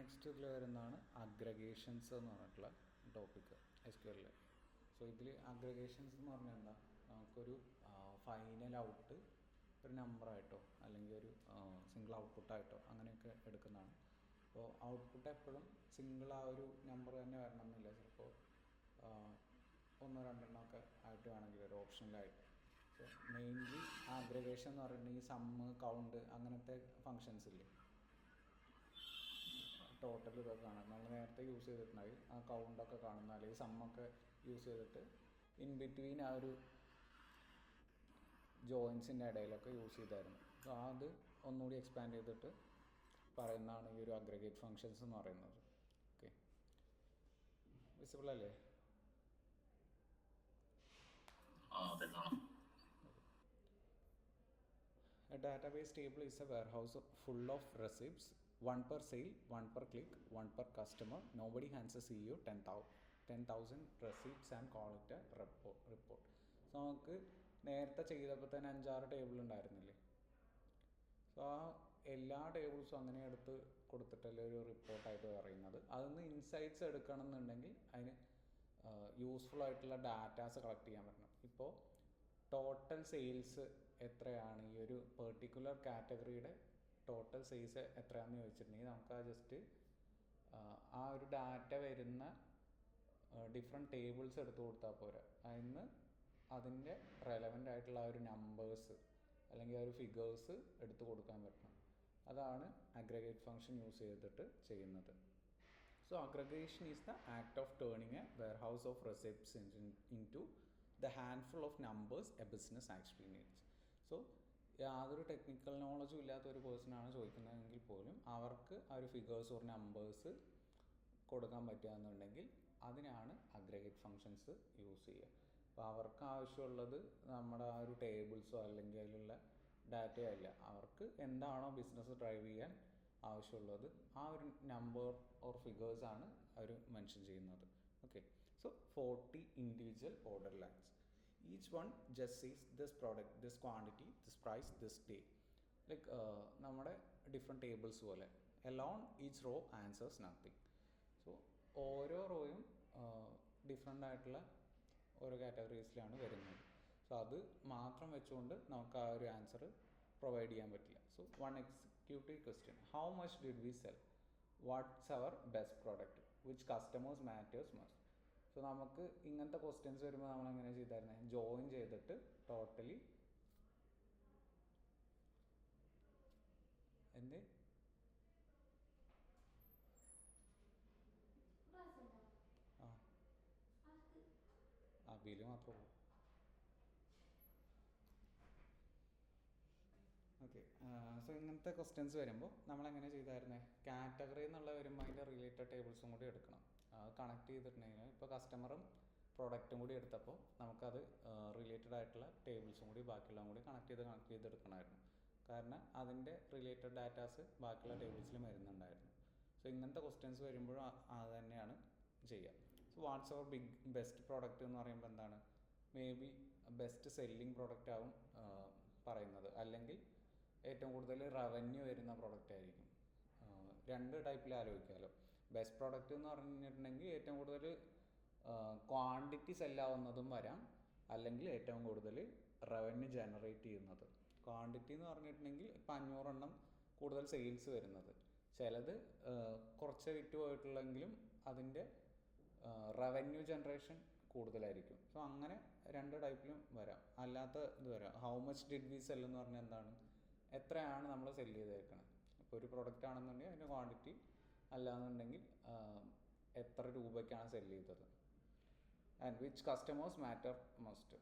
Next ഇതിൽ വരുന്നതാണ് അഗ്രഗേഷൻസ് എന്ന് പറഞ്ഞിട്ടുള്ള ടോപ്പിക്ക് SQL. സോ ഇതിൽ അഗ്രഗേഷൻസ് എന്ന് പറഞ്ഞാൽ എന്താ, നമുക്കൊരു ഫൈനൽ ഔട്ട് ഒരു നമ്പറായിട്ടോ അല്ലെങ്കിൽ ഒരു സിംഗിൾ ഔട്ട്പുട്ടായിട്ടോ അങ്ങനെയൊക്കെ എടുക്കുന്നതാണ്. അപ്പോൾ ഔട്ട്പുട്ട് എപ്പോഴും സിംഗിൾ ആ ഒരു നമ്പർ തന്നെ വരണം എന്നില്ല, ചിലപ്പോൾ ഒന്നോ രണ്ടെണ്ണമൊക്കെ ആയിട്ട് വേണമെങ്കിൽ ഒരു ഓപ്ഷനിലായിട്ട്. സോ മെയിൻലി അഗ്രഗേഷൻ എന്ന് പറയുന്നത് ഈ സമ്മ് കൗണ്ട് അങ്ങനത്തെ ഫങ്ഷൻസ് ഇല്ലേ, ടോട്ടൽ ഇതൊക്കെ കാണാം. നമ്മൾ നേരത്തെ യൂസ് ചെയ്തിട്ടുണ്ടായി ആ കൗണ്ടൊക്കെ കാണുന്ന, അല്ലെങ്കിൽ സമ്മൊക്കെ യൂസ് ചെയ്തിട്ട് ഇൻ ബിറ്റ്വീൻ ആ ഒരു ജോയിൻസിൻ്റെ ഇടയിലൊക്കെ യൂസ് ചെയ്തായിരുന്നു. സോ അത് ഒന്നുകൂടി എക്സ്പാൻഡ് ചെയ്തിട്ട് പറയുന്നതാണ് ഈ ഒരു അഗ്രഗേറ്റ് ഫങ്ഷൻസ് എന്ന് പറയുന്നത്. ഓക്കെ, വിസിബിൾ അല്ലേ? A database table is a warehouse full of receipts, one per sale, one per click, one per customer. Nobody hands a CEO 10,000 receipts and call it a report. So നമുക്ക് നേരത്തെ ചെയ്തപ്പോൾ തന്നെ 5-6 table ഉണ്ടായിരുന്നില്ലേ. So ആ എല്ലാ ടേബിൾസും അങ്ങനെ എടുത്ത് കൊടുത്തിട്ടല്ലേ ഒരു റിപ്പോർട്ടായിട്ട് പറയുന്നത്. അതിന്ന് ഇൻസൈറ്റ്സ് എടുക്കണം എന്നുണ്ടെങ്കിൽ അതിന് യൂസ്ഫുൾ ആയിട്ടുള്ള ഡാറ്റാസ് കളക്ട് ചെയ്യാൻ പറ്റണം. ഇപ്പോൾ ടോട്ടൽ സെയിൽസ് എത്രയാണ്, ഈ ഒരു പെർട്ടിക്കുലർ കാറ്റഗറിയുടെ ടോട്ടൽ സെയിൽസ് എത്രയാണെന്ന് ചോദിച്ചിട്ടുണ്ടെങ്കിൽ നമുക്ക് ആ ജസ്റ്റ് ആ ഒരു ഡാറ്റ വരുന്ന ഡിഫറെൻറ്റ് ടേബിൾസ് എടുത്ത് കൊടുത്താൽ പോരാ, അതിന് അതിൻ്റെ റെലവൻ്റ് ആയിട്ടുള്ള ആ ഒരു നമ്പേഴ്സ് അല്ലെങ്കിൽ ആ ഒരു ഫിഗേഴ്സ് എടുത്ത് കൊടുക്കാൻ പറ്റണം. അതാണ് അഗ്രഗേറ്റ് ഫംഗ്ഷൻ യൂസ് ചെയ്തിട്ട് ചെയ്യുന്നത്. So aggregation is the act of turning A warehouse of receipts into the handful of numbers A business actually needs. So യാതൊരു ടെക്നിക്കൽ നോളജും ഇല്ലാത്ത ഒരു പേഴ്സണാണ് ചോദിക്കുന്നതെങ്കിൽ പോലും അവർക്ക് ആ ഒരു ഫിഗേഴ്സ് ഓർ നമ്പേഴ്സ് കൊടുക്കാൻ പറ്റുകയെന്നുണ്ടെങ്കിൽ അതിനാണ് അഗ്രഗേറ്റ് ഫങ്ഷൻസ് യൂസ് ചെയ്യുക. അപ്പോൾ അവർക്ക് ആവശ്യമുള്ളത് നമ്മുടെ ആ ഒരു ടേബിൾസോ അല്ലെങ്കിൽ അതിലുള്ള ഡാറ്റയോ അല്ല, അവർക്ക് എന്താണോ ബിസിനസ് ഡ്രൈവ് ചെയ്യാൻ ആവശ്യമുള്ളത് ആ ഒരു നമ്പർ ഓർ ഫിഗേഴ്സാണ് അവർ മെൻഷൻ ചെയ്യുന്നത്. Okay, so 40 individual order lines. Each one just sees this product, this quantity, this price, this day. Like നമ്മുടെ ഡിഫറെൻറ്റ് ടേബിൾസ് പോലെ alone each row answers nothing. So ഓരോ റോയും ഡിഫറെൻ്റ് ആയിട്ടുള്ള ഓരോ കാറ്റഗറീസിലാണ് വരുന്നത്. സോ അത് മാത്രം വെച്ചുകൊണ്ട് നമുക്ക് ആ ഒരു ആൻസർ പ്രൊവൈഡ് ചെയ്യാൻ പറ്റില്ല. So one executive question, how much did we sell, what's our best product, which customers matters most. So നമുക്ക് ഇങ്ങനത്തെ ക്വസ്റ്റ്യൻസ് വരുമ്പോൾ നമ്മൾ എങ്ങനെ ചെയ്തായിരുന്നേ, ജോയിൻ ചെയ്തിട്ട് ടോട്ടലി എന്ത് ബില്ല് മാത്രമേ ഉള്ളൂ. ഓക്കെ, സോ ഇങ്ങനത്തെ ക്വസ്റ്റ്യൻസ് വരുമ്പോൾ നമ്മളെങ്ങനെ ചെയ്തായിരുന്നേ, കാറ്റഗറി എന്നുള്ള വരുമ്പോൾ അതിൻ്റെ റിലേറ്റഡ് ടേബിൾസും കൂടി എടുക്കണം. കണക്ട് ചെയ്തിട്ടുണ്ടെങ്കിൽ ഇപ്പോൾ കസ്റ്റമറും പ്രൊഡക്റ്റും കൂടി എടുത്തപ്പോൾ നമുക്കത് റിലേറ്റഡ് ആയിട്ടുള്ള ടേബിൾസും കൂടി ബാക്കിയുള്ളതും കൂടി കണക്ട് ചെയ്തെടുക്കണമായിരുന്നു. കാരണം അതിൻ്റെ റിലേറ്റഡ് ഡാറ്റാസ് ബാക്കിയുള്ള ടേബിൾസിലും വരുന്നുണ്ടായിരുന്നു. സോ ഇങ്ങനത്തെ ക്വസ്റ്റ്യൻസ് വരുമ്പോഴും അത് തന്നെയാണ് ചെയ്യുക. So what's our best product എന്ന് പറയുമ്പോൾ എന്താണ്, maybe best selling product ആവും പറയുന്നത്, അല്ലെങ്കിൽ ഏറ്റവും കൂടുതൽ റവന്യൂ വരുന്ന പ്രോഡക്റ്റ് ആയിരിക്കും. രണ്ട് ടൈപ്പിൽ ആലോചിക്കാമല്ലോ. ബെസ്റ്റ് പ്രോഡക്റ്റ് എന്ന് പറഞ്ഞിട്ടുണ്ടെങ്കിൽ ഏറ്റവും കൂടുതൽ ക്വാണ്ടിറ്റി സെല്ലാവുന്നതും വരാം, അല്ലെങ്കിൽ ഏറ്റവും കൂടുതൽ റവന്യൂ ജനറേറ്റ് ചെയ്യുന്നത്. ക്വാണ്ടിറ്റി എന്ന് പറഞ്ഞിട്ടുണ്ടെങ്കിൽ ഇപ്പം 500 എണ്ണം കൂടുതൽ സെയിൽസ് വരുന്നത്, ചിലത് കുറച്ച് വിറ്റ് പോയിട്ടുള്ളെങ്കിലും അതിൻ്റെ റവന്യൂ ജനറേഷൻ കൂടുതലായിരിക്കും. സോ അങ്ങനെ രണ്ട് ടൈപ്പിലും വരാം. അല്ലാത്ത ഇത് വരാം. How much did we cell എന്ന് പറഞ്ഞാൽ എന്താണ്, എത്രയാണ് നമ്മൾ സെല്ല് ചെയ്തേക്കണം. ഇപ്പോൾ ഒരു പ്രൊഡക്റ്റ് ആണെന്നുണ്ടെങ്കിൽ അതിൻ്റെ ക്വാണ്ടിറ്റി, അല്ലാന്നുണ്ടെങ്കിൽ എത്ര രൂപയ്ക്കാണ് സെല്ല് ചെയ്തത്. And which customers matter must.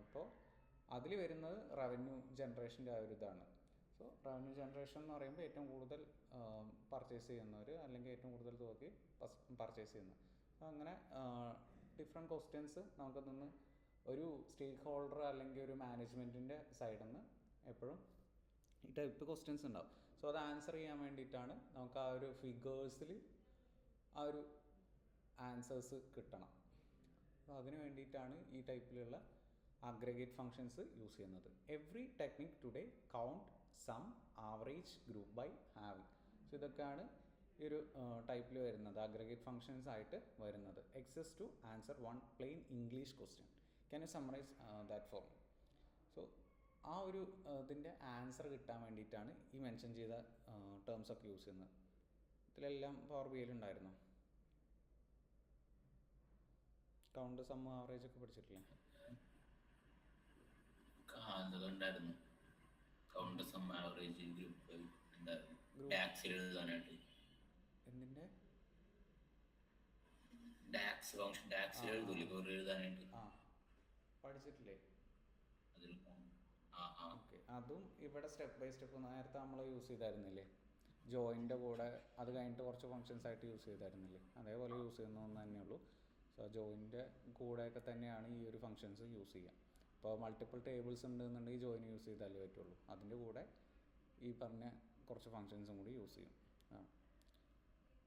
അപ്പോൾ അതിൽ വരുന്നത് റവന്യൂ ജനറേഷൻ്റെ ആ ഒരു ഇതാണ്. സോ റവന്യൂ ജനറേഷൻ എന്ന് പറയുമ്പോൾ ഏറ്റവും കൂടുതൽ പർച്ചേസ് ചെയ്യുന്നവർ, അല്ലെങ്കിൽ ഏറ്റവും കൂടുതൽ തുകയ്ക്ക് പർച്ചേസ് ചെയ്യുന്നത്. അങ്ങനെ ഡിഫറെൻറ്റ് ക്വസ്റ്റ്യൻസ് നമുക്ക് നിന്ന് ഒരു സ്റ്റേക്ക് ഹോൾഡർ അല്ലെങ്കിൽ ഒരു മാനേജ്മെൻറ്റിൻ്റെ സൈഡിൽ നിന്ന് എപ്പോഴും ഈ ടൈപ്പ് ക്വസ്റ്റ്യൻസ് ഉണ്ടാവും. സോ അത് ആൻസർ ചെയ്യാൻ വേണ്ടിയിട്ടാണ് നമുക്ക് ആ ഒരു ഫിഗേഴ്സിൽ ആ ഒരു ആൻസേഴ്സ് കിട്ടണം. അപ്പോൾ അതിന് വേണ്ടിയിട്ടാണ് ഈ ടൈപ്പിലുള്ള അഗ്രഗേറ്റ് ഫങ്ഷൻസ് യൂസ് ചെയ്യുന്നത്. Every technique today count sum average group by having. So ഇതൊക്കെയാണ് ഈ ഒരു ടൈപ്പിൽ വരുന്നത് അഗ്രഗേറ്റ് ഫങ്ഷൻസ് ആയിട്ട് വരുന്നത്. Access to answer one plain English question. Can you summarise that for? So ആ ഒരു ഇതിൻ്റെ ആൻസർ കിട്ടാൻ വേണ്ടിയിട്ടാണ് ഈ മെൻഷൻ ചെയ്ത ടേംസ് ഒക്കെ യൂസ് ചെയ്യുന്നത്. ഇതിലെല്ലാം പവർ ബി ഐയിൽ ഉണ്ടായിരുന്നു. കൗണ്ട്, സം, ആവറേജ് ഒക്കെ പഠിച്ചിട്ടില്ലേ? ഉണ്ടായിരുന്നു. കൗണ്ട്, സം, ആവറേജ്, ഗ്രൂപ്പ് ഉണ്ടായിരുന്നു. ടാക്സ് എഴുതാനായിട്ട് എന്തിൻ്റെ ടാക്സ് ഫംഗ്ഷൻ, ടാക്സ് എഴുതൂലേ കുറെ എഴുതാനായിട്ട്. പഠിച്ചിട്ടില്ലേ? അതിൽ ഓക്കെ, അതും ഇവിടെ സ്റ്റെപ്പ് ബൈ സ്റ്റെപ്പ് നേരത്തെ നമ്മൾ യൂസ് ചെയ്തായിരുന്നില്ലേ? ജോയിൻ്റെ കൂടെ അത് കഴിഞ്ഞിട്ട് കുറച്ച് ഫങ്ഷൻസ് ആയിട്ട് യൂസ് ചെയ്തായിരുന്നില്ലേ? അതേപോലെ യൂസ് ചെയ്യുന്നതെന്ന് തന്നെയുള്ളൂ. സോ ജോയിൻ്റെ കൂടെയൊക്കെ തന്നെയാണ് ഈ ഒരു ഫങ്ഷൻസ് യൂസ് ചെയ്യുക. ഇപ്പോൾ മൾട്ടിപ്പിൾ ടേബിൾസ് ഉണ്ടെന്നുണ്ടെങ്കിൽ ജോയിൻ യൂസ് ചെയ്താലേ പറ്റുള്ളൂ. അതിൻ്റെ കൂടെ ഈ പറഞ്ഞ കുറച്ച് ഫങ്ഷൻസും കൂടി യൂസ് ചെയ്യും.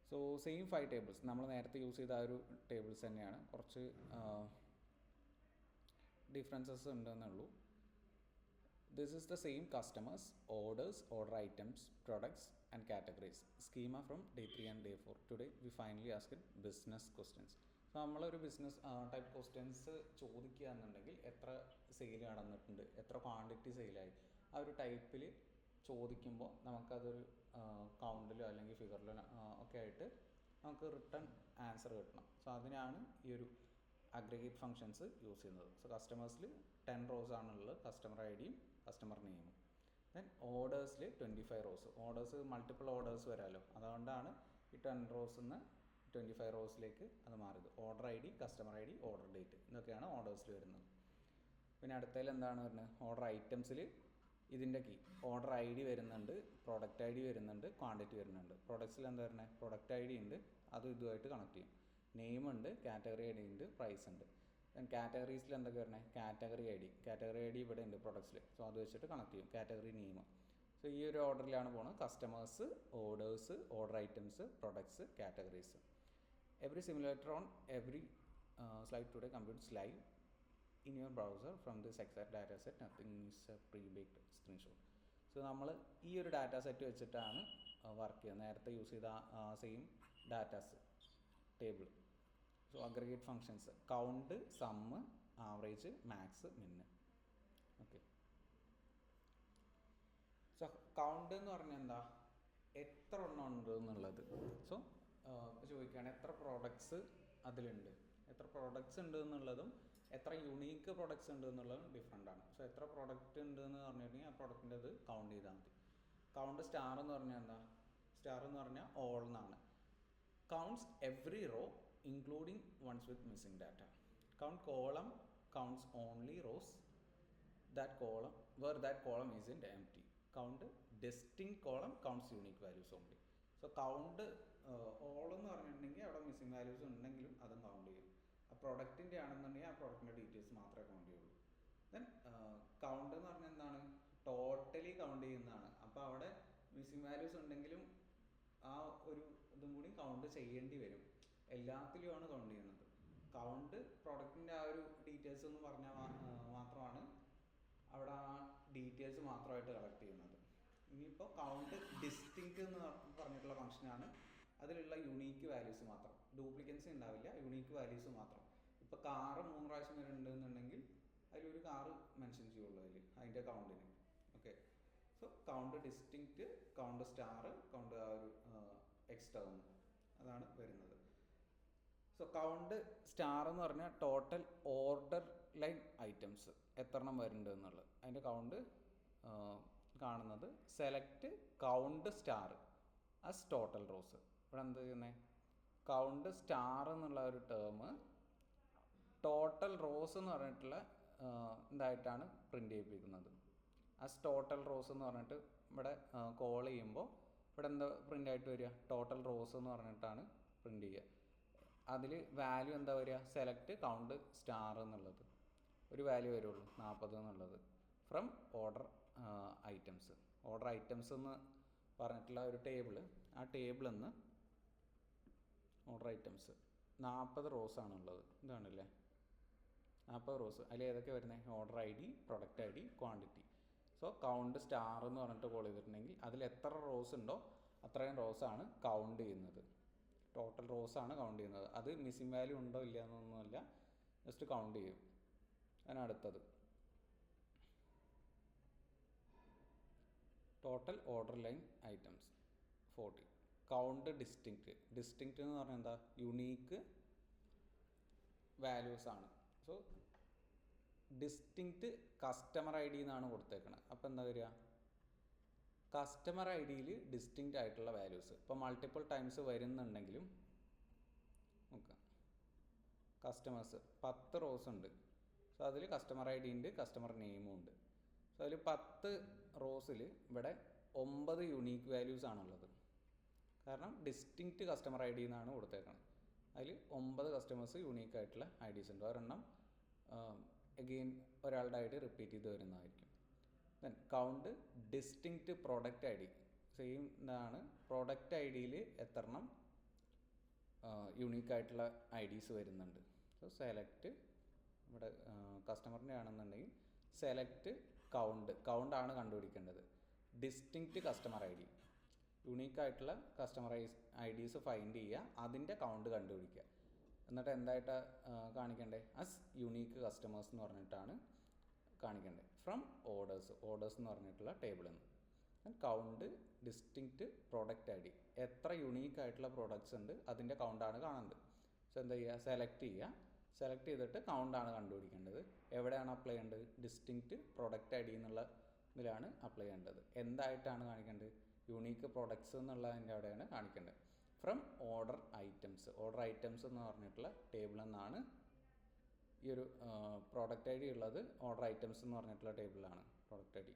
സോ സെയിം 5 ടേബിൾസ് നമ്മൾ നേരത്തെ യൂസ് ചെയ്ത ആ ഒരു ടേബിൾസ് തന്നെയാണ്. കുറച്ച് differences ഉണ്ടെന്നുള്ളൂ. This is the same customers, orders, order items, products and categories. Schema from day 3 and day 4. Today we finally asked business questions. So നമ്മളൊരു ബിസിനസ് ടൈപ്പ് ക്വസ്റ്റ്യൻസ് ചോദിക്കുക എന്നുണ്ടെങ്കിൽ എത്ര സെയിൽ നടന്നിട്ടുണ്ട്, എത്ര ക്വാണ്ടിറ്റി സെയിലായി, ആ ഒരു ടൈപ്പിൽ ചോദിക്കുമ്പോൾ നമുക്കതൊരു കൗണ്ടിലോ അല്ലെങ്കിൽ ഫിഗറിലോ ഒക്കെ ആയിട്ട് നമുക്ക് റിട്ടേൺ ആൻസർ കിട്ടണം. സോ അതിനാണ് ഈ ഒരു അഗ്രഗേറ്റ് ഫങ്ഷൻസ് യൂസ് ചെയ്യുന്നത്. സോ കസ്റ്റമേഴ്സിൽ 10 റോസ് ആണുള്ളത്, കസ്റ്റമർ ഐ ഡിയും കസ്റ്റമർ നെയിമും. ദെൻ ഓർഡേഴ്സിൽ 25 റോസ്. ഓർഡേഴ്സ് മൾട്ടിപ്പിൾ ഓർഡേഴ്സ് വരാമല്ലോ, അതുകൊണ്ടാണ് ഈ 10 റോസിൽ നിന്ന് 25 റോസിലേക്ക് അത് മാറിയത്. Order I D, customer I D, order date, ഇതൊക്കെയാണ് ഓർഡേഴ്സിൽ വരുന്നത്. പിന്നെ അടുത്തതിൽ എന്താണ് വരുന്നത്? ഓർഡർ ഐറ്റംസിൽ ഇതിൻ്റെ കീ ഓർഡർ ഐ ഡി വരുന്നുണ്ട്, പ്രോഡക്റ്റ് ഐ ഡി വരുന്നുണ്ട്, ക്വാണ്ടിറ്റി വരുന്നുണ്ട്. പ്രോഡക്ട്സിൽ എന്താ വരുന്നത്? പ്രോഡക്റ്റ് ഐ ഡി ഉണ്ട്, അതും ഇതുമായിട്ട് കണക്ട് ചെയ്യും. നെയിം ഉണ്ട്, കാറ്റഗറി ഐ ഡി ഉണ്ട്, പ്രൈസ് ഉണ്ട്. ദെൻ കാറ്റഗറീസിൽ എന്തൊക്കെ വരുന്നത്? കാറ്റഗറി ഐ ഡി ഇവിടെ ഉണ്ട് പ്രൊഡക്ട്സിൽ. സോ അത് വെച്ചിട്ട് കണക്ട് ചെയ്യും. Category name. സോ ഈ ഒരു ഓർഡറിലാണ് പോകുന്നത്. Customers, orders, order items, products, categories. Every simulator on every slide today computes live in your browser from this exact data set. Nothing is a pre-baked screenshot. So നമ്മൾ ഈ ഒരു data set വെച്ചിട്ടാണ് work ചെയ്യുന്നത്. നേരത്തെ use ചെയ്ത same datas table. So aggregate functions count, sum, average, max, min. Okay. So count എന്ന് പറഞ്ഞാൽ എന്താ? എത്ര എണ്ണം ഉണ്ട് എന്നുള്ളത്. സോ ചോദിക്കുകയാണ് എത്ര പ്രോഡക്ട്സ് അതിലുണ്ട്. എത്ര പ്രോഡക്ട്സ് ഉണ്ട് എന്നുള്ളതും എത്ര യുണീക്ക് പ്രോഡക്ട്സ് ഉണ്ട് എന്നുള്ളതും ഡിഫറെൻ്റ് ആണ്. സോ എത്ര പ്രോഡക്റ്റ് ഉണ്ട് എന്ന് പറഞ്ഞിട്ടുണ്ടെങ്കിൽ ആ പ്രോഡക്റ്റിൻ്റെ അത് കൗണ്ട് ചെയ്താൽ മതി. കൗണ്ട് സ്റ്റാർ എന്ന് പറഞ്ഞാൽ എന്താ? സ്റ്റാർ എന്ന് പറഞ്ഞാൽ ഓൾ എന്നാണ്. Counts every row including ones with missing data. Count column counts only rows that column where that column isn't empty. Count distinct column counts unique values only. So count all എന്ന് പറഞ്ഞിട്ടുണ്ടെങ്കിൽ അവിടെ missing values ഉണ്ടെങ്കിലും അതും count ചെയ്യും. ആ പ്രൊഡക്റ്റിൻ്റെ ആണെന്നുണ്ടെങ്കിൽ ആ പ്രൊഡക്റ്റിൻ്റെ details മാത്രമേ കൗണ്ട് ചെയ്യുള്ളൂ. ദെൻ കൗണ്ട് എന്ന് പറഞ്ഞാൽ എന്താണ്? ടോട്ടലി കൗണ്ട് ചെയ്യുന്നതാണ്. അപ്പോൾ അവിടെ മിസ്സിംഗ് വാല്യൂസ് ഉണ്ടെങ്കിലും ആ ഒരു ഇതും കൂടി കൗണ്ട് ചെയ്യേണ്ടി വരും. എല്ലാത്തിലുമാണ് കൗണ്ട് ചെയ്യുന്നത്. കൗണ്ട് പ്രൊഡക്റ്റിൻ്റെ ആ ഒരു ഡീറ്റെയിൽസ് എന്ന് പറഞ്ഞാൽ മാത്രമാണ് അവിടെ ആ ഡീറ്റെയിൽസ് മാത്രമായിട്ട് കളക്ട് ചെയ്യുന്നത്. ഇനിയിപ്പോൾ കൗണ്ട് ഡിസ്റ്റിങ്ക്റ്റ് എന്ന് പറഞ്ഞിട്ടുള്ള ഫംഗ്ഷനാണ്. അതിലുള്ള യുണീക്ക് വാല്യൂസ് മാത്രം, ഡ്യൂപ്ലിക്കൻസി ഉണ്ടാവില്ല, യുണീക്ക് വാല്യൂസ് മാത്രം. ഇപ്പോൾ കാറ് 3 പ്രാവശ്യം വരെ ഉണ്ടെന്നുണ്ടെങ്കിൽ അതിലൊരു കാറ് മെൻഷൻ ചെയ്യുള്ളൂ അതിൻ്റെ കൗണ്ടിന്. Okay. So count distinct, count star, count ആ ഒരു എക്സ്റ്റേൺ, അതാണ് വരുന്നത്. സോ കൗണ്ട് സ്റ്റാർ എന്ന് പറഞ്ഞാൽ ടോട്ടൽ ഓർഡർ ലൈൻ ഐറ്റംസ് എത്ര എണ്ണം വരുന്നുണ്ട് എന്നുള്ളത് അതിൻ്റെ കൗണ്ട് കാണുന്നത്. Select count star as total rose. ഇവിടെ എന്താ ചെയ്യുന്നത്? കൗണ്ട് സ്റ്റാർ എന്നുള്ള ഒരു ടേം ടോട്ടൽ റോസ് എന്ന് പറഞ്ഞിട്ടുള്ള ഇതായിട്ടാണ് പ്രിൻ്റ് ചെയ്യിപ്പിക്കുന്നത്. ആസ് ടോട്ടൽ റോസ് എന്ന് പറഞ്ഞിട്ട് ഇവിടെ കോൾ ചെയ്യുമ്പോൾ ഇവിടെ എന്താ പ്രിൻ്റ് ആയിട്ട് വരിക? ടോട്ടൽ റോസ് എന്ന് പറഞ്ഞിട്ടാണ് പ്രിൻ്റ് ചെയ്യുക. അതിൽ വാല്യൂ എന്താ വരിക? സെലക്ട് കൗണ്ട് സ്റ്റാർ എന്നുള്ളത് ഒരു വാല്യൂ വരുള്ളൂ, 40 എന്നുള്ളത്. From order items. Order items എന്ന് പറഞ്ഞിട്ടുള്ള ഒരു ടേബിൾ, ആ ടേബിളിൽ നിന്ന് ഓർഡർ ഐറ്റംസ് 40 റോസ് ആണുള്ളത്. ഇതാണല്ലേ 40 റോസ്. അതിൽ ഏതൊക്കെ വരുന്നത്? Order I D, product I D, quantity. So count star എന്ന് പറഞ്ഞിട്ട് കോൾ ചെയ്തിട്ടുണ്ടെങ്കിൽ അതിൽ എത്ര റോസ് ഉണ്ടോ അത്രയും റോസ് ആണ് കൗണ്ട് ചെയ്യുന്നത്. ടോട്ടൽ റോസ് ആണ് കൗണ്ട് ചെയ്യുന്നത്. അത് മിസ്സിംഗ് വാല്യൂ ഉണ്ടോ ഇല്ല എന്നൊന്നുമല്ല, ജസ്റ്റ് കൗണ്ട് ചെയ്യും. അതിനടുത്തത് total order line items 40. Count distinct. Distinct എന്ന് പറഞ്ഞാൽ എന്താ? യുണീക്ക് വാല്യൂസ് ആണ്. So distinct customer I D എന്നാണ് കൊടുത്തേക്കുന്നത്. അപ്പോൾ എന്താ വരിക? കസ്റ്റമർ ഐ ഡിയിൽ ഡിസ്റ്റിങ്ക്റ്റ് ആയിട്ടുള്ള വാല്യൂസ്. ഇപ്പോൾ മൾട്ടിപ്പിൾ ടൈംസ് വരുന്നുണ്ടെങ്കിലും നോക്കാം. കസ്റ്റമേഴ്സ് 10 റോസ് ഉണ്ട്. സോ അതിൽ കസ്റ്റമർ ഐ ഡി ഉണ്ട്, കസ്റ്റമർ നെയിമും ഉണ്ട്. സോ അതിൽ 10 റോസിൽ ഇവിടെ 9 യുണീക്ക് വാല്യൂസ് ആണുള്ളത്. കാരണം ഡിസ്റ്റിങ്ക്റ്റ് കസ്റ്റമർ ഐ ഡി എന്നാണ് കൊടുത്തേക്കുന്നത്. അതിൽ 9 കസ്റ്റമേഴ്സ് യൂണീക്ക് ആയിട്ടുള്ള ഐ ഡീസ് ഉണ്ട്. ഒരെണ്ണം അഗെയിൻ ഒരാളുടെ ഐ ഡി റിപ്പീറ്റ് ചെയ്ത് വരുന്നതായിരിക്കും. Then count distinct product I D. Same ഇതാണ്. പ്രോഡക്റ്റ് ഐ ഡിയിൽ എത്രണ്ണം യുണീക്ക് ആയിട്ടുള്ള ഐ ഡീസ് വരുന്നുണ്ട്. സോ സെലക്ട്, ഇവിടെ കസ്റ്റമറിൻ്റെ ആണെന്നുണ്ടെങ്കിൽ സെലക്ട് കൗണ്ട് ആണ് കണ്ടുപിടിക്കേണ്ടത്. Distinct customer I D, unique ആയിട്ടുള്ള കസ്റ്റമർ ഐ ഡീസ് ഫൈൻഡ് ചെയ്യുക, അതിൻ്റെ കൗണ്ട് കണ്ടുപിടിക്കുക. എന്നിട്ട് എന്തായിട്ട് കാണിക്കണ്ടേ? അസ് യുണീക്ക് കസ്റ്റമേഴ്സ് എന്ന് പറഞ്ഞിട്ടാണ് കാണിക്കേണ്ടത്. ഫ്രം ഓർഡേഴ്സ് എന്ന് പറഞ്ഞിട്ടുള്ള ടേബിളിൽ നിന്ന്. Count distinct product I D, എത്ര യുണീക്ക് ആയിട്ടുള്ള പ്രോഡക്റ്റ്സ് ഉണ്ട് അതിൻ്റെ കൗണ്ടാണ് കാണേണ്ടത്. സോ എന്താ ചെയ്യുക? സെലക്ട് ചെയ്യുക. സെലക്ട് ചെയ്തിട്ട് കൗണ്ടാണ് കണ്ടുപിടിക്കേണ്ടത്. എവിടെയാണ് അപ്ലൈ ചെയ്യേണ്ടത്? ഡിസ്റ്റിങ്ക്റ്റ് പ്രോഡക്റ്റ് ഐ ഡി എന്നുള്ള ഇതിലാണ് അപ്ലൈ ചെയ്യേണ്ടത്. എന്തായിട്ടാണ് കാണിക്കേണ്ടത്? യുണീക്ക് പ്രോഡക്ട്സ് എന്നുള്ളതിൻ്റെ അവിടെയാണ് കാണിക്കേണ്ടത്. ഫ്രം ഓർഡർ ഐറ്റംസ് എന്ന് പറഞ്ഞിട്ടുള്ള ടേബിളിൽ നിന്നാണ് ഈ ഒരു പ്രോഡക്റ്റ് ഐ ഡി ഉള്ളത്. ഓർഡർ ഐറ്റംസ് എന്ന് പറഞ്ഞിട്ടുള്ള ടേബിളിലാണ് product I D.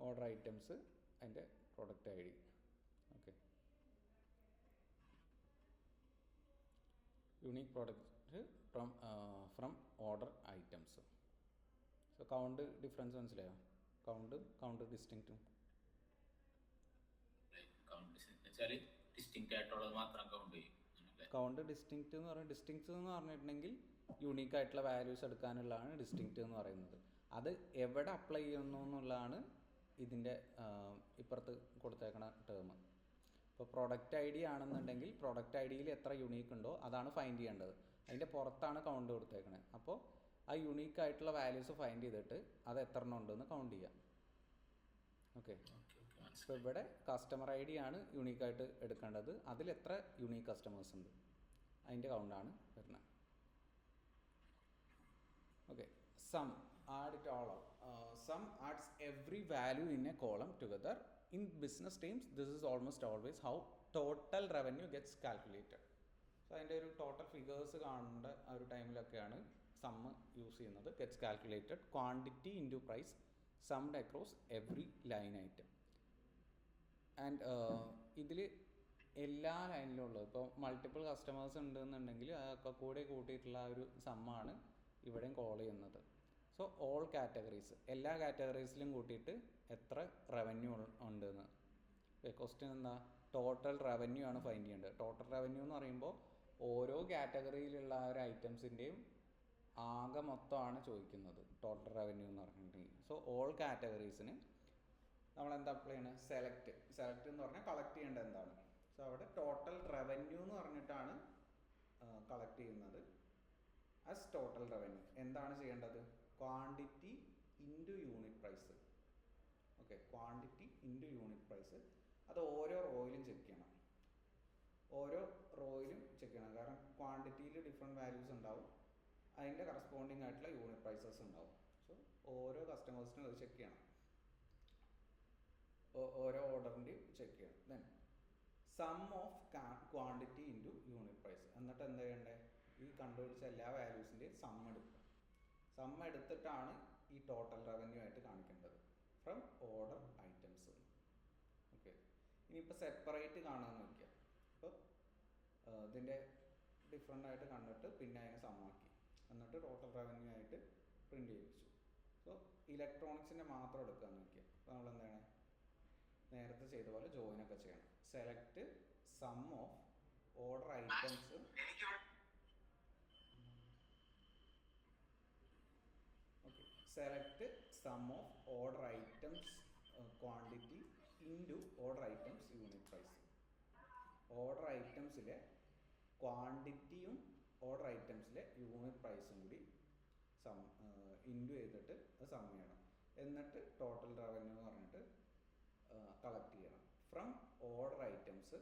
Order items അതിൻ്റെ product I D. Okay, unique product from order items. So count difference മനസ്സിലായോ? കൗണ്ട് ഡിസ്റ്റിങ്ക്റ്റും കൗണ്ട് ഡിസ്റ്റിങ്ക്റ്റ് എന്ന് പറയുന്നത്, ഡിസ്റ്റിങ്ക്റ്റ് എന്ന് പറഞ്ഞിട്ടുണ്ടെങ്കിൽ യൂണീക്ക് ആയിട്ടുള്ള വാല്യൂസ് എടുക്കാനുള്ളതാണ് ഡിസ്റ്റിങ്ക്റ്റ് എന്ന് പറയുന്നത്. അത് എവിടെ അപ്ലൈ ചെയ്യുന്നു എന്നുള്ളതാണ് ഇതിൻ്റെ ഇപ്പുറത്ത് കൊടുത്തേക്കണ ടേം. ഇപ്പോൾ പ്രൊഡക്റ്റ് ഐ ഡി ആണെന്നുണ്ടെങ്കിൽ പ്രൊഡക്റ്റ് ഐ ഡിയിൽ എത്ര യുണീക്ക് ഉണ്ടോ അതാണ് ഫൈൻഡ് ചെയ്യേണ്ടത്. അതിൻ്റെ പുറത്താണ് കൗണ്ട് കൊടുത്തേക്കണത്. അപ്പോൾ ആ യുണീക്ക് ആയിട്ടുള്ള വാല്യൂസ് ഫൈൻഡ് ചെയ്തിട്ട് അത് എത്ര എണ്ണം ഉണ്ടെന്ന് കൗണ്ട് ചെയ്യാം. ഓക്കെ, അപ്പോൾ ഇവിടെ കസ്റ്റമർ ഐ ഡി ആണ് യുണീക്കായിട്ട് എടുക്കേണ്ടത്. അതിൽ എത്ര യുണീക്ക് കസ്റ്റമേഴ്സ് ഉണ്ട് അതിൻ്റെ കൗണ്ടാണ് വരുന്നത്. Okay, sum add it all up. Sum adds every value in a column together. In business terms, this is almost always how total revenue gets calculated. So അതിൻ്റെ ഒരു ടോട്ടൽ ഫിഗേഴ്സ് കാണേണ്ട ആ ഒരു ടൈമിലൊക്കെയാണ് സം യൂസ് ചെയ്യുന്നത്. Gets calculated quantity into price summed across every line item. And ഇതിൽ എല്ലാ ലൈനിലും ഉള്ളത്, ഇപ്പോൾ മൾട്ടിപ്പിൾ കസ്റ്റമേഴ്സ് ഉണ്ടെന്നുണ്ടെങ്കിൽ അതൊക്കെ കൂടെ കൂട്ടിയിട്ടുള്ള ആ ഒരു സമ്മാണ് ഇവിടെയും കോൾ ചെയ്യുന്നത്. സോ ഓൾ കാറ്റഗറീസ്, എല്ലാ കാറ്റഗറീസിലും കൂട്ടിയിട്ട് എത്ര റവന്യൂ ഉണ്ടെന്ന്. ക്വസ്റ്റ്യൻ എന്താ? ടോട്ടൽ റവന്യൂ ആണ് ഫൈൻഡ് ചെയ്യേണ്ടത്. ടോട്ടൽ റവന്യൂ എന്ന് പറയുമ്പോൾ ഓരോ കാറ്റഗറിയിലുള്ള ആ ഒരു ഐറ്റംസിൻ്റെയും ആകെ മൊത്തമാണ് ചോദിക്കുന്നത് ടോട്ടൽ റവന്യൂ എന്ന് പറഞ്ഞിട്ടുണ്ടെങ്കിൽ. സോ ഓൾ കാറ്റഗറീസിന് നമ്മൾ എന്താ അപ്ലൈ ചെയ്യണത്? സെലക്ട് എന്ന് പറഞ്ഞാൽ കളക്ട് ചെയ്യേണ്ടത് എന്താണ്? സോ അവിടെ ടോട്ടൽ റവന്യൂ എന്ന് പറഞ്ഞിട്ടാണ് കളക്ട് ചെയ്യുന്നത്. ആസ് ടോട്ടൽ റവന്യൂ എന്താണ് ചെയ്യേണ്ടത്? Quantity into unit price. Okay, quantity into unit price. അത് ഓരോ റോയിലും ചെക്ക് ചെയ്യണം. കാരണം ക്വാണ്ടിറ്റിയിൽ ഡിഫറെൻറ്റ് വാല്യൂസ് ഉണ്ടാവും, അതിൻ്റെ കറസ്പോണ്ടിങ് ആയിട്ടുള്ള യൂണിറ്റ് പ്രൈസസ് ഉണ്ടാവും. സോ ഓരോ കസ്റ്റമേഴ്സിനും അത് ചെക്ക് ചെയ്യണം, ഓരോ ഓർഡറിൻ്റെയും ചെക്ക് ചെയ്യണം. Then sum of quantity into unit price. എന്നിട്ട് എന്താ ചെയ്യേണ്ടത്? ഈ കണ്ടുപിടിച്ച എല്ലാ വാല്യൂസിൻ്റെയും സം എടുക്കുക. സം എടുത്തിട്ടാണ് ഈ ടോട്ടൽ റവന്യൂ ആയിട്ട് കാണിക്കേണ്ടത് ഫ്രം ഓർഡർ ഐറ്റംസ്. ഓക്കെ, ഇനിയിപ്പോൾ സെപ്പറേറ്റ് കാണാമെന്ന് വയ്ക്കുക. അപ്പോൾ ഇതിൻ്റെ ഡിഫറെൻ്റ് ആയിട്ട് കണ്ടിട്ട് പിന്നെ അതിനെ സമ്മാക്കി എന്നിട്ട് ടോട്ടൽ റവന്യൂ ആയിട്ട് പ്രിൻ്റ് ചെയ്യിപ്പിച്ചു. സോ ഇലക്ട്രോണിക്സിൻ്റെ മാത്രം എടുക്കാമെന്ന് വയ്ക്കുക. അപ്പോൾ നമ്മൾ എന്താണ് നേരത്തെ ചെയ്ത പോലെ ജോയിനൊക്കെ ചെയ്യണം. Select sum of order items. Okay, select sum of order items quantity into order items unit price. Order ഐറ്റംസിലെ ക്വാണ്ടിറ്റിയും ഓർഡർ ഐറ്റംസിലെ യൂണിറ്റ് പ്രൈസും കൂടി ഇൻറ്റു ചെയ്തിട്ട് അത് സം ചെയ്യണം. എന്നിട്ട് ടോട്ടൽ റവന്യൂ എന്ന് പറഞ്ഞിട്ട് കളക്ട് ചെയ്യണം from order items.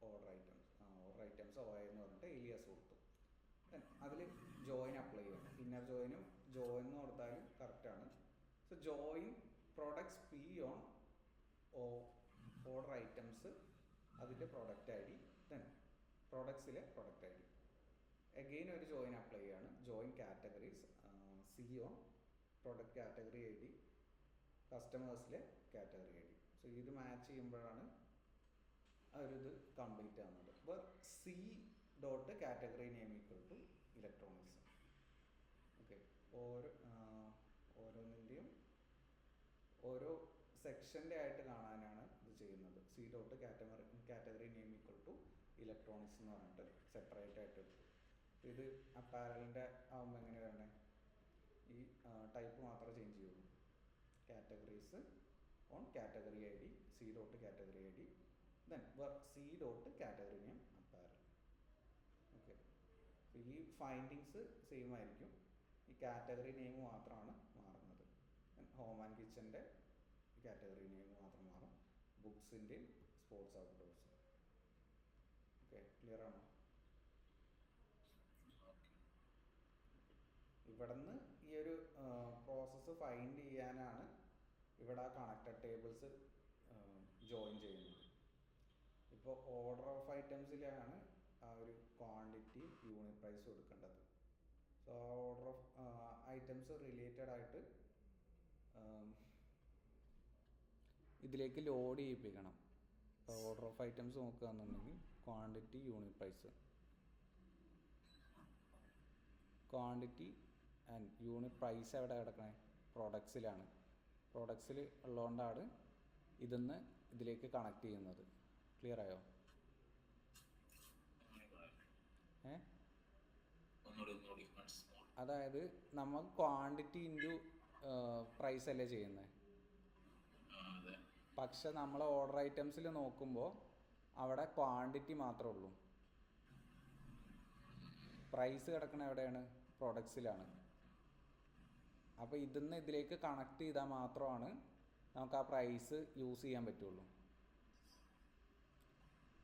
Order items OI എന്ന് പറഞ്ഞിട്ട് എലിയസ് കൊടുത്തു. അതിൽ ജോയിൻ അപ്ലൈ ചെയ്യണം. ഇന്നർ ജോയിനും ജോയിൻ എന്ന് കൊടുത്താലും കറക്റ്റാണ്. So join products P on order items, അതിൻ്റെ പ്രൊഡക്റ്റ് ഐ ഡി, ദെൻ പ്രൊഡക്ട്സിലെ പ്രൊഡക്റ്റ് ഐ ഡി. അഗെയിൻ ഒരു ജോയിൻ അപ്ലൈ ചെയ്യാണ്. Join categories C on product category I D, കസ്റ്റമേഴ്സിലെ കാറ്റഗറി ഐ ഡി. സോ ഇത് മാച്ച് ചെയ്യുമ്പോഴാണ് ആ ഒരു ഇത് കംപ്ലീറ്റ് ആവുന്നത്. അപ്പോൾ C dot category name equal to electronics. Okay, ഓരോന്നിൻ്റെയും ഓരോ സെക്ഷൻ്റെ ആയിട്ട് കാണാനാണ് ഇത് ചെയ്യുന്നത്. C dot category name equal to electronics എന്ന് പറഞ്ഞിട്ട് സെപ്പറേറ്റ് ആയിട്ട് എടുത്തു. ഇത് അപ്പാരലിൻ്റെ ആകുമ്പോൾ എങ്ങനെ വേണ്ടേ, ഈ ടൈപ്പ് മാത്രമേ ചേഞ്ച് ചെയ്യുള്ളൂ. Categories on category I D, C dot category I D, then C dot category name apparel. Okay, ഈ ഫൈൻഡിങ്സ് സെയിം ആയിരിക്കും. ഈ കാറ്റഗറി നെയിം മാത്രമാണ് മാറുന്നത്. ഹോം ആൻഡ് കിച്ചൻ്റെ കാറ്റഗറി നെയിം മാത്രം മാറും. ബുക്സിൻ്റെയും സ്പോർട്സ് ഔട്ട്ഡോർസ്. ഓക്കെ, ക്ലിയർ ആണോ? ഇവിടുന്ന് ഈ ഒരു പ്രോസസ്സ് ഫൈൻഡ് ചെയ്യാനാണ് ഇവിടെ കണക്റ്റഡ് ടേബിൾസ് ജോയിൻ ചെയ്യുന്നത്. ഇപ്പോൾ ഓർഡർ ഓഫ് ഐറ്റംസിലാണ് ആ ഒരു ക്വാണ്ടിറ്റി യൂണിറ്റ് പ്രൈസ് കൊടുക്കേണ്ടത്. So order of items related ആയിട്ട് ഇതിലേക്ക് ലോഡ് ചെയ്യിപ്പിക്കണം. ഇപ്പോൾ ഓർഡർ ഓഫ് ഐറ്റംസ് നോക്കുകയാണെന്നുണ്ടെങ്കിൽ quantity unit price, quantity and unit price എവിടെ കിടക്കണേ? പ്രോഡക്ട്സിലാണ്. പ്രോഡക്ട്സിൽ ഉള്ളതുകൊണ്ടാണ് ഇതിന്ന് ഇതിലേക്ക് കണക്ട് ചെയ്യുന്നത്. ക്ലിയർ ആയോ? അതായത് നമ്മൾ ക്വാണ്ടിറ്റി ഇൻറ്റു പ്രൈസ് അല്ലേ ചെയ്യുന്നത്. പക്ഷെ നമ്മൾ ഓർഡർ ഐറ്റംസിൽ നോക്കുമ്പോൾ അവിടെ ക്വാണ്ടിറ്റി മാത്രമേ ഉള്ളൂ. പ്രൈസ് കിടക്കണ എവിടെയാണ്? പ്രൊഡക്ട്സിലാണ്. അപ്പോൾ ഇതിന്ന് ഇതിലേക്ക് കണക്ട് ചെയ്താൽ മാത്രമാണ് നമുക്ക് ആ പ്രൈസ് യൂസ് ചെയ്യാൻ പറ്റുള്ളൂ.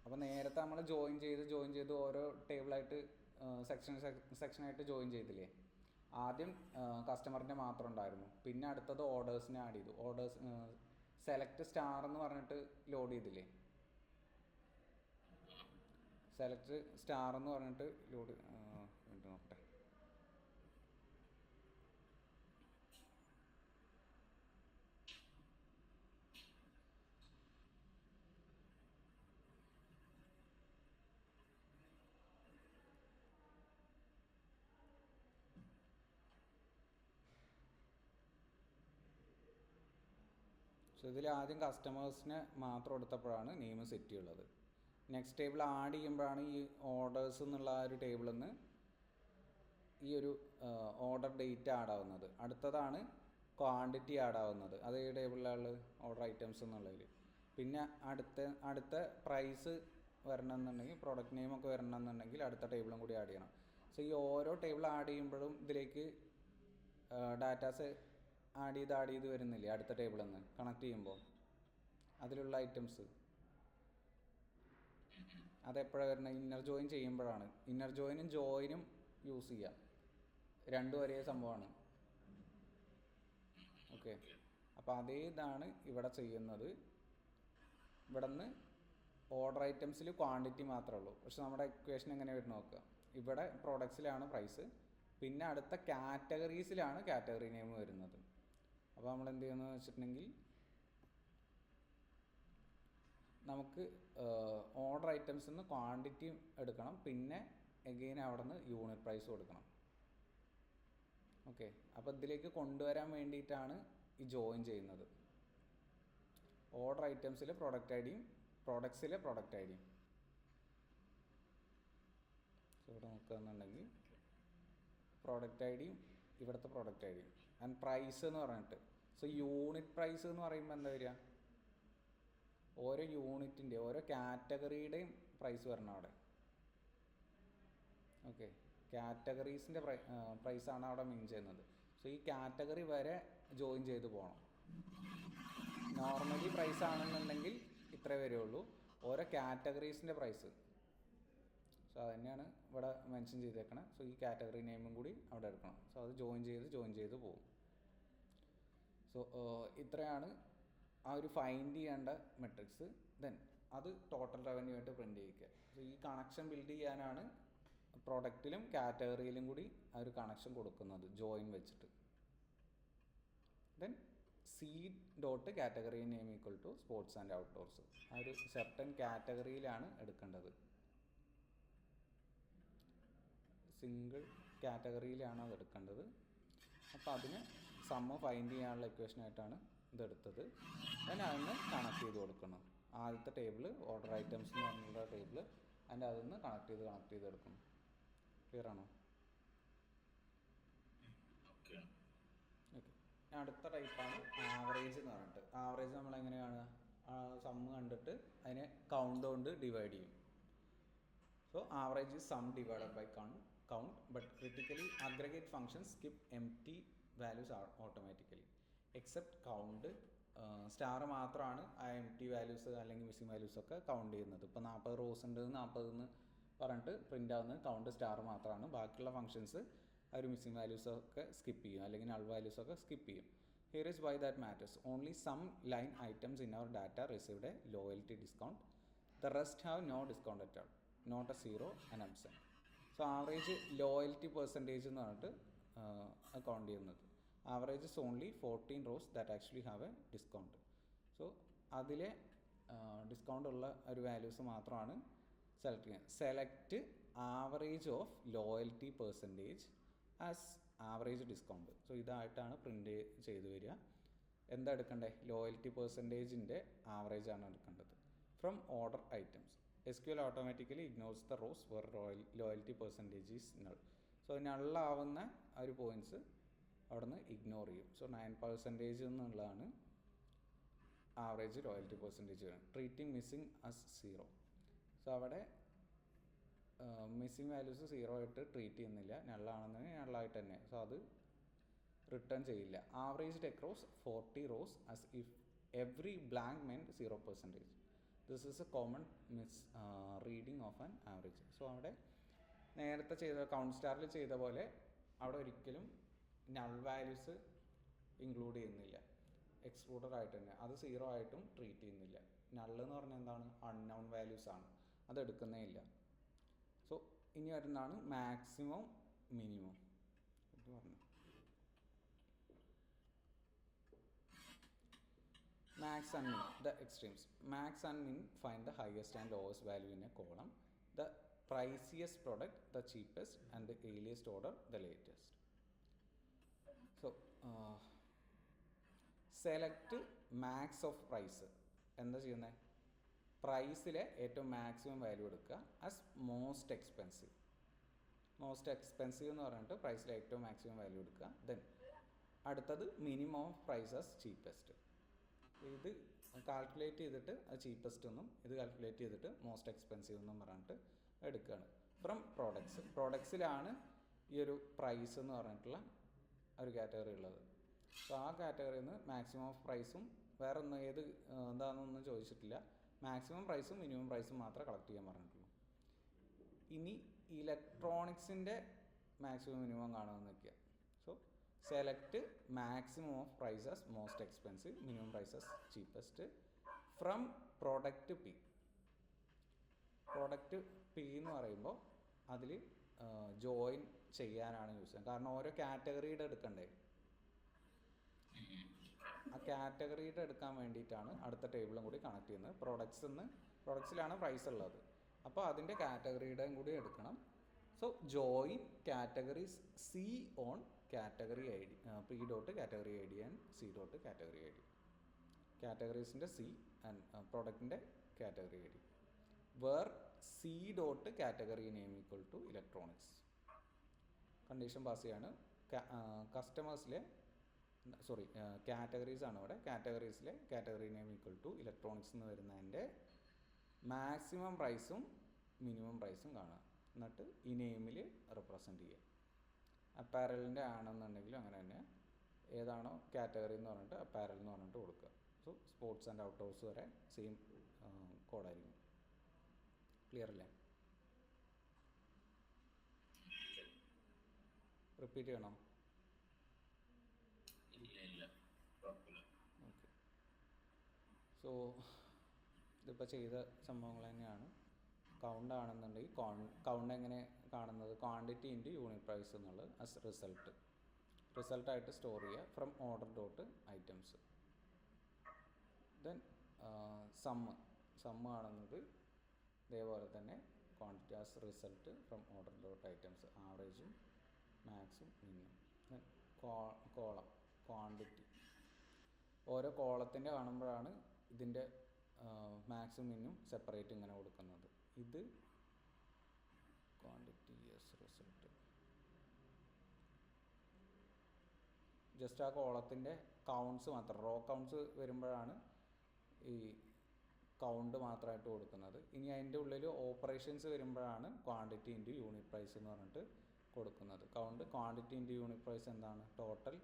അപ്പോൾ നേരത്തെ നമ്മൾ ജോയിൻ ചെയ്ത് ഓരോ ടേബിളായിട്ട് സെക്ഷനായിട്ട് ജോയിൻ ചെയ്തില്ലേ? ആദ്യം കസ്റ്റമറിൻ്റെ മാത്രം ഉണ്ടായിരുന്നു, പിന്നെ അടുത്തത് ഓർഡേഴ്സിനെ ആഡ് ചെയ്തു. ഓർഡേഴ്സ് സെലക്ട് സ്റ്റാർ എന്ന് പറഞ്ഞിട്ട് ലോഡ് ചെയ്തില്ലേ? സെലക്ട് സ്റ്റാർ എന്ന് പറഞ്ഞിട്ട് ലോഡ് നോക്കട്ടെ. സോ ഇതിൽ ആദ്യം കസ്റ്റമേഴ്സിന് മാത്രം എടുത്തപ്പോഴാണ് നെയിം സെറ്റ് ചെയ്യുള്ളത്. നെക്സ്റ്റ് ടേബിൾ ആഡ് ചെയ്യുമ്പോഴാണ് ഈ ഓർഡേഴ്സ് എന്നുള്ള ആ ഒരു ടേബിളിൽ നിന്ന് ഈ ഒരു ഓർഡർ ഡേറ്റ് ആഡ് ആവുന്നത്. അടുത്തതാണ് ക്വാണ്ടിറ്റി ആഡ് ആവുന്നത്. അത് ഈ ടേബിളിലുള്ള ഓർഡർ ഐറ്റംസ് എന്നുള്ളതിൽ. പിന്നെ അടുത്ത പ്രൈസ് വരണമെന്നുണ്ടെങ്കിൽ പ്രോഡക്റ്റ് നെയിമൊക്കെ വരണമെന്നുണ്ടെങ്കിൽ അടുത്ത ടേബിളും കൂടി ആഡ് ചെയ്യണം. സോ ഈ ഓരോ ടേബിൾ ആഡ് ചെയ്യുമ്പോഴും ഇതിലേക്ക് ഡാറ്റാസ് ആഡ് ചെയ്ത് വരുന്നില്ലേ അടുത്ത ടേബിളിൽ നിന്ന് കണക്ട് ചെയ്യുമ്പോൾ അതിലുള്ള ഐറ്റംസ്? അതെപ്പോഴാണ് വരുന്നത്? ഇന്നർ ജോയിൻ ചെയ്യുമ്പോഴാണ്. ഇന്നർ ജോയിനും യൂസ് ചെയ്യാം, രണ്ടും ഒരേ സംഭവമാണ്. ഓക്കെ, അപ്പോൾ അതേ ഇതാണ് ഇവിടെ ചെയ്യുന്നത്. ഇവിടെ നിന്ന് ഓർഡർ ഐറ്റംസിൽ ക്വാണ്ടിറ്റി മാത്രമേ ഉള്ളൂ. പക്ഷെ നമ്മുടെ ഇക്വേഷൻ എങ്ങനെ വരുന്ന നോക്കുക. ഇവിടെ പ്രോഡക്ട്സിലാണ് പ്രൈസ്, പിന്നെ അടുത്ത കാറ്റഗറീസിലാണ് കാറ്റഗറി നെയിം വരുന്നത്. അപ്പോൾ നമ്മൾ എന്ത് ചെയ്യുന്നത് വെച്ചിട്ടുണ്ടെങ്കിൽ നമുക്ക് ഓർഡർ ഐറ്റംസിൽ നിന്ന് ക്വാണ്ടിറ്റി എടുക്കണം, പിന്നെ എഗെയിൻ അവിടെ നിന്ന് യൂണിറ്റ് പ്രൈസ് കൊടുക്കണം. ഓക്കെ, അപ്പോൾ ഇതിലേക്ക് കൊണ്ടുവരാൻ വേണ്ടിയിട്ടാണ് ഈ ജോയിൻ ചെയ്യുന്നത്. ഓർഡർ ഐറ്റംസിലെ പ്രൊഡക്റ്റ് ഐ ഡിയും പ്രോഡക്ട്സിലെ പ്രൊഡക്റ്റ് ഐ ഡിയും. ഇവിടെ നോക്കുകയെന്നുണ്ടെങ്കിൽ പ്രോഡക്റ്റ് ഐ ഡിയും ഇവിടുത്തെ പ്രോഡക്റ്റ് ഐ ഡിയും ആൻഡ് പ്രൈസ് എന്ന് പറഞ്ഞിട്ട് സോ യൂണിറ്റ് പ്രൈസ് എന്ന് പറയുമ്പോൾ എന്താ വരിക, ഓരോ യൂണിറ്റിൻ്റെ ഓരോ കാറ്റഗറിയുടെയും പ്രൈസ് വരണം അവിടെ. ഓക്കെ, കാറ്റഗറീസിൻ്റെ പ്രൈസാണ് അവിടെ മീൻ ചെയ്യുന്നത്. സോ ഈ കാറ്റഗറി വരെ ജോയിൻ ചെയ്ത് പോകണം. നോർമലി പ്രൈസ് ആണെന്നുണ്ടെങ്കിൽ ഇത്രേ വരുള്ളൂ, ഓരോ കാറ്റഗറീസിൻ്റെ പ്രൈസ്. സോ അത് തന്നെയാണ് ഇവിടെ മെൻഷൻ ചെയ്തേക്കണം. സോ ഈ കാറ്റഗറി നെയിമും കൂടി അവിടെ എടുക്കണം. സോ അത് ജോയിൻ ചെയ്ത് പോകും. സോ ഇത്രയാണ് ആ ഒരു ഫൈൻഡ് ചെയ്യേണ്ട മെട്രിക്സ്. ദെൻ അത് ടോട്ടൽ റവന്യൂ ആയിട്ട് പ്രിൻറ്റ് ചെയ്യിക്കുക. സോ ഈ കണക്ഷൻ ബിൽഡ് ചെയ്യാനാണ് പ്രൊഡക്റ്റിലും കാറ്റഗറിയിലും കൂടി ആ ഒരു കണക്ഷൻ കൊടുക്കുന്നത് ജോയിൻ വെച്ചിട്ട്. Then C dot category name equal to sports and outdoors. ആ ഒരു സെർട്ടൻ കാറ്റഗറിയിലാണ് എടുക്കേണ്ടത്, സിംഗിൾ കാറ്റഗറിയിലാണ് അത് എടുക്കേണ്ടത്. അപ്പോൾ അതിന് സമ്മ് ഫൈൻഡ് ചെയ്യാനുള്ള ഇക്വേഷനായിട്ടാണ് ഇതെടുത്തത്. then അതിന് കണക്ട് ചെയ്ത് കൊടുക്കണം. ആദ്യത്തെ ടേബിൾ ഓർഡർ ഐറ്റംസ് എന്ന് പറഞ്ഞുള്ള ടേബിൾ, അതിൻ്റെ അതിൽ നിന്ന് കണക്ട് ചെയ്ത് എടുക്കണം. ക്ലിയർ ആണോ? ഓക്കെ. അടുത്ത ടൈപ്പാണ് ആവറേജ് എന്ന് പറഞ്ഞിട്ട്. ആവറേജ് നമ്മൾ എങ്ങനെയാണ്, സമ്മ് കണ്ടിട്ട് അതിനെ കൗണ്ട് കൊണ്ട് ഡിവൈഡ് ചെയ്യും. So average is sum divided by count, but critically aggregate functions skip empty values automatically except count. Star മാത്രമാണ് ആ എം ടി വാല്യൂസ് അല്ലെങ്കിൽ മിസ്സിംഗ് വാല്യൂസ് ഒക്കെ കൗണ്ട് ചെയ്യുന്നത്. ഇപ്പോൾ 40 റോസ് ഉണ്ട്, 40 എന്ന് പറഞ്ഞിട്ട് പ്രിൻ്റ് ആവുന്നത് കൗണ്ട് സ്റ്റാർ മാത്രമാണ്. ബാക്കിയുള്ള ഫംഗ്ഷൻസ് ആ ഒരു മിസ്സിംഗ് വാല്യൂസ് ഒക്കെ സ്കിപ്പ് ചെയ്യും, അല്ലെങ്കിൽ നൾ വാല്യൂസ് ഒക്കെ സ്കിപ്പ് ചെയ്യും. Here is why that matters. Only some line items in our data received a loyalty discount. The rest have no discount at all, not a zero and absent. So average loyalty percentage എന്ന് പറഞ്ഞിട്ട് count ചെയ്യുന്നത്. Average is only 14 rows that actually have a discount. So അതിലെ discount ഉള്ള ഒരു values മാത്രമാണ് select ചെയ്യുന്നത്. Select average of loyalty percentage as average discount. So ഇതായിട്ടാണ് print ചെയ്ത് വരിക. എന്താ എടുക്കേണ്ടത്? ലോയൽറ്റി പെർസെൻറ്റേജിൻ്റെ ആവറേജ് ആണ് എടുക്കേണ്ടത്. From order items SQL automatically ignores the rows where loyalty percentage is null. So നള്ളാവുന്ന ആ ഒരു പോയിൻറ്റ്സ് അവിടെ നിന്ന് ഇഗ്നോർ ചെയ്യും. സോ 9% എന്നുള്ളതാണ് ആവറേജ് ലോയൽറ്റി പെർസെൻറ്റേജ് വരും. Treating missing as 0. സോ അവിടെ മിസ്സിംഗ് വാല്യൂസ് 0 ആയിട്ട് ട്രീറ്റ് ചെയ്യുന്നില്ല, നള്ളാണെന്നുണ്ടെങ്കിൽ നള്ളായിട്ട് തന്നെ. സോ അത് റിട്ടേൺ ചെയ്യില്ല. Average across 40 rose as if every blank meant 0%. This is A common reading of an average. So അവിടെ നേരത്തെ ചെയ്ത കൗണ്ട് സ്റ്റാറിൽ ചെയ്ത പോലെ അവിടെ ഒരിക്കലും നൾ വാല്യൂസ് ഇൻക്ലൂഡ് ചെയ്യുന്നില്ല, എക്സ്ക്ലൂഡഡ് ആയിട്ട് തന്നെ. അത് 0 ആയിട്ടും ട്രീറ്റ് ചെയ്യുന്നില്ല. നൾ എന്ന് പറഞ്ഞാൽ എന്താണ്? അൺനൗൺ വാല്യൂസ് ആണ്, അത് എടുക്കുന്നേ ഇല്ല. സോ ഇനി വരുന്നതാണ് മാക്സിമം മിനിമം എന്ന് പറഞ്ഞു. Max and min, the extremes. Max and min find the highest and lowest value in a column. The priciest product, the cheapest, and the earliest order, the latest. So, select max of price. എന്താ ചെയ്യുന്നത്? പ്രൈസിലെ ഏറ്റവും maximum value എടുക്കുക as most expensive. Most expensive എന്ന് പറഞ്ഞിട്ട് പ്രൈസിലെ ഏറ്റവും maximum value എടുക്കുക. ദെൻ അടുത്തത് minimum of price as cheapest. ഇത് കാൽക്കുലേറ്റ് ചെയ്തിട്ട് അത് ചീപ്പസ്റ്റ് എന്നും ഇത് കാൽക്കുലേറ്റ് ചെയ്തിട്ട് മോസ്റ്റ് എക്സ്പെൻസീവ് എന്നും പറഞ്ഞിട്ട് എടുക്കുകയാണ്. ഫ്രം പ്രോഡക്ട്സിലാണ് ഈ ഒരു പ്രൈസ് എന്ന് പറഞ്ഞിട്ടുള്ള ഒരു കാറ്റഗറി ഉള്ളത്. സോ ആ കാറ്റഗറിയിൽ നിന്ന് മാക്സിമം ഓഫ് പ്രൈസും വേറെ ഒന്നും എന്താണെന്നൊന്നും ചോദിച്ചിട്ടില്ല. മാക്സിമം പ്രൈസും മിനിമം പ്രൈസും മാത്രമേ കളക്ട് ചെയ്യാൻ പറഞ്ഞിട്ടുള്ളൂ. ഇനി ഇലക്ട്രോണിക്സിൻ്റെ മാക്സിമം മിനിമം കാണുമെന്ന് വയ്ക്കുക. So select maximum of prices most expensive, minimum prices cheapest from product P. Product P എന്ന് പറയുമ്പോൾ അതിൽ ജോയിൻ ചെയ്യാനാണ് യൂസ് ചെയ്യുന്നത്. കാരണം ഓരോ കാറ്റഗറിയുടെ എടുക്കണ്ടേ, ആ കാറ്റഗറിയുടെ എടുക്കാൻ വേണ്ടിയിട്ടാണ് അടുത്ത ടേബിളും കൂടി കണക്ട് ചെയ്യുന്നത്. പ്രോഡക്ട്സിലാണ് പ്രൈസ് ഉള്ളത്, അപ്പോൾ അതിൻ്റെ കാറ്റഗറിയുടെയും കൂടി എടുക്കണം. So join categories C on category I D, P dot category I D and C dot category I D. കാറ്റഗറീസിൻ്റെ സി ആൻഡ് പ്രോഡക്റ്റിൻ്റെ category I D. Where C dot category name equal to electronics. Condition pass ചെയ്യാണ്. കസ്റ്റമേഴ്സിലെ sorry categories ആണ് ഇവിടെ. കാറ്റഗറീസിലെ category name equal to electronics എന്ന് വരുന്നതിൻ്റെ maximum പ്രൈസും മിനിമം പ്രൈസും കാണുക. എന്നിട്ട് ഈ നെയിമിൽ റെപ്രസെൻറ്റ് ചെയ്യുക. അപ്പാരലിൻ്റെ ആണെന്നുണ്ടെങ്കിൽ അങ്ങനെ തന്നെ ഏതാണോ കാറ്റഗറി എന്ന് പറഞ്ഞിട്ട് അപ്പാരൽ എന്ന് പറഞ്ഞിട്ട് കൊടുക്കുക. സോ സ്പോർട്സ് ആൻഡ് ഔട്ട്ഡോഴ്സ് വരെ സെയിം കോഡായിരിക്കും. ക്ലിയർ അല്ലേ? റിപ്പീറ്റ് ചെയ്യണോ? ഓക്കെ. സോ ഇതിപ്പോൾ ചെയ്ത സംഭവങ്ങൾ തന്നെയാണ്. കൗണ്ട് ആണെന്നുണ്ടെങ്കിൽ കൗണ്ട് എങ്ങനെ കാണുന്നത്? ക്വാണ്ടിറ്റി ഇൻറ്റു യൂണിറ്റ് പ്രൈസ് എന്നുള്ളത് ആസ് റിസൾട്ടായിട്ട് സ്റ്റോർ ചെയ്യുക from order dot items. Then sum ആണെന്നത് ഇതേപോലെ തന്നെ quantity as result from order dot items, ആവറേജും മാക്സും മിനിമം. ദെൻ കോളം ക്വാണ്ടിറ്റി, ഓരോ കോളത്തിൻ്റെ കാണുമ്പോഴാണ് ഇതിൻ്റെ മാക്സും മിനിമം സെപ്പറേറ്റ് ഇങ്ങനെ കൊടുക്കുന്നത്. ഇത് ക്വാണ്ടിറ്റി ആസ് റിസൾട്ട്, ജസ്റ്റ് ആ കോളത്തിൻ്റെ കൗണ്ട്സ് മാത്രം, റോ കൗണ്ട്സ് വരുമ്പോഴാണ് ഈ കൗണ്ട് മാത്രമായിട്ട് കൊടുക്കുന്നത്. ഇനി അതിൻ്റെ ഉള്ളിൽ ഓപ്പറേഷൻസ് വരുമ്പോഴാണ് ക്വാണ്ടിറ്റി ഇൻറ്റു യൂണിറ്റ് പ്രൈസ് എന്ന് പറഞ്ഞിട്ട് കൊടുക്കുന്നത്. ക്വാണ്ടിറ്റി ഇൻറ്റു യൂണിറ്റ് പ്രൈസ് എന്താണ്? ടോട്ടൽ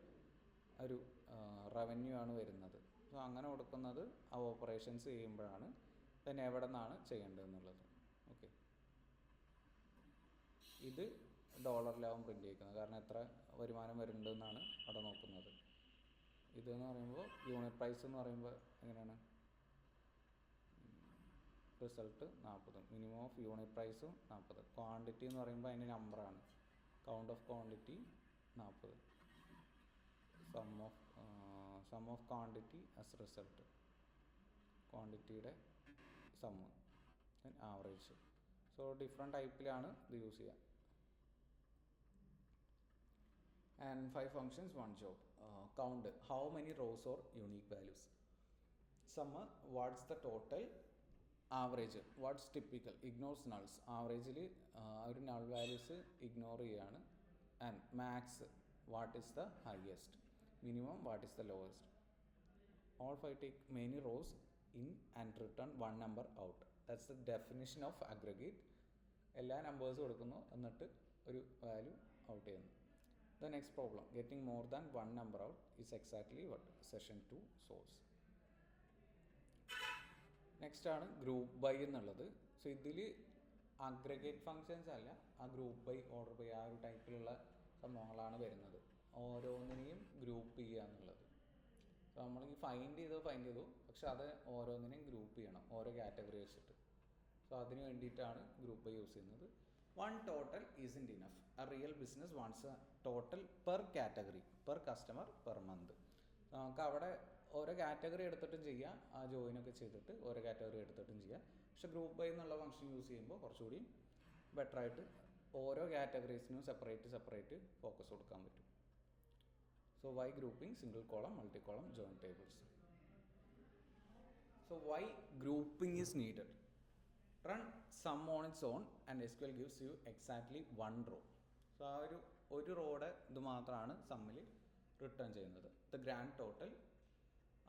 ഒരു റവന്യൂ ആണ് വരുന്നത്. സോ അങ്ങനെ കൊടുക്കുന്നത് ആ ഓപ്പറേഷൻസ് ചെയ്യുമ്പോഴാണ്. then എവിടെ നിന്നാണ് ചെയ്യേണ്ടതെന്നുള്ളത്. ഓക്കെ, ഇത് ഡോളറിലാവും പ്രിൻ്റ് ചെയ്യിക്കുന്നത്, കാരണം എത്ര വരുമാനം വരുന്നുണ്ടെന്നാണ് അവിടെ നോക്കുന്നത്. ഇതെന്ന് പറയുമ്പോൾ യൂണിറ്റ് പ്രൈസ് എന്ന് പറയുമ്പോൾ എങ്ങനെയാണ്? റിസൾട്ട് 40, മിനിമം ഓഫ് യൂണിറ്റ് പ്രൈസും 40. ക്വാണ്ടിറ്റി എന്ന് പറയുമ്പോൾ അതിൻ്റെ നമ്പറാണ്. Count of quantity 40, sum of quantity as result, ക്വാണ്ടിറ്റിയുടെ സമ്മ്, ദെൻ ആവറേജ്. സോ ഡിഫറെൻറ്റ് ടൈപ്പിലാണ് ഇത് യൂസ് ചെയ്യുക. And 5 functions 1 job. Count how many rows or unique values. Sum what's the total. Average what's typical, ignores nulls, ആവറേജിൽ ഒരു null values ignore ചെയ്യാണ്. And max what is the highest, minimum what is the lowest. all 5 take many rows in and return one number out. That's the definition of aggregate. എല്ലാ numbers കൊടുക്കുന്നു എന്നിട്ട് ഒരു value out ചെയ്യുന്നു. The next problem, getting more than one number out is exactly what session 2 solves. Next ആണ് group by എന്നുള്ളത്. So ഇതിൽ aggregate functions അല്ല, ആ ഗ്രൂപ്പ് ബൈ, ഓർഡർ ബൈ, ആ ഒരു ടൈപ്പിലുള്ള സംഭവങ്ങളാണ് വരുന്നത്. ഓരോന്നിനെയും ഗ്രൂപ്പ് ചെയ്യുക എന്നുള്ളത്. സോ നമ്മൾ ഈ ഫൈൻഡ് ചെയ്തു, പക്ഷെ അത് ഓരോന്നിനെയും ഗ്രൂപ്പ് ചെയ്യണം ഓരോ കാറ്റഗറി വെച്ചിട്ട്. സോ അതിന് വേണ്ടിയിട്ടാണ് ഗ്രൂപ്പ് ബൈ യൂസ് ചെയ്യുന്നത്. One total isn't enough. A real business wants a total per category, per customer, per month. നമുക്ക് അവിടെ ഓരോ കാറ്റഗറി എടുത്തിട്ടും ചെയ്യാം, ആ ജോയിനൊക്കെ ചെയ്തിട്ട് ഓരോ കാറ്റഗറി എടുത്തിട്ടും ചെയ്യാം. പക്ഷെ ഗ്രൂപ്പ് ബൈ എന്നുള്ള ഫംഗ്ഷൻ യൂസ് ചെയ്യുമ്പോൾ കുറച്ചുകൂടി ബെറ്ററായിട്ട് ഓരോ കാറ്റഗറീസിനും സെപ്പറേറ്റ് ഫോക്കസ് കൊടുക്കാൻ പറ്റും. So why grouping, single column, multi column, join tables. So why grouping is needed. Run sum on its own and SQL gives you exactly one row. So ആ ഒരു റോയുടെ ഇത് മാത്രമാണ് സമ്മിൽ റിട്ടേൺ ചെയ്യുന്നത്. The grand total.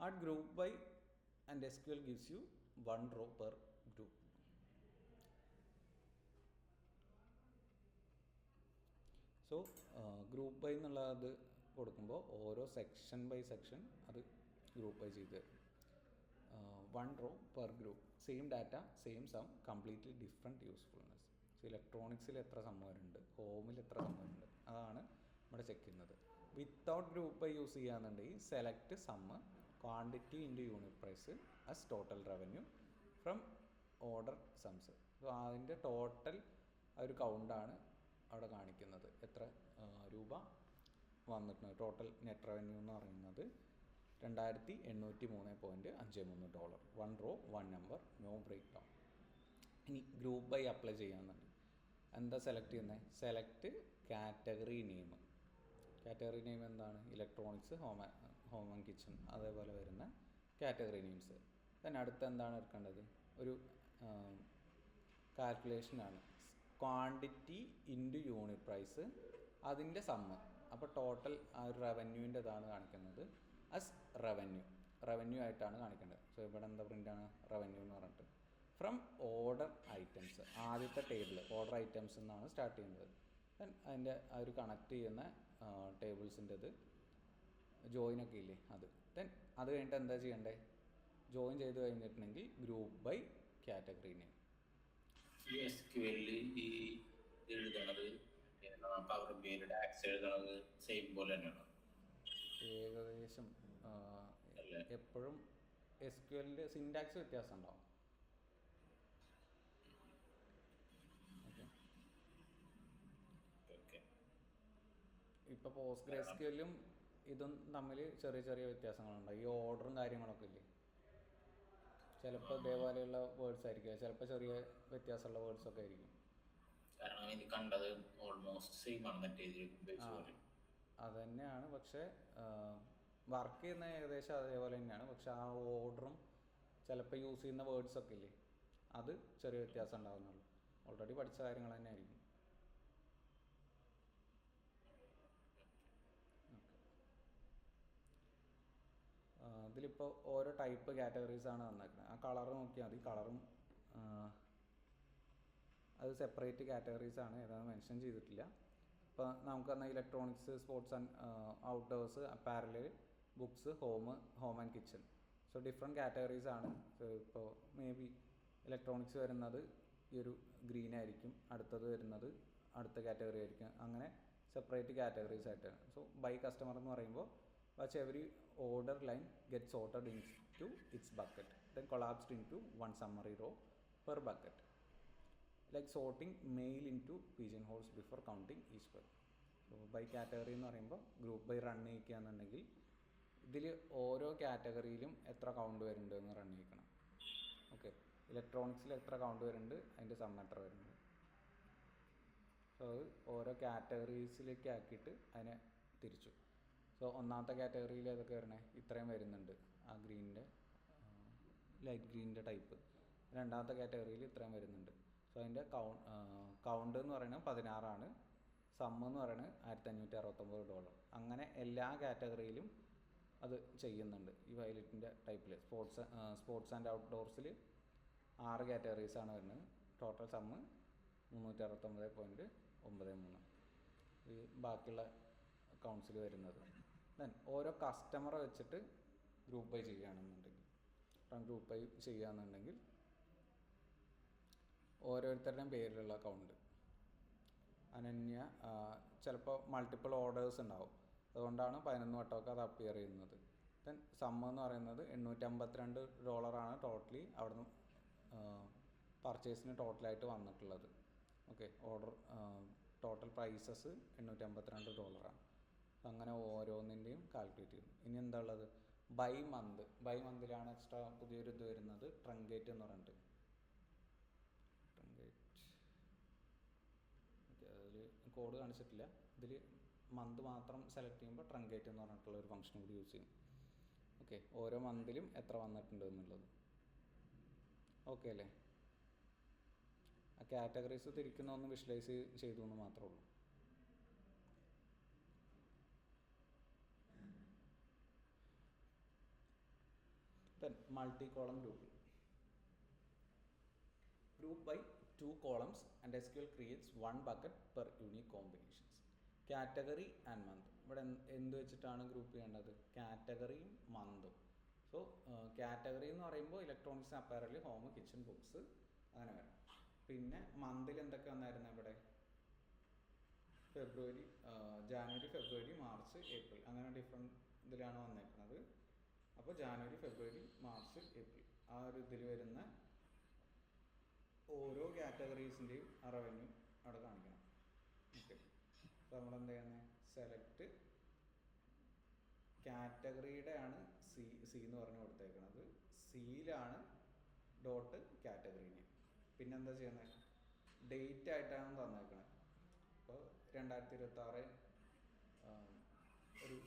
Add group by and SQL gives you one row per group. So group by എന്നുള്ളത് കൊടുക്കുമ്പോൾ ഓരോ സെക്ഷൻ ബൈ സെക്ഷൻ അത് ഗ്രൂപ്പ് ബൈ ചെയ്ത് തരും. One row per group, same data, same sum, completely different usefulness. So ഇലക്ട്രോണിക്സിൽ എത്ര sum വരുന്നുണ്ട്, ഹോമിൽ എത്ര സം വരുന്നുണ്ട്, അതാണ് ഇവിടെ ചെക്ക് ചെയ്യുന്നത്. വിത്തൗട്ട് ഗ്രൂപ്പ് ബൈ യൂസ് ചെയ്യുകയാണെന്നുണ്ടെങ്കിൽ select sum quantity into unit price as total revenue from order sums. So അതിൻ്റെ ടോട്ടൽ ആ ഒരു കൗണ്ടാണ് അവിടെ കാണിക്കുന്നത്. എത്ര രൂപ വന്നിട്ടുണ്ട്, ടോട്ടൽ നെറ്റ് റവന്യൂ എന്ന് പറയുന്നത് $2803.53. One row one number, no break down. ഇനി ഗ്രൂപ്പ് ബൈ അപ്ലൈ ചെയ്യാമെന്നുണ്ട്. എന്താ സെലക്ട് ചെയ്യുന്നത്? Select category name. Category name എന്താണ്? ഇലക്ട്രോണിക്സ്, ഹോം ആൻഡ് കിച്ചൺ, അതേപോലെ വരുന്ന കാറ്റഗറി നെയിംസ്. then അടുത്ത എന്താണ് എടുക്കേണ്ടത്? ഒരു കാൽക്കുലേഷനാണ്. ക്വാണ്ടിറ്റി ഇൻറ്റു യൂണിറ്റ് പ്രൈസ്, അതിൻ്റെ സമ്മ്, അപ്പോൾ ടോട്ടൽ ആ ഒരു റവന്യൂവിൻ്റെ ഇതാണ് കാണിക്കുന്നത് അസ് റവന്യൂ ആയിട്ടാണ് കാണിക്കേണ്ടത്. സോ ഇവിടെ എന്താ പ്രിൻ്റാണ് റവന്യൂ എന്ന് പറഞ്ഞിട്ട് ഫ്രം ഓർഡർ ഐറ്റംസ്. ആദ്യത്തെ ടേബിൾ ഓർഡർ ഐറ്റംസ് എന്നാണ് സ്റ്റാർട്ട് ചെയ്യുന്നത്. ദെൻ അതിൻ്റെ ആ ഒരു കണക്ട് ചെയ്യുന്ന ടേബിൾസിൻ്റെത് ജോയിനൊക്കെ ഇല്ലേ അത്. ദെൻ അത് കഴിഞ്ഞിട്ട് എന്താ ചെയ്യേണ്ടത്, ജോയിൻ ചെയ്ത് കഴിഞ്ഞിട്ടുണ്ടെങ്കിൽ ഗ്രൂപ്പ് ബൈ കാറ്റഗറി നെയിം. ഈ SQL ഈ എഴുതണത് പവർ ബിയുടെ ഡാക്സ് എഴുതണത് സെയിം പോലെ തന്നെയാണോ? ഏകദേശം എപ്പോഴും SQLൻ്റെ സിൻടാക്സ് വ്യത്യാസം ഉണ്ടാവും. ഇപ്പോൾ PostgreSQLും ഇതും തമ്മിൽ ചെറിയ ചെറിയ വ്യത്യാസങ്ങളുണ്ടാവും. ഈ ഓർഡറും കാര്യങ്ങളൊക്കെ ഇല്ലേ, ചിലപ്പോൾ ഇതേപോലെയുള്ള വേർഡ്സ് ആയിരിക്കും, ചിലപ്പോൾ ചെറിയ വ്യത്യാസമുള്ള വേർഡ്സ് ഒക്കെ ആയിരിക്കും. കാരണം ഇത് കണ്ടത് ഓൾമോസ്റ്റ് സെയിം ആണ് മറ്റേ അത് തന്നെയാണ്, പക്ഷേ വർക്ക് ചെയ്യുന്ന ഏകദേശം അതേപോലെ തന്നെയാണ്. പക്ഷെ ആ ഓർഡറും ചിലപ്പോൾ യൂസ് ചെയ്യുന്ന വേർഡ്സ് ഒക്കെ ഇല്ലേ, അത് ചെറിയ വ്യത്യാസം ഉണ്ടാകുന്നുള്ളൂ. ഓൾറെഡി പഠിച്ച കാര്യങ്ങൾ തന്നെ ആയിരിക്കും. ഇതിലിപ്പോൾ ഓരോ ടൈപ്പ് കാറ്റഗറീസ് ആണ് വന്നേക്കുന്നത്. ആ കളർ നോക്കിയാൽ മതി. കളറും അത് സെപ്പറേറ്റ് കാറ്റഗറീസ് ആണ്, ഏതാണെന്ന് മെൻഷൻ ചെയ്തിട്ടില്ല. ഇപ്പോൾ നമുക്ക് പറഞ്ഞാൽ electronics, sports and outdoors, apparel, books, home and kitchen. So different categories ആണ്. സോ ഇപ്പോൾ മേ ബി ഇലക്ട്രോണിക്സ് വരുന്നത് ഈ ഒരു ഗ്രീൻ ആയിരിക്കും, അടുത്തത് വരുന്നത് അടുത്ത കാറ്റഗറി ആയിരിക്കും, അങ്ങനെ സെപ്പറേറ്റ് കാറ്റഗറീസ് ആയിട്ടാണ്. സോ ബൈ കസ്റ്റമർ എന്ന് പറയുമ്പോൾ watch every order line gets sorted into its bucket, then collapsed into one summary row per bucket, like sorting mail into pigeonholes before counting each per. So by category എന്ന് പറയുമ്പോൾ group by run ചെയ്യിക്കുകയാണെന്നുണ്ടെങ്കിൽ ഇതിൽ ഓരോ കാറ്റഗറിയിലും എത്ര count വരുന്നുണ്ട് എന്ന് run ചെയ്യിക്കണം. Okay, ഇലക്ട്രോണിക്സിൽ എത്ര count വരുന്നുണ്ട്, അതിൻ്റെ സം എത്ര വരുന്നുണ്ട്. സോ അത് ഓരോ കാറ്റഗറീസിലേക്ക് ആക്കിയിട്ട് അതിനെ തിരിച്ചു. സോ ഒന്നാമത്തെ കാറ്റഗറിയിൽ ഏതൊക്കെ വരണേ, ഇത്രയും വരുന്നുണ്ട്, ആ ഗ്രീനിൻ്റെ ലൈറ്റ് ഗ്രീനിൻ്റെ ടൈപ്പ്. രണ്ടാമത്തെ കാറ്റഗറിയിൽ ഇത്രയും വരുന്നുണ്ട്. സോ അതിൻ്റെ കൗണ്ട് എന്ന് പറയുന്നത് 16ആണ്, സം എന്ന് പറയുന്നത് $1569. അങ്ങനെ എല്ലാ കാറ്റഗറിയിലും അത് ചെയ്യുന്നുണ്ട്. ഈ വയലറ്റിൻ്റെ ടൈപ്പിൽ സ്പോർട്സ് ആൻഡ് ഔട്ട്ഡോർസിൽ 6 കാറ്റഗറീസാണ് വരുന്നത്. Total sum 369.93. ഈ ബാക്കിയുള്ള അക്കൗണ്ട്സിൽ വരുന്നത്. ദെൻ ഓരോ കസ്റ്റമറെ വെച്ചിട്ട് ഗ്രൂപ്പ് ബൈ ചെയ്യുകയാണെന്നുണ്ടെങ്കിൽ, ഗ്രൂപ്പ് ബൈ ചെയ്യുകയാണെന്നുണ്ടെങ്കിൽ ഓരോരുത്തരുടെയും പേരിലുള്ള അക്കൗണ്ട് അനന്യ, ചിലപ്പോൾ മൾട്ടിപ്പിൾ ഓർഡേഴ്സ് ഉണ്ടാവും, അതുകൊണ്ടാണ് 11 വട്ടമൊക്കെ അത് അപ്പിയർ ചെയ്യുന്നത്. ദെൻ സമ്മ് എന്ന് പറയുന്നത് $852 ടോട്ടലി അവിടുന്ന് പർച്ചേസിന് ടോട്ടലായിട്ട് വന്നിട്ടുള്ളത്. Okay, order total prices $852. അങ്ങനെ ഓരോന്നിൻ്റെയും കാൽക്കുലേറ്റ് ചെയ്യും. ഇനി എന്താ ഉള്ളത്, ബൈ മന്തിലാണ് എക്സ്ട്രാ പുതിയൊരു ഇത് വരുന്നത്, ട്രങ്കേറ്റ് എന്ന് പറഞ്ഞിട്ട്. അതിൽ കോഡ് കാണിച്ചിട്ടില്ല. ഇതിൽ മന്ത് മാത്രം സെലക്ട് ചെയ്യുമ്പോൾ ട്രങ്കേറ്റ് എന്ന് പറഞ്ഞിട്ടുള്ള ഒരു ഫംഗ്ഷൻ കൂടി യൂസ് ചെയ്യും. ഓക്കെ, ഓരോ മന്തിലും എത്ര വന്നിട്ടുണ്ട് എന്നുള്ളത്. ഓക്കെ അല്ലേ? ആ കാറ്റഗറീസ് തിരിക്കുന്ന ഒന്ന് വിഷ്വലൈസ് ചെയ്തു എന്ന് മാത്രമേ ഉള്ളൂ. Then multi-column grouping. Group by 2 columns and SQL creates one bucket per unique combinations. Category and month. ഇവിടെ എന്ത് വെച്ചിട്ടാണ് ഗ്രൂപ്പ് ചെയ്യേണ്ടത്, കാറ്റഗറിയും മന്തും. സോ കാറ്റഗറി എന്ന് പറയുമ്പോൾ electronics, apparel, home, kitchen, books അങ്ങനെ വരാം. പിന്നെ മന്തിൽ എന്തൊക്കെ വന്നായിരുന്നു ഇവിടെ, ജാനുവരി, ഫെബ്രുവരി, മാർച്ച്, ഏപ്രിൽ, അങ്ങനെ ഡിഫറെൻറ്റ് ഇതിലാണ് വന്നേക്കുന്നത്. അപ്പോൾ ജാനുവരി, ഫെബ്രുവരി, മാർച്ച്, ഏപ്രിൽ ആ ഒരു ഇതിൽ വരുന്ന ഓരോ കാറ്റഗറീസിൻ്റെയും റവന്യൂ അവിടെ കാണിക്കണം. ഓക്കെ, അപ്പോൾ നമ്മളെന്ത് ചെയ്യുന്നത്, സെലക്ട് കാറ്റഗറിയുടെ ആണ് സി എന്ന് പറഞ്ഞ് കൊടുത്തേക്കുന്നത്. സിയിലാണ് ഡോട്ട് കാറ്റഗറി നെയിം. പിന്നെന്താ ചെയ്യുന്നത്, ഡേറ്റ് ആയിട്ടാണ് തന്നേക്കുന്നത്. അപ്പോൾ 2026 ഒരു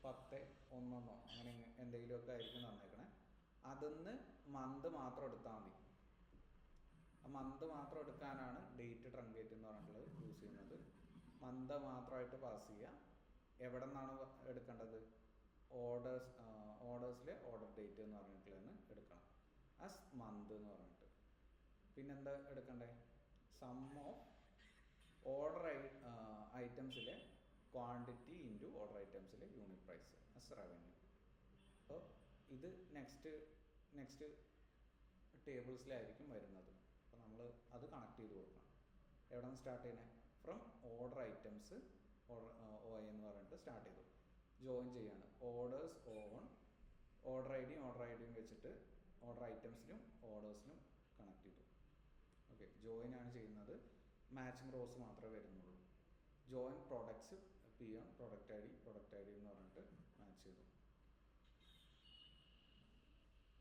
10/1 അങ്ങനെ എന്തെങ്കിലുമൊക്കെ ആയിരിക്കും തന്നേക്കണേ. അതിന്ന് മന്ത് മാത്രം എടുത്താൽ മതി. ആ മന്ത് മാത്രം എടുക്കാനാണ് ഡേറ്റ് ട്രങ്കേറ്റ് എന്ന് പറഞ്ഞിട്ടുള്ളത് യൂസ് ചെയ്യുന്നത്. മന്ത് മാത്രമായിട്ട് പാസ് ചെയ്യുക. എവിടെ നിന്നാണ് എടുക്കേണ്ടത്? ഓർഡേഴ്സിലെ ഓർഡർ ഡേറ്റ് എന്ന് പറഞ്ഞിട്ടുള്ളതെന്ന് എടുക്കണം. ആസ് മന്ത് എന്ന് പറഞ്ഞിട്ട്. പിന്നെന്താ എടുക്കണ്ടേ? സം ഓഫ് ഓർഡർ ഐറ്റംസിലെ ക്വാണ്ടിറ്റി ഇൻറ്റു ഓർഡർ ഐറ്റംസിലെ യൂണിറ്റ് പ്രൈസ് ആസ് റവന്യൂ. അപ്പോൾ ഇത് നെക്സ്റ്റ് ടേബിൾസിലായിരിക്കും വരുന്നത്. അപ്പോൾ നമ്മൾ അത് കണക്ട് ചെയ്ത് കൊടുക്കണം. എവിടെ നിന്ന് സ്റ്റാർട്ട് ചെയ്യണേ? ഫ്രം ഓർഡർ ഐറ്റംസ് ഒ എന്ന് പറഞ്ഞിട്ട് സ്റ്റാർട്ട് ചെയ്തു. ജോയിൻ ചെയ്യാണ്. ഓർഡേഴ്സ് ഓർഡർ ഐ ഡിയും വെച്ചിട്ട് ഓർഡർ ഐറ്റംസിനും ഓർഡേഴ്സിനും കണക്ട് ചെയ്തു. ഓക്കെ, ജോയിൻ ആണ് ചെയ്യുന്നത്. മാച്ചിങ് റോസ് മാത്രമേ വരുന്നുള്ളൂ. Join products P on product I D എന്ന് പറഞ്ഞിട്ട് മാച്ച് ചെയ്തു.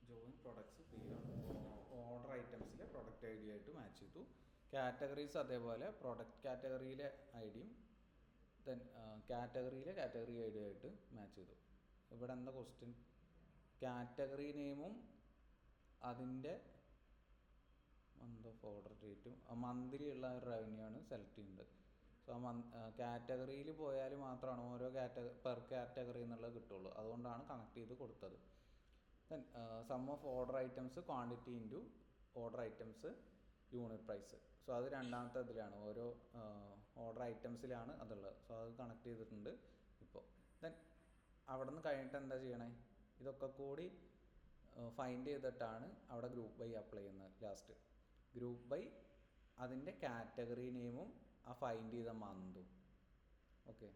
Join products P on order ഐറ്റംസിലെ പ്രൊഡക്റ്റ് ഐ ഡി ആയിട്ട് മാച്ച് ചെയ്തു. കാറ്റഗറീസ് അതേപോലെ പ്രൊഡക്റ്റ് കാറ്റഗറിയിലെ ഐ ഡിയും ദെൻ കാറ്റഗറി ഐ ഡി ആയിട്ട് മാച്ച് ചെയ്തു. ഇവിടെ എന്താ ക്വസ്റ്റ്യൻ? കാറ്റഗറി നെയിമും അതിൻ്റെ മന്ത് ഓഫ് ഓർഡർ ഡേറ്റും മന്ത്ലി ഉള്ള റവന്യൂ ആണ് സെലക്ട് ചെയ്യുന്നത്. സോ കാറ്റഗറിയിൽ പോയാൽ മാത്രമാണ് ഓരോ പെർ കാറ്റഗറി എന്നുള്ളത് കിട്ടുള്ളൂ. അതുകൊണ്ടാണ് കണക്ട് ചെയ്ത് കൊടുത്തത്. Then sum of order items quantity into order items unit price. So അത് രണ്ടാമത്തെ ഇതിലാണ്, ഓരോ ഓർഡർ ഐറ്റംസിലാണ് അതുള്ളത്. സോ അത് കണക്ട് ചെയ്തിട്ടുണ്ട് ഇപ്പോൾ. ദെൻ അവിടെ നിന്ന് കഴിഞ്ഞിട്ട് എന്താ ചെയ്യണേ? ഇതൊക്കെ കൂടി ഫൈൻഡ് ചെയ്തിട്ടാണ് അവിടെ ഗ്രൂപ്പ് ബൈ അപ്ലൈ ചെയ്യുന്നത്. ലാസ്റ്റ് ഗ്രൂപ്പ് ബൈ അതിൻ്റെ കാറ്റഗറി നെയിമും ആ ഫൈൻഡ് ചെയ്ത മന്തും. ഓക്കെ,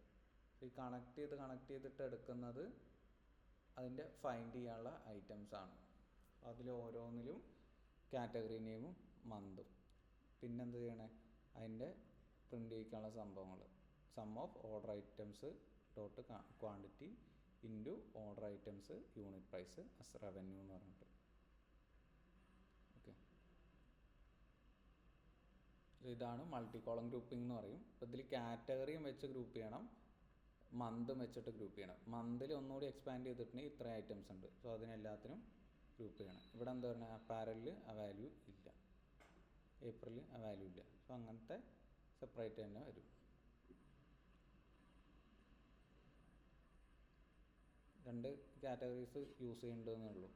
ഈ കണക്ട് ചെയ്തിട്ട് എടുക്കുന്നത് അതിൻ്റെ ഫൈൻഡ് ചെയ്യാനുള്ള ഐറ്റംസ് ആണ്. അതിൽ ഓരോന്നിലും കാറ്റഗറി നെയിമും മന്തും. പിന്നെന്ത് ചെയ്യണേ? അതിൻ്റെ പ്രിൻ്റ് ചെയ്യിക്കാനുള്ള സംഭവങ്ങൾ. Sum of order items dot quantity into order items unit price as revenue എന്ന് പറഞ്ഞിട്ട്. ഓക്കെ, ഇതാണ് മൾട്ടി കോളം ഗ്രൂപ്പിംഗ് എന്ന് പറയും. അപ്പോൾ ഇതിൽ കാറ്റഗറിയും വെച്ച് ഗ്രൂപ്പ് ചെയ്യണം, മന്തും വെച്ചിട്ട് ഗ്രൂപ്പ് ചെയ്യണം. മന്തിൽ ഒന്നുകൂടി എക്സ്പാൻഡ് ചെയ്തിട്ടുണ്ടെങ്കിൽ ഇത്ര ഐറ്റംസ് ഉണ്ട്. സോ അതിനെല്ലാത്തിനും ഗ്രൂപ്പ് ചെയ്യണം. ഇവിടെ എന്താ പറയുക? അപ്പാരലിൽ ആ വാല്യൂ ഇല്ല, ഏപ്രിലിൽ ആ വാല്യൂ ഇല്ല. സോ അങ്ങനത്തെ സെപ്പറേറ്റ് തന്നെ വരും. രണ്ട് കാറ്റഗറീസ് യൂസ് ചെയ്യേണ്ടതെന്നേ ഉള്ളൂ.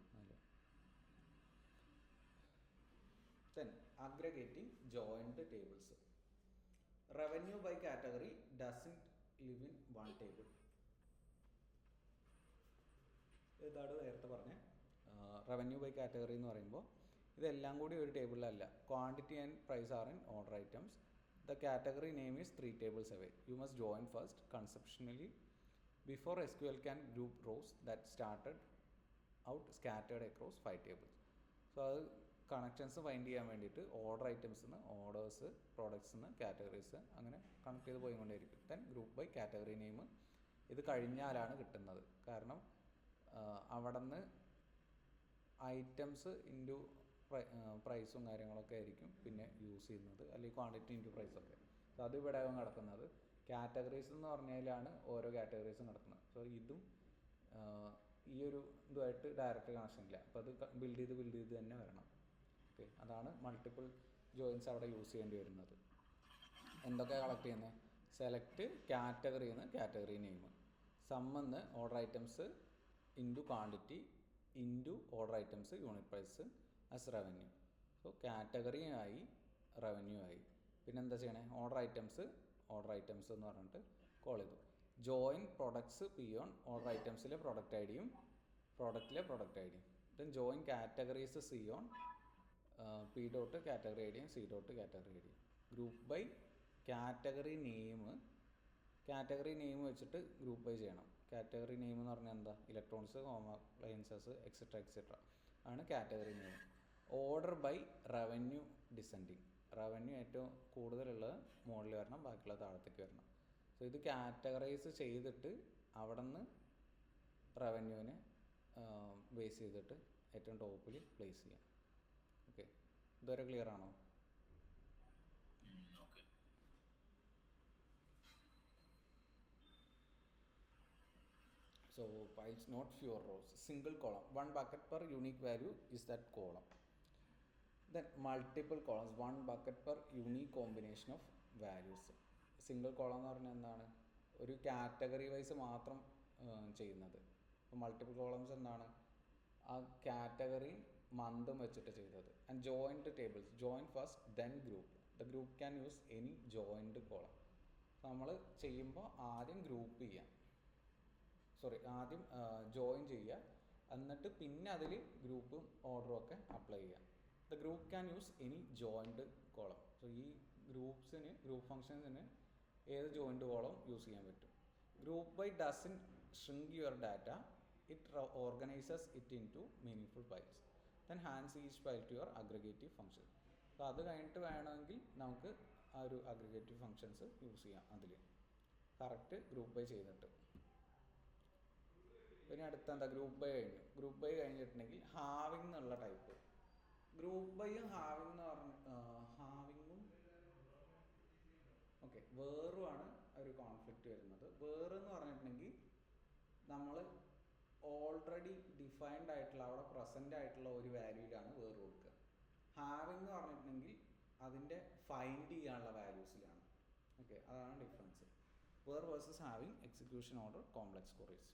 Then aggregating joint tables. Revenue by category doesn't live in one table. ഇതാണ് നേരത്തെ പറഞ്ഞ റവന്യൂ ബൈ കാറ്റഗറി എന്ന് പറയുമ്പോൾ ഇതെല്ലാം കൂടി ഒരു ടേബിളിലല്ല. Quantity and price are in order items. The category name is 3 tables away. You must join first conceptually before SQL can group rows that started out scattered across 5 tables. So അത് connections find ചെയ്യാൻ വേണ്ടിയിട്ട് order ഐറ്റംസിന്ന് orders, പ്രോഡക്ട്സിന്ന് categories, അങ്ങനെ connect ചെയ്ത് പോയിക്കൊണ്ടേയിരിക്കും. Then group by category name ഇത് കഴിഞ്ഞാലാണ് കിട്ടുന്നത്. കാരണം അവിടെ നിന്ന് ഐറ്റംസ് ഇൻറ്റു പ്രൈസും കാര്യങ്ങളൊക്കെ ആയിരിക്കും പിന്നെ യൂസ് ചെയ്യുന്നത്, അല്ലെങ്കിൽ ക്വാണ്ടിറ്റി ഇൻറ്റു പ്രൈസൊക്കെ. സോ അത് ഇവിടെ ആവും കിടക്കുന്നത്. കാറ്റഗറീസ് എന്ന് പറഞ്ഞാലാണ് ഓരോ കാറ്റഗറീസും കിടക്കുന്നത്. സോ ഇതും ഈ ഒരു ഇതുമായിട്ട് ഡയറക്റ്റ് കണക്ഷൻ ഇല്ല. അപ്പോൾ അത് ബിൽഡ് ചെയ്ത് തന്നെ വരണം. ഓക്കെ, അതാണ് മൾട്ടിപ്പിൾ ജോയിൻസ് അവിടെ യൂസ് ചെയ്യേണ്ടി വരുന്നത്. എന്തൊക്കെയാണ് കളക്ട് ചെയ്യുന്നത്? സെലക്ട് കാറ്റഗറിന്ന് കാറ്റഗറി നെയിം, സമ്മെന്ന് order items into quantity into order items unit price as revenue. So category ആയി, റവന്യൂ ആയി. പിന്നെന്താ ചെയ്യണേ? ഓർഡർ ഐറ്റംസ് എന്ന് പറഞ്ഞിട്ട് കോൾ ചെയ്തു. Join products P on order ഐറ്റംസിലെ പ്രൊഡക്റ്റ് ഐ ഡിയും പ്രോഡക്റ്റിലെ പ്രൊഡക്റ്റ് ഐ ഡിയും. Then join categories C on P dot category I ഡിയും സി ഡോട്ട് കാറ്റഗറി ഐ ഡിയും. ഗ്രൂപ്പ് ബൈ കാറ്റഗറി നെയിം വെച്ചിട്ട് ഗ്രൂപ്പ് ബൈ ചെയ്യണം. കാറ്റഗറി നെയിം എന്ന് പറഞ്ഞാൽ എന്താ? ഇലക്ട്രോണിക്സ്, ഹോം അപ്ലയൻസസ് എക്സെട്ര ആണ് category name. Order by revenue descending. Revenue ഏറ്റവും കൂടുതലുള്ളത് മുകളിൽ വരണം, ബാക്കിയുള്ള താഴത്തേക്ക് വരണം. സോ ഇത് കാറ്റഗറൈസ് ചെയ്തിട്ട് അവിടെ നിന്ന് റവന്യൂവിനെ ബേസ് ചെയ്തിട്ട് ഏറ്റവും ടോപ്പിൽ പ്ലേസ് ചെയ്യാം. ഓക്കെ, ഇതുവരെ ക്ലിയർ ആണോ? So piles not fewer rows, single column, one bucket per unique value is that column. Then multiple columns, one bucket per unique combination of values. Single column എന്ന് പറഞ്ഞാൽ എന്താണ്? ഒരു കാറ്റഗറി വൈസ് മാത്രം ചെയ്യുന്നത്. ഇപ്പോൾ multiple columns എന്താണ്, ആ category മന്തും വെച്ചിട്ട് ചെയ്തത്. And joint tables, join first then group. The group can use any joint column. നമ്മൾ ചെയ്യുമ്പോൾ ആദ്യം ഗ്രൂപ്പ് ചെയ്യാം, ആദ്യം ജോയിൻ ചെയ്യുക, എന്നിട്ട് പിന്നെ അതിൽ ഗ്രൂപ്പും ഓർഡറും ഒക്കെ അപ്ലൈ ചെയ്യാം. The group can use any joint column. So ഈ ഗ്രൂപ്പ് ഫങ്ഷൻസിന് ഏത് ജോയിൻറ്റ് കോളം യൂസ് ചെയ്യാൻ പറ്റും. Group by doesn't shrink your data, it organizes it into meaningful files, then hands each file to your aggregative function. അപ്പോൾ അത് കഴിഞ്ഞിട്ട് വേണമെങ്കിൽ നമുക്ക് ആ ഒരു അഗ്രിഗേറ്റീവ് ഫങ്ഷൻസ് യൂസ് ചെയ്യാം അതിൽ കറക്റ്റ് ഗ്രൂപ്പ് ബൈ ചെയ്തിട്ട്. പിന്നെ അടുത്ത എന്താ, ഗ്രൂപ്പ് ബൈ കഴിഞ്ഞു. ഗ്രൂപ്പ് ബൈ കഴിഞ്ഞിട്ടുണ്ടെങ്കിൽ ഹാവിങ് എന്നുള്ള ടൈപ്പ്. ഗ്രൂപ്പ് ബൈയും ഹാവിങ് എന്ന് ഹാവിങ്ങും ഓക്കെ വേറുമാണ് ഒരു കോൺഫ്ലിക്റ്റ് വരുന്നത്. വേറെന്ന് പറഞ്ഞിട്ടുണ്ടെങ്കിൽ നമ്മൾ ഓൾറെഡി ഡിഫൈൻഡ് ആയിട്ടുള്ള അവിടെ പ്രസൻ്റ് ആയിട്ടുള്ള ഒരു വാല്യൂയിലാണ് വേറെ കൊടുക്കുക. ഹാവിങ് എന്ന് പറഞ്ഞിട്ടുണ്ടെങ്കിൽ അതിൻ്റെ ഫൈൻഡ് ചെയ്യാനുള്ള വാല്യൂസിലാണ്. ഓക്കെ, അതാണ് difference. Where versus having, execution order, complex queries.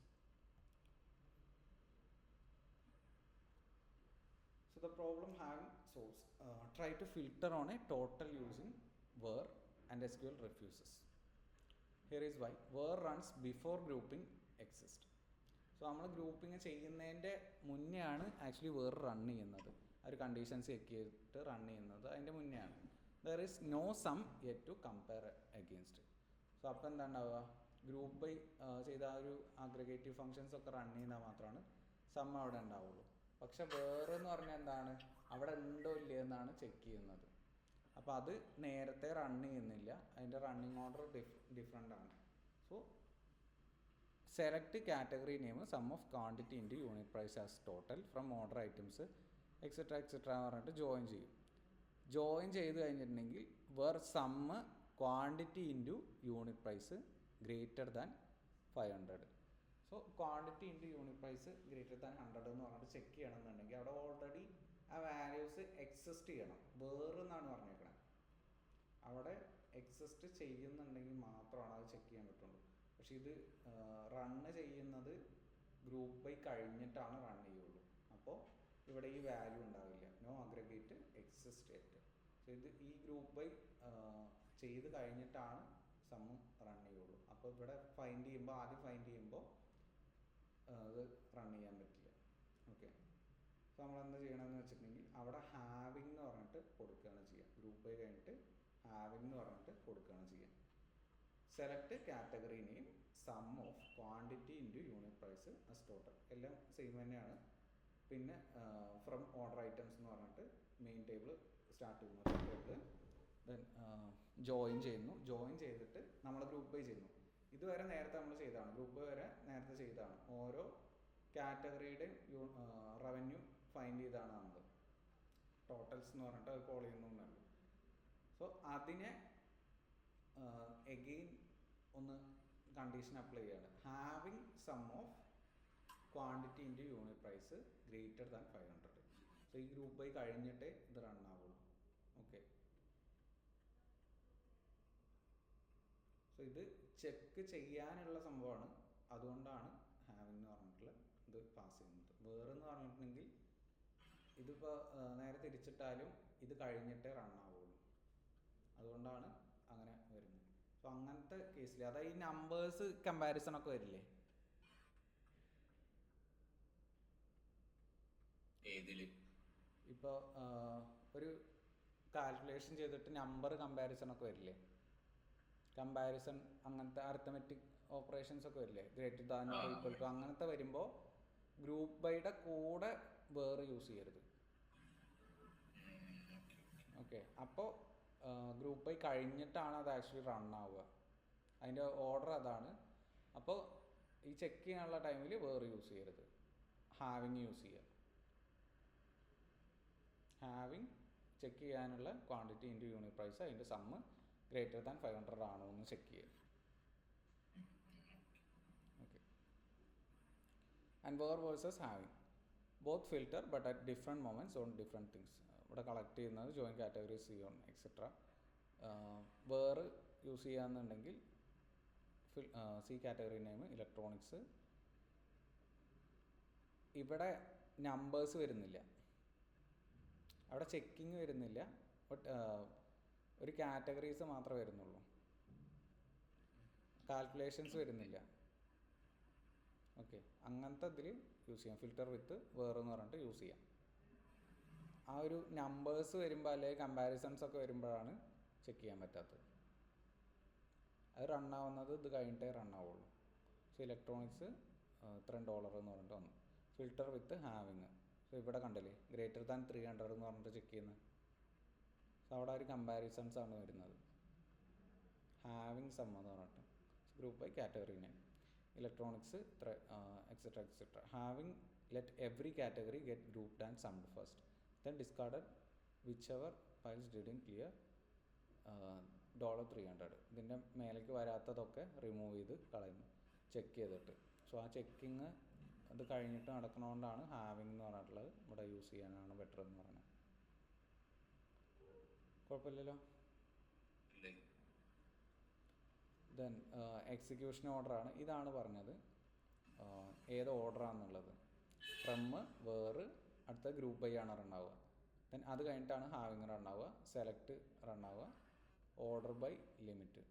So the problem having solves. Try to filter on a total using where and SQL refuses. Here is why. Where runs before grouping exist. So നമ്മൾ grouping ചെയ്യുന്നതിൻ്റെ മുന്നേ ആണ് actually വേറെ run ചെയ്യുന്നത്. ആ ഒരു conditions check ചെയ്തിട്ട് run ചെയ്യുന്നത് അതിൻ്റെ മുന്നേ ആണ്. There is no sum yet to compare against. So അപ്പോൾ എന്താ ഉണ്ടാവുക, ഗ്രൂപ്പ് ബൈ ചെയ്ത ആ ഒരു അഗ്രിഗേറ്റീവ് ഫങ്ഷൻസ് ഒക്കെ റൺ ചെയ്താൽ മാത്രമാണ് സം അവിടെ ഉണ്ടാവുള്ളൂ. പക്ഷെ വേറെ എന്ന് പറഞ്ഞാൽ എന്താണ്, അവിടെ ഉണ്ടോ ഇല്ലയോ എന്നാണ് ചെക്ക് ചെയ്യുന്നത്. അപ്പോൾ അത് നേരത്തെ റൺ ചെയ്യുന്നില്ല, അതിൻ്റെ റണ്ണിങ് ഓർഡർ ഡിഫറെൻ്റ് ആണ്. So select category name, sum of quantity into unit price as total from order items etcetera etcetera എന്ന് പറഞ്ഞിട്ട് ജോയിൻ ചെയ്യും. ജോയിൻ ചെയ്ത് കഴിഞ്ഞിട്ടുണ്ടെങ്കിൽ where sum quantity into unit price greater than 500. So quantity into unit price greater than 100 എന്ന് പറഞ്ഞിട്ട് check ചെയ്യണമെന്നുണ്ടെങ്കിൽ അവിടെ already ആ വാല്യൂസ് എക്സിസ്റ്റ് ചെയ്യണം. വേറെ എന്നാണ് പറഞ്ഞേക്കണത്, അവിടെ എക്സിസ്റ്റ് ചെയ്യുന്നുണ്ടെങ്കിൽ മാത്രമാണ് അത് ചെക്ക് ചെയ്യാൻ പറ്റുള്ളൂ. പക്ഷെ ഇത് റണ്ണ് ചെയ്യുന്നത് ഗ്രൂപ്പ് ബൈ കഴിഞ്ഞിട്ടാണ് റൺ ചെയ്യുള്ളൂ. അപ്പോൾ ഇവിടെ ഈ വാല്യൂ ഉണ്ടാവില്ല, no aggregate exist yet. So ഇത് ഈ ഗ്രൂപ്പ് ബൈ ചെയ്ത് കഴിഞ്ഞിട്ടാണ് സമ്മ് റൺ ചെയ്യുള്ളൂ. അപ്പോൾ ഇവിടെ ഫൈൻഡ് ചെയ്യുമ്പോൾ ആദ്യം ഫൈൻഡ് ചെയ്യുമ്പോൾ അത് റൺ ചെയ്യാൻ പറ്റില്ല. ഓക്കെ, സോ നമ്മൾ എന്താ ചെയ്യണമെന്ന് വെച്ചിട്ടുണ്ടെങ്കിൽ അവിടെ ഹാവിങ് എന്ന് പറഞ്ഞിട്ട് കൊടുക്കുകയാണ് ചെയ്യുക. ഗ്രൂപ്പ് ബൈ കഴിഞ്ഞിട്ട് ഹാവിങ് എന്ന് പറഞ്ഞിട്ട് കൊടുക്കുകയാണ് ചെയ്യുക. Select category name, sum of quantity into unit price as total, എല്ലാം സെയിം തന്നെയാണ്. പിന്നെ ഫ്രം ഓർഡർ ഐറ്റംസ് എന്ന് പറഞ്ഞിട്ട് മെയിൻ ടേബിൾ സ്റ്റാർട്ട് ചെയ്യുന്നു, ടേബിൾ ദെൻ ജോയിൻ ചെയ്യുന്നു. ജോയിൻ ചെയ്തിട്ട് നമ്മൾ ഗ്രൂപ്പ് ബൈ ചെയ്യുന്നു. ഇതുവരെ നേരത്തെ നമ്മൾ ചെയ്തതാണ്, ഗ്രൂപ്പ് വരെ നേരത്തെ ചെയ്തതാണ്. ഓരോ കാറ്റഗറിയുടെ റവന്യൂ ഫൈൻഡ് ചെയ്താണ് നമ്മൾ ടോട്ടൽസ് എന്ന് പറഞ്ഞിട്ട് അത് കോൾ ചെയ്യുന്നുണ്ടല്ലോ. സോ അതിനെ എഗെയിൻ ഒന്ന് കണ്ടീഷൻ അപ്ലൈ ചെയ്യാണ്, having sum of quantity into unit price greater than 500. So ഈ ഗ്രൂപ്പ് ബൈ കഴിഞ്ഞിട്ടേ ഇത് റൺ ആവുള്ളൂ. ഓക്കെ, സോ ഇത് ചെക്ക് ചെയ്യാനുള്ള സംഭവമാണ്, അതുകൊണ്ടാണ് ഹാവിങ് എന്ന് പറഞ്ഞിട്ടുള്ള ഇത് പാസ് ചെയ്യുന്നത്. വേറെന്ന് പറഞ്ഞിട്ടുണ്ടെങ്കിൽ ഇതിപ്പോൾ നേരെ തിരിച്ചിട്ടാലും ഇത് കഴിഞ്ഞിട്ടേ റൺ ആവുള്ളൂ, അതുകൊണ്ടാണ് അങ്ങനെ വരുന്നത്. സോ അങ്ങനത്തെ കേസിൽ അതായത് ഈ നമ്പേഴ്സ് കമ്പാരിസൺ ഒക്കെ വരില്ലേ, ഇപ്പോൾ ഒരു കാൽക്കുലേഷൻ ചെയ്തിട്ട് നമ്പർ കമ്പാരിസൺ ഒക്കെ വരില്ലേ, കമ്പാരിസൺ അങ്ങനത്തെ അരിത്തമെറ്റിക് ഓപ്പറേഷൻസ് ഒക്കെ വരില്ലേ, greater than or equal to അങ്ങനത്തെ വരുമ്പോൾ ഗ്രൂപ്പ് ബൈയുടെ കൂടെ വേറെ യൂസ് ചെയ്യരുത്. ഓക്കെ, അപ്പോൾ ഗ്രൂപ്പ് ബൈ കഴിഞ്ഞിട്ടാണ് അത് ആക്ച്വലി റൺ ആവുക, അതിൻ്റെ ഓർഡർ അതാണ്. അപ്പോൾ ഈ ചെക്ക് ചെയ്യാനുള്ള ടൈമിൽ വേറെ യൂസ് ചെയ്യരുത്, ഹാവിങ് യൂസ് ചെയ്യുക. ഹാവിങ് ചെക്ക് ചെയ്യാനുള്ള ക്വാണ്ടിറ്റി ഇൻറ്റു യൂണിറ്റ് പ്രൈസ്, അതിൻ്റെ സമ്മ് ഗ്രേറ്റർ ദാൻ 500 ആണോ എന്ന് ചെക്ക് ചെയ്യുക. Okay, and where versus having, both filter but at different moments on different things. ഇവിടെ കളക്ട് ചെയ്യുന്നത് join category C on etcetera. Where use ചെയ്യാന്നുണ്ടെങ്കിൽ C category name electronics. ഇവിടെ numbers വരുന്നില്ല, അവിടെ checking വരുന്നില്ല, ബട്ട് ഒരു കാറ്റഗറീസ് മാത്രമേ വരുന്നുള്ളൂ, കാൽക്കുലേഷൻസ് വരുന്നില്ല. ഓക്കെ, അങ്ങനത്തെ ഇതിൽ യൂസ് ചെയ്യാം. ഫിൽറ്റർ വിത്ത് വേറെ എന്ന് പറഞ്ഞിട്ട് യൂസ് ചെയ്യാം. ആ ഒരു നമ്പേഴ്സ് വരുമ്പോൾ അല്ലെങ്കിൽ കമ്പാരിസൺസ് ഒക്കെ വരുമ്പോഴാണ് ചെക്ക് ചെയ്യാൻ പറ്റാത്തത്. അത് റണ്ണാവുന്നത് ഇത് കഴിഞ്ഞിട്ടേ റണ്ണാവുള്ളൂ. സോ ഇലക്ട്രോണിക്സ് ഇത്രയും $എന്ന് പറഞ്ഞിട്ട് വന്നു. ഫിൽറ്റർ വിത്ത് ഹാവിങ്. സോ ഇവിടെ കണ്ടില്ലേ ഗ്രേറ്റർ ദാൻ 300 എന്ന് പറഞ്ഞിട്ട് ചെക്ക് ചെയ്യുന്നത്. സോ അവിടെ ഒരു കമ്പാരിസൺസ് ആണ് വരുന്നത്. ഹാവിങ് സം എന്ന് പറഞ്ഞിട്ട് group by category name. Electronics ഇത്ര etcetera etcetera. Having let every category get grouped and summed first, then discarded whichever files didn't clear $300. ഇതിൻ്റെ മേലേക്ക് വരാത്തതൊക്കെ റിമൂവ് ചെയ്ത് കളയുന്നു ചെക്ക് ചെയ്തിട്ട്. സോ ആ ചെക്കിങ് അത് കഴിഞ്ഞിട്ട് നടക്കുന്നതുകൊണ്ടാണ് ഹാവിങ് എന്ന് പറഞ്ഞിട്ടുള്ളത്. ഇവിടെ യൂസ് ചെയ്യാനാണ് ബെറ്റർ എന്ന് പറയുന്നത്. കുഴപ്പമില്ലല്ലോ. ദെൻ എക്സിക്യൂഷൻ ഓർഡറാണ്. ഇതാണ് പറഞ്ഞത് ഏത് ഓർഡറാണെന്നുള്ളത്. ഫ്രം, വേർ, അടുത്ത ഗ്രൂപ്പ് ബൈ ആണ് റണ്ണാവുക. ദെൻ അത് കഴിഞ്ഞിട്ടാണ് ഹാവിങ് റണ്ണാവുക, സെലക്ട് റണ്ണാവുക, ഓർഡർ ബൈ ലിമിറ്റ്.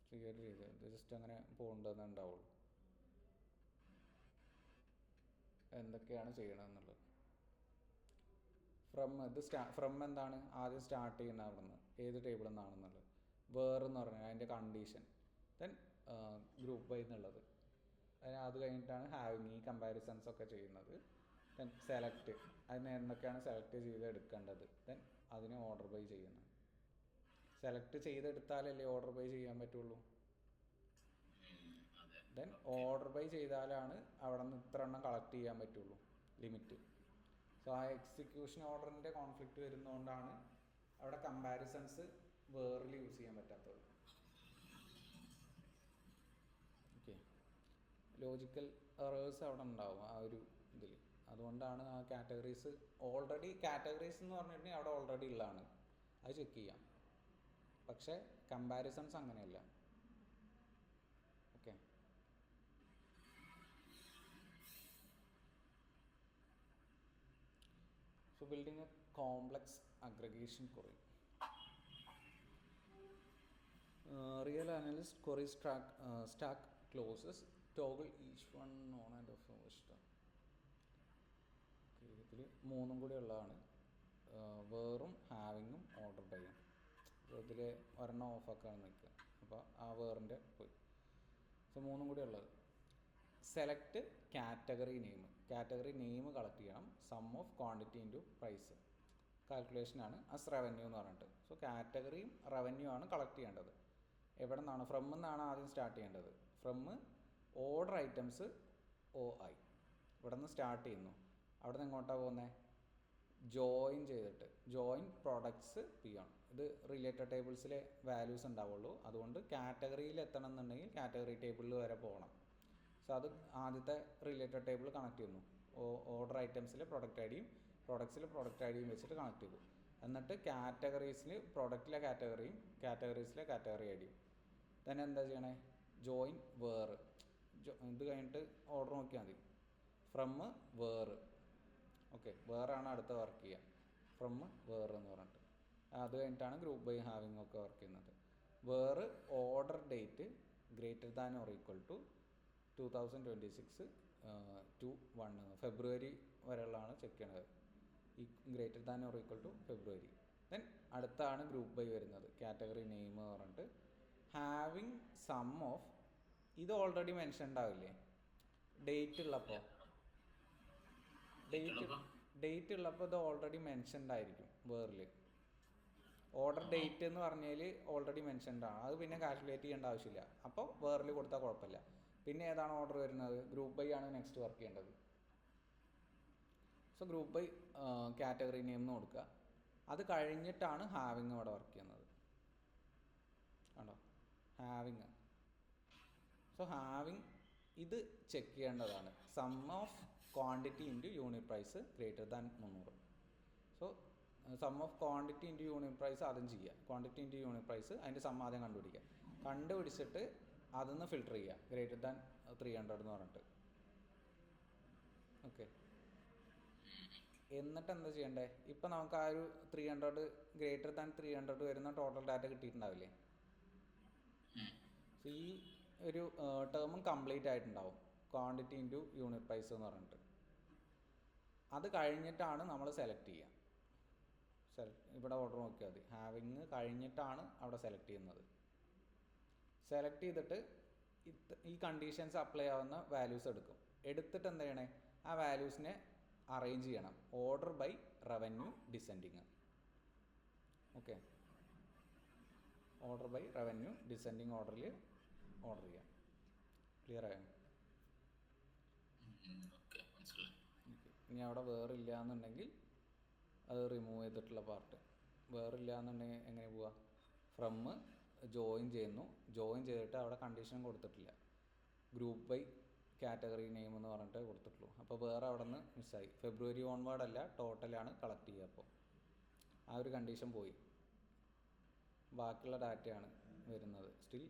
ക്ലിയർ ചെയ്ത് ജസ്റ്റ് അങ്ങനെ പോകേണ്ടതെന്ന് ഉണ്ടാവുള്ളൂ, എന്തൊക്കെയാണ് ചെയ്യണമെന്നുള്ളത്. ഫ്രം ഇത് ഫ്രം എന്താണ് ആദ്യം സ്റ്റാർട്ട് ചെയ്യുന്ന അവിടെ നിന്ന് ഏത് ടേബിളിൽ നിന്നാണെന്നുള്ളത്. വേർ എന്ന് പറഞ്ഞാൽ അതിൻ്റെ കണ്ടീഷൻ. ദെൻ ഗ്രൂപ്പ് ബൈ എന്നുള്ളത്. അത് കഴിഞ്ഞിട്ടാണ് ഹാവിങ് ഈ കമ്പാരിസൺസ് ഒക്കെ ചെയ്യുന്നത്. ദെൻ സെലക്ട്, അതിന് എന്തൊക്കെയാണ് സെലക്ട് ചെയ്ത് എടുക്കേണ്ടത്. ദെൻ അതിന് ഓർഡർ ബൈ ചെയ്യുന്നത്. സെലക്ട് ചെയ്തെടുത്താലല്ലേ ഓർഡർ ബൈ ചെയ്യാൻ പറ്റുള്ളൂ. ദെൻ ഓർഡർ ബൈ ചെയ്താലാണ് അവിടെ നിന്ന് ഇത്ര എണ്ണം കളക്ട് ചെയ്യാൻ പറ്റുള്ളൂ, ലിമിറ്റ്. സോ ആ എക്സിക്യൂഷൻ ഓർഡറിൻ്റെ കോൺഫ്ലിക്റ്റ് വരുന്നതുകൊണ്ടാണ് അവിടെ കമ്പാരിസൺസ് വേറിൽ യൂസ് ചെയ്യാൻ പറ്റാത്തത്. ഓക്കെ, ലോജിക്കൽ എറേഴ്സ് അവിടെ ഉണ്ടാവും ആ ഒരു ഇതിൽ. അതുകൊണ്ടാണ് ആ കാറ്റഗറീസ് ഓൾറെഡി കാറ്റഗറീസ് എന്ന് പറഞ്ഞിട്ടുണ്ടെങ്കിൽ അവിടെ ഓൾറെഡി ഉള്ളതാണ്, അത് ചെക്ക് ചെയ്യാം. പക്ഷേ കമ്പാരിസൺസ് അങ്ങനെയല്ല. Okay, so building A complex aggregation query. Real analyst query stack clauses toggle each one on and off vista. ഇതിൽ മൂന്നും കൂടി ഉള്ളതാണ്, വേറും ഹാവിങ്ങും ഓർഡർ ബൈയും. ഇതിൽ ഒരെണ്ണം ഓഫാക്കാണ് നിൽക്കുക, അപ്പോൾ ആ വേറിൻ്റെ പോയി. സോ മൂന്നും കൂടി ഉള്ളത്. Select category name. Category name collect ചെയ്യണം. Sum of quantity into price കാൽക്കുലേഷനാണ് അസ് റവന്യൂ എന്ന് പറഞ്ഞിട്ട്. സോ കാറ്റഗറിയും റവന്യൂ ആണ് കളക്ട് ചെയ്യേണ്ടത്. എവിടെ നിന്നാണ്? ഫ്രം എന്നാണ് ആദ്യം സ്റ്റാർട്ട് ചെയ്യേണ്ടത്. ഫ്രം ഓർഡർ ഐറ്റംസ് OI ഇവിടെ നിന്ന് സ്റ്റാർട്ട് ചെയ്യുന്നു. അവിടെ നിന്ന് എങ്ങോട്ടാണ് പോകുന്നത്? ജോയിൻ ചെയ്തിട്ട് ജോയിൻ പ്രൊഡക്ട്സ് P1. ഇത് റിലേറ്റഡ് ടേബിൾസിലെ വാല്യൂസ് ഉണ്ടാവുള്ളൂ. അതുകൊണ്ട് കാറ്റഗറിയിൽ എത്തണം എന്നുണ്ടെങ്കിൽ കാറ്റഗറി ടേബിളിൽ വരെ പോകണം. സോ അത് ആദ്യത്തെ റിലേറ്റഡ് ടേബിൾ കണക്ട് ചെയ്യുന്നു. ഓർഡർ ഐറ്റംസിലെ പ്രൊഡക്റ്റ് ഐ ഡിയും പ്രൊഡക്ട്സിലെ പ്രൊഡക്റ്റ് ഐ ഡിയും വെച്ചിട്ട് കണക്ട് ചെയ്തു. എന്നിട്ട് കാറ്റഗറീസിൽ പ്രൊഡക്റ്റിലെ കാറ്റഗറിയും കാറ്റഗറീസിലെ കാറ്റഗറി ഐ ഡിയും. തന്നെ എന്താ ചെയ്യണേ? Join where. ഇത് കഴിഞ്ഞിട്ട് ഓർഡർ നോക്കിയാൽ മതി. From where. ഓക്കെ, വേറാണ് അടുത്ത വർക്ക് ചെയ്യുക. ഫ്രം വേർ എന്ന് പറഞ്ഞിട്ട് അത് കഴിഞ്ഞിട്ടാണ് ഗ്രൂപ്പ് ബൈ ഹാവിങ് ഒക്കെ വർക്ക് ചെയ്യുന്നത്. Where order date greater than or equal to 2026 to 1 February വരെയുള്ളതാണ് ചെക്ക് ചെയ്യണത്. ഈ greater than or equal to February. Then അടുത്താണ് ഗ്രൂപ്പ് ബൈ വരുന്നത്, കാറ്റഗറി നെയിം എന്ന് പറഞ്ഞിട്ട്. ഹാവിങ് സം ഓഫ്, ഇത് ഓൾറെഡി മെൻഷൻഡ് ആവില്ലേ ഡേറ്റ് ഉള്ളപ്പോൾ. ഡേറ്റ് ഉള്ളപ്പോൾ ഇത് ഓൾറെഡി മെൻഷൻഡ് ആയിരിക്കും വേറിൽ. ഓർഡർ ഡേറ്റ് എന്ന് പറഞ്ഞാൽ ഓൾറെഡി മെൻഷൻഡ് ആണ്, അത് പിന്നെ കാൽക്കുലേറ്റ് ചെയ്യേണ്ട ആവശ്യമില്ല. അപ്പോൾ വേറിൽ കൊടുത്താൽ കുഴപ്പമില്ല. പിന്നെ ഏതാണ് ഓർഡർ വരുന്നത്? ഗ്രൂപ്പ് ബൈ ആണ് നെക്സ്റ്റ് വർക്ക് ചെയ്യേണ്ടത്. So group by category name എന്ന് കൊടുക്കുക. അത് കഴിഞ്ഞിട്ടാണ് ഹാവിങ് അവിടെ വർക്ക് ചെയ്യുന്നത്. കണ്ടോ, ഹാവിങ്. സോ ഹാവിങ് ഇത് ചെക്ക് ചെയ്യേണ്ടതാണ്. Sum of quantity into unit price greater than 300. So sum of quantity into unit price ആദ്യം ചെയ്യുക. ക്വാണ്ടിറ്റി ഇൻറ്റു യൂണിറ്റ് പ്രൈസ് അതിൻ്റെ സം ആദ്യം കണ്ടുപിടിക്കുക. കണ്ടുപിടിച്ചിട്ട് അതിൽ ഫിൽട്ടർ ചെയ്യുക ഗ്രേറ്റർ ദാൻ 300 എന്ന് പറഞ്ഞിട്ട്. ഓക്കെ, എന്നിട്ട് എന്താ ചെയ്യണ്ടേ? ഇപ്പം നമുക്ക് ആ ഒരു 300 ഗ്രേറ്റർ ദാൻ 300 വരുന്ന ടോട്ടൽ ഡാറ്റ കിട്ടിയിട്ടുണ്ടാവില്ലേ? സോ ഈ ഒരു ടേമും കംപ്ലീറ്റ് ആയിട്ടുണ്ടാവും, ക്വാണ്ടിറ്റി ഇൻറ്റു യൂണിറ്റ് പ്രൈസ് എന്ന് പറഞ്ഞിട്ട്. അത് കഴിഞ്ഞിട്ടാണ് നമ്മൾ സെലക്ട് ചെയ്യുക. ഇവിടെ ഓർഡർ നോക്കിയാൽ മതി, ഹാവിങ് കഴിഞ്ഞിട്ടാണ് അവിടെ സെലക്ട് ചെയ്യുന്നത്. സെലക്ട് ചെയ്തിട്ട് ഈ കണ്ടീഷൻസ് അപ്ലൈ ആവുന്ന വാല്യൂസ് എടുക്കും. എടുത്തിട്ട് എന്താ ചെയ്യണേ? ആ വാല്യൂസിനെ അറേഞ്ച് ചെയ്യണം order by revenue descending. Okay, order by revenue descending ഓർഡറിൽ ഓർഡർ ചെയ്യാം. ക്ലിയർ ആയോ? ഇനി അവിടെ വേറില്ല എന്നുണ്ടെങ്കിൽ അത് റിമൂവ് ചെയ്തിട്ടുള്ള പാർട്ട്. വേറില്ല എന്നുണ്ടെങ്കിൽ എങ്ങനെ പോവുക? ഫ്രം ജോയിൻ ചെയ്യുന്നു, ജോയിൻ ചെയ്തിട്ട് അവിടെ കണ്ടീഷൻ കൊടുത്തിട്ടില്ല, ഗ്രൂപ്പ് ബൈ കാറ്റഗറി നെയിം എന്ന് പറഞ്ഞിട്ട് കൊടുത്തിട്ടുള്ളൂ. അപ്പോൾ വേറെ അവിടെ നിന്ന് മിസ്സായി. ഫെബ്രുവരി ഓൺവേർഡ് അല്ല, ടോട്ടലാണ് കളക്ട് ചെയ്യുക. അപ്പോൾ ആ ഒരു കണ്ടീഷൻ പോയി, ബാക്കിയുള്ള ഡാറ്റയാണ് വരുന്നത്. സ്റ്റിൽ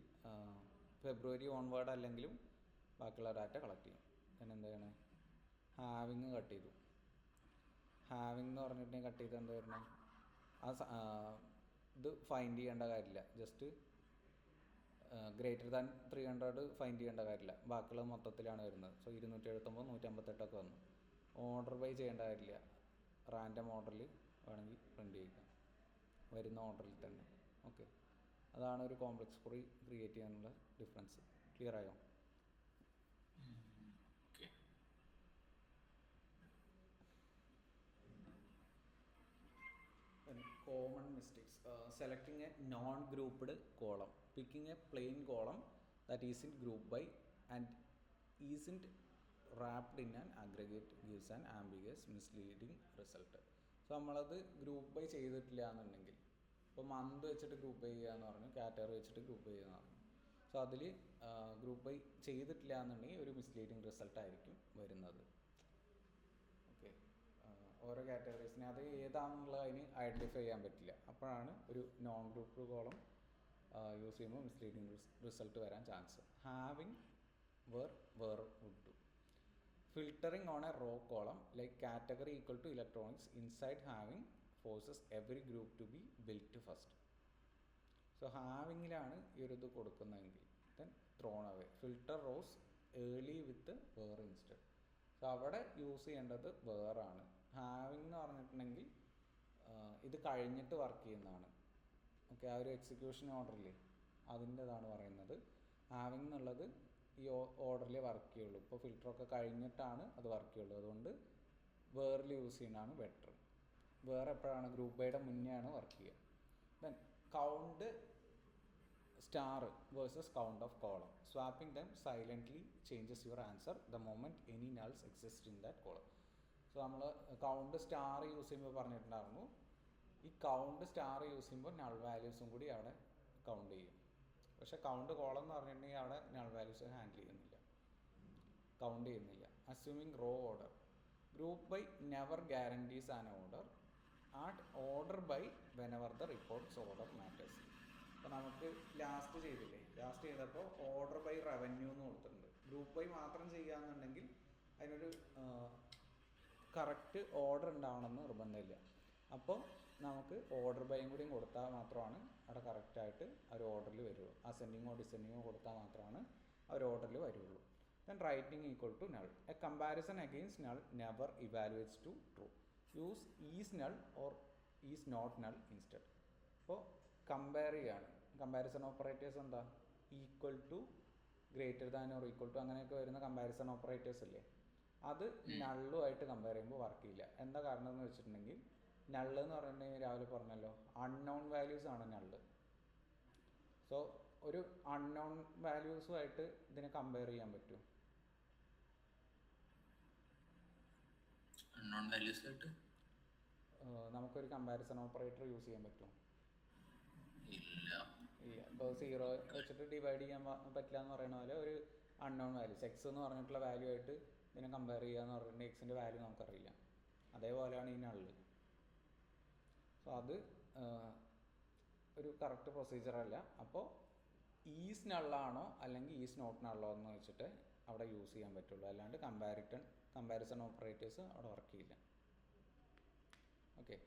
ഫെബ്രുവരി ഓൺവേർഡ് അല്ലെങ്കിലും ബാക്കിയുള്ള ഡാറ്റ കളക്ട് ചെയ്യും. പിന്നെ എന്താ ചെയ്യണേ? ഹാവിങ് കട്ട് ചെയ്തു. ഹാവിങ് എന്ന് പറഞ്ഞിട്ടുണ്ടെങ്കിൽ കട്ട് ചെയ്ത് എന്താ വരണേ? ഇത് ഫൈൻഡ് ചെയ്യേണ്ട കാര്യമില്ല, ജസ്റ്റ് ഗ്രേറ്റർ ദാൻ 300 ഫൈൻഡ് ചെയ്യേണ്ട കാര്യമില്ല, ബാക്കിയുള്ളത് മൊത്തത്തിലാണ് വരുന്നത്. സോ 279, 158 വന്നു. ഓർഡർ ബൈ ചെയ്യേണ്ട കാര്യമില്ല, റാൻഡം ഓർഡറിൽ വേണമെങ്കിൽ പ്രിൻറ്റ് ചെയ്യുക, വരുന്ന ഓർഡറിൽ തന്നെ. ഓക്കെ, അതാണ് ഒരു കോംപ്ലക്സ് ക്വറി ക്രിയേറ്റ് ചെയ്യാനുള്ള ഡിഫറൻസ്. ക്ലിയർ ആയോ? Common mistakes: selecting a non-grouped column, picking a plain column that isn't grouped by and isn't wrapped in an aggregate gives an ambiguous, misleading result. So നമ്മളത് group by ചെയ്തിട്ടില്ല എന്നുണ്ടെങ്കിൽ, ഇപ്പോൾ month വെച്ചിട്ട് group by ചെയ്യുക എന്ന് പറഞ്ഞു, category വെച്ചിട്ട് group by ചെയ്യുക എന്ന് പറഞ്ഞു. സോ അതിൽ ഗ്രൂപ്പ് ബൈ ചെയ്തിട്ടില്ല എന്നുണ്ടെങ്കിൽ ഒരു മിസ്ലീഡിങ് റിസൾട്ട് ആയിരിക്കും വരുന്നത്. ഓക്കെ, ഓരോ കാറ്റഗറീസിനെ അത് ഏതാണെന്നുള്ളത് അതിന് ഐഡൻറ്റിഫൈ ചെയ്യാൻ പറ്റില്ല. അപ്പോഴാണ് ഒരു നോൺ ഗ്രൂപ്പ് കോളം യൂസ് ചെയ്യുമ്പോൾ മിസ്ലീഡിങ് റിസൾട്ട് വരാൻ chance. Having where would do. Filtering on a row column like category equal to electronics inside having forces every group to be built first. So ഹാവിങ്ങിലാണ് ഈ ഒരു ഇത് കൊടുക്കുന്നതെങ്കിൽ then thrown away. Filter rows early with where instead. So അവിടെ use ചെയ്യേണ്ടത് വേറാണ്. Having എന്ന് പറഞ്ഞിട്ടുണ്ടെങ്കിൽ ഇത് കഴിഞ്ഞിട്ട് വർക്ക് ചെയ്യുന്നതാണ്. ഓക്കെ, ആ ഒരു എക്സിക്യൂഷൻ ഓർഡറിൽ അതിൻ്റെതാണ് പറയുന്നത്. ഹാവിങ് എന്നുള്ളത് ഈ ഓർഡറിൽ വർക്ക് ചെയ്യുള്ളൂ. ഇപ്പോൾ ഫിൽറ്ററൊക്കെ കഴിഞ്ഞിട്ടാണ് അത് വർക്ക് ചെയ്യുള്ളൂ. അതുകൊണ്ട് വേറിൽ യൂസ് ചെയ്യുന്നതാണ് ബെറ്റർ. വേറെ എപ്പോഴാണ്? ഗ്രൂപ്പ് ബൈയുടെ മുന്നേ ആണ് വർക്ക് ചെയ്യുക. Then count star versus count of column. Swapping them silently changes your answer the moment any nulls exist in that column. So നമ്മൾ കൗണ്ട് സ്റ്റാർ യൂസ് ചെയ്യുമ്പോൾ പറഞ്ഞിട്ടുണ്ടായിരുന്നു, ഈ കൗണ്ട് സ്റ്റാർ യൂസ് ചെയ്യുമ്പോൾ നൾ വാല്യൂസും കൂടി അവിടെ കൗണ്ട് ചെയ്യും. പക്ഷേ കൗണ്ട് കോളം എന്ന് പറഞ്ഞിട്ടുണ്ടെങ്കിൽ അവിടെ നൾ വാല്യൂസ് ഹാൻഡിൽ ചെയ്യുന്നില്ല, കൗണ്ട് ചെയ്യുന്നില്ല. Assuming row order. Group by never guarantees an order. Add order by whenever the reports order matters. അപ്പോൾ നമുക്ക് ലാസ്റ്റ് ചെയ്തില്ലേ, ലാസ്റ്റ് ചെയ്തപ്പോൾ ഓർഡർ ബൈ റവന്യൂ എന്ന് കൊടുത്തിട്ടുണ്ട്. ഗ്രൂപ്പ് ബൈ മാത്രം ചെയ്യുകയെന്നുണ്ടെങ്കിൽ അതിനൊരു കറക്റ്റ് ഓർഡർ ഉണ്ടാവണമെന്ന് നിർബന്ധമില്ല. അപ്പോൾ നമുക്ക് ഓർഡർ ബൈയും കൂടിയും കൊടുത്താൽ മാത്രമാണ് അവിടെ കറക്റ്റായിട്ട് ആ ഒരു ഓർഡറിൽ വരുള്ളൂ. അസെൻഡിങ്ങോ ഡിസെൻഡിങ്ങോ കൊടുത്താൽ മാത്രമാണ് ആ ഒരു ഓർഡറിൽ വരുള്ളൂ. Then writing equal to null. A comparison against null never evaluates to true. Use is null or is not null instead. അപ്പോൾ കമ്പയർ ചെയ്യാണ്. കമ്പാരിസൺ ഓപ്പറേറ്റേഴ്സ് എന്താ? Equal to, greater than or equal to അങ്ങനെയൊക്കെ വരുന്ന comparison operators അല്ലേ, അത് നള്ളുമായിട്ട് compare ചെയ്യുമ്പോൾ work ചെയ്യില്ല. എന്താ കാരണം എന്ന് വെച്ചിട്ടുണ്ടെങ്കിൽ, നള്ള് എന്ന് പറഞ്ഞിട്ടുണ്ടെങ്കിൽ രാവിലെ പറഞ്ഞല്ലോ അൺനോൺ വാല്യൂസ് ആണ് നള്ള്. സോ ഒരു അൺനോൺ വാല്യൂസുമായിട്ട് ഇതിനെ കമ്പയർ ചെയ്യാൻ പറ്റും. നമുക്കൊരു കമ്പാരിസൺ ഓപ്പറേറ്റർ യൂസ് ചെയ്യാൻ പറ്റും? ഇല്ല. ഇപ്പോൾ 0 വെച്ചിട്ട് ഡിവൈഡ് ചെയ്യാൻ പറ്റില്ല എന്ന് പറയുന്ന പോലെ ഒരു അൺനോൺ വാല്യൂസ് എക്സ് എന്ന് പറഞ്ഞിട്ടുള്ള വാല്യൂ ആയിട്ട് ഇതിനെ കമ്പയർ ചെയ്യുക എന്ന് പറഞ്ഞിട്ടുണ്ടെങ്കിൽ എക്സിൻ്റെ വാല്യൂ നമുക്കറിയില്ല. അതേപോലെയാണ് ഈ നള്ള്. സോ അത് ഒരു കറക്റ്റ് പ്രൊസീജിയറല്ല. അപ്പോൾ ഈസ് നള്ളാണോ അല്ലെങ്കിൽ ഈസ് നോട്ട് നള്ളോ എന്ന് വെച്ചിട്ട് അവിടെ യൂസ് ചെയ്യാൻ പറ്റുള്ളൂ, അല്ലാണ്ട് കമ്പാരിസൺ ഓപ്പറേറ്റേഴ്സ് അവിടെ വർക്ക് ചെയ്യില്ല. Okay,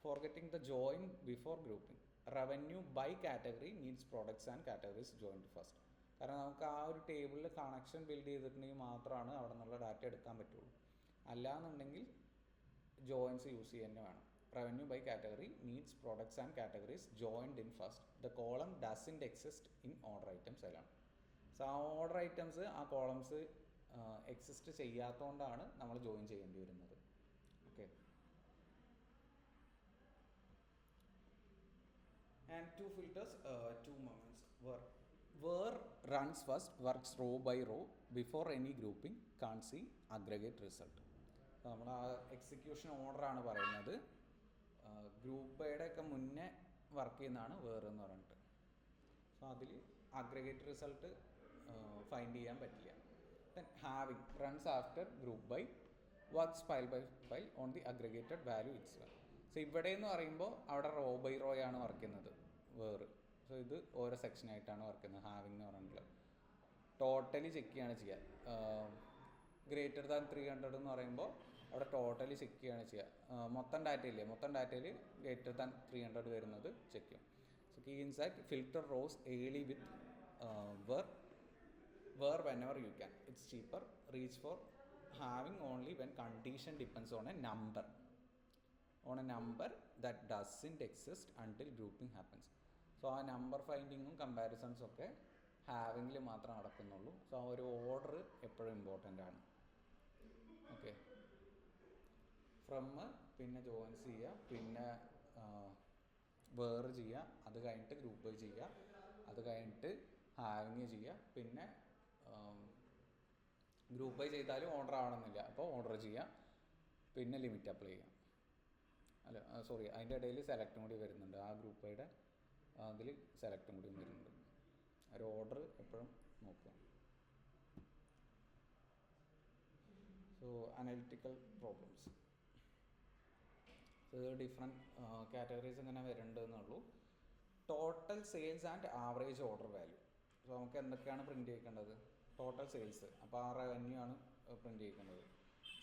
forgetting the join before grouping. Revenue by category means products and categories joined first. കാരണം നമുക്ക് ആ ഒരു ടേബിളിൽ കണക്ഷൻ ബിൽഡ് ചെയ്തിട്ടുണ്ടെങ്കിൽ മാത്രമാണ് അവിടെ നിന്നുള്ള ഡാറ്റ എടുക്കാൻ പറ്റുള്ളൂ. അല്ലാന്നുണ്ടെങ്കിൽ ജോയിൻസ് യൂസ് ചെയ്യുക തന്നെ വേണം. Revenue by category means products and categories joined in first. The column doesn't exist in order items എല്ലാം. സോ ആ ഓർഡർ ഐറ്റംസ് ആ കോളംസ് എക്സിസ്റ്റ് ചെയ്യാത്തതുകൊണ്ടാണ് നമ്മൾ ജോയിൻ ചെയ്യേണ്ടി വരുന്നത്. Okay, and two filters, two moments. Where runs first, works row by row before any grouping, can't see aggregate result. നമ്മൾ ആ execution ഓർഡറാണ് പറയുന്നത്. ഗ്രൂപ്പ് ബൈയുടെ ഒക്കെ മുന്നേ വർക്ക് ചെയ്യുന്നതാണ് വേറെ എന്ന് പറഞ്ഞിട്ട്. സോ അതിൽ അഗ്രഗേറ്റ് റിസൾട്ട് ഫൈൻഡ് ചെയ്യാൻ പറ്റില്ല. Then having runs after group by, works file by file on the aggregated value its. So ഇവിടെ എന്ന് പറയുമ്പോൾ അവിടെ റോ ബൈ റോ ആണ് വർക്ക് ചെയ്യുന്നത് വേറെ. സോ ഇത് ഓരോ സെക്ഷനായിട്ടാണ് വർക്ക് ചെയ്യുന്നത്. ഹാവിങ് എന്ന് പറഞ്ഞിട്ടുള്ളത് ടോട്ടലി ചെക്ക് ചെയ്യാണ് ചെയ്യുക. ഗ്രേറ്റർ ദാൻ 300 എന്ന് പറയുമ്പോൾ അവിടെ ടോട്ടലി ചെക്ക് ചെയ്യാണ് ചെയ്യുക. മൊത്തം ഡാറ്റയിൽ ഗ്രേറ്റർ ദാൻ 300 വരുന്നത് ചെക്ക് ചെയ്യും. So key insight filter rows early with where whenever you can. It's cheaper. Reach for having only when condition depends on a number that doesn't exist until grouping happens. So ആ number ഫൈൻഡിങ്ങും കമ്പാരിസൺസും ഒക്കെ ഹാവിങ്ങിൽ മാത്രമേ നടക്കുന്നുള്ളൂ. So ആ ഒരു order എപ്പോഴും important ആണ്. Okay, from പിന്നെ joints ചെയ്യുക, പിന്നെ വേർ ചെയ്യുക, അത് കഴിഞ്ഞിട്ട് ഗ്രൂപ്പ് ബൈ ചെയ്യുക, അത് കഴിഞ്ഞിട്ട് ഹാവിങ് ചെയ്യുക, പിന്നെ ഗ്രൂപ്പ് ബൈ ചെയ്താലും ഓർഡർ ആവണമെന്നില്ല, അപ്പോൾ ഓർഡർ ചെയ്യുക, പിന്നെ ലിമിറ്റ് അപ്ലൈ ചെയ്യുക. അല്ല സോറി, അതിൻ്റെ ഇടയിൽ സെലക്റ്റും കൂടി വരുന്നുണ്ട്. ആ ഗ്രൂപ്പ് ബൈയുടെ അതിൽ സെലക്റ്റും കൂടി വരുന്നുണ്ട്. ഒരു ഓർഡർ എപ്പോഴും നോക്കുക. So analytical problems, different categories ഇങ്ങനെ വരുന്നുണ്ടെന്നുള്ളൂ. Total sales and average order value. So നമുക്ക് എന്തൊക്കെയാണ് പ്രിൻറ്റ് ചെയ്യേണ്ടത്? ടോട്ടൽ സെയിൽസ്, അപ്പോൾ ആ റവന്യൂ ആണ് പ്രിൻറ്റ് ചെയ്യേണ്ടത്.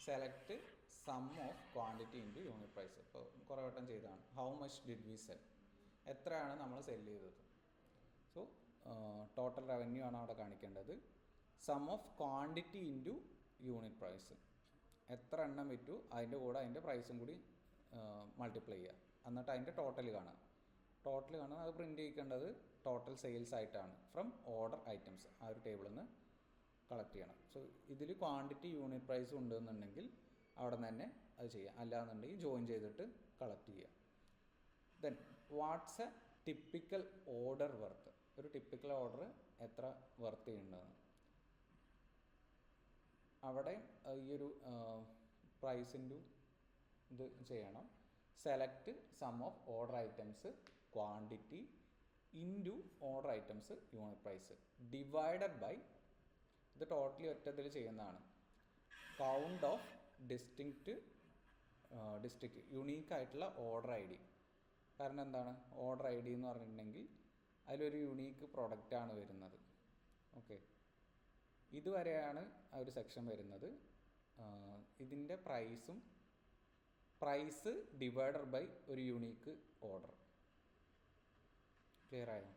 Select sum of quantity into unit price. ഇപ്പോൾ കുറേ വട്ടം ചെയ്തതാണ്. How much did we sell, എത്രയാണ് നമ്മൾ സെല് ചെയ്തത്. സോ ടോട്ടൽ റവന്യൂ ആണ് അവിടെ കാണിക്കേണ്ടത്. Sum of quantity into unit price, എത്ര എണ്ണം വിറ്റു അതിൻ്റെ കൂടെ അതിൻ്റെ പ്രൈസും കൂടി മൾട്ടിപ്ലൈ ചെയ്യുക, എന്നിട്ട് അതിൻ്റെ ടോട്ടൽ കാണുക. അത് പ്രിൻറ്റ് ചെയ്യിക്കേണ്ടത് ടോട്ടൽ സെയിൽസ് ആയിട്ടാണ് ഫ്രം ഓർഡർ ഐറ്റംസ്. ആ ഒരു ടേബിളിൽ നിന്ന് കളക്ട് ചെയ്യണം. സോ ഇതിൽ ക്വാണ്ടിറ്റി യൂണിറ്റ് പ്രൈസും ഉണ്ടെന്നുണ്ടെങ്കിൽ അവിടെ നിന്ന് തന്നെ അത് ചെയ്യാം, അല്ലാന്നുണ്ടെങ്കിൽ ജോയിൻ ചെയ്തിട്ട് കളക്ട് ചെയ്യുക. Then what's a typical order worth, ഒരു ടിപ്പിക്കൽ ഓർഡർ എത്ര വർത്ത് ചെയ്യേണ്ടതെന്ന് അവിടെ ഈ ഒരു പ്രൈസിൻ്റെ ഇത് ചെയ്യണം. Select sum of order items quantity into order items unit price divided by, ഇത് ടോട്ടലി ഒറ്റത്തിൽ ചെയ്യുന്നതാണ്, കൗണ്ട് ഓഫ് ഡിസ്റ്റിങ്ക്റ്റ് യുണീക്കായിട്ടുള്ള ഓർഡർ ഐ ഡി. കാരണം എന്താണ് ഓർഡർ ഐ ഡി എന്ന് പറഞ്ഞിട്ടുണ്ടെങ്കിൽ അതിലൊരു യുണീക്ക് പ്രൊഡക്റ്റാണ് വരുന്നത്. ഓക്കെ, ഇതുവരെയാണ് ആ ഒരു സെക്ഷൻ വരുന്നത്. ഇതിൻ്റെ പ്രൈസ് ഡിവൈഡർ ബൈ ഒരു യുണീക്ക് ഓർഡർ. ക്ലിയർ ആയോ?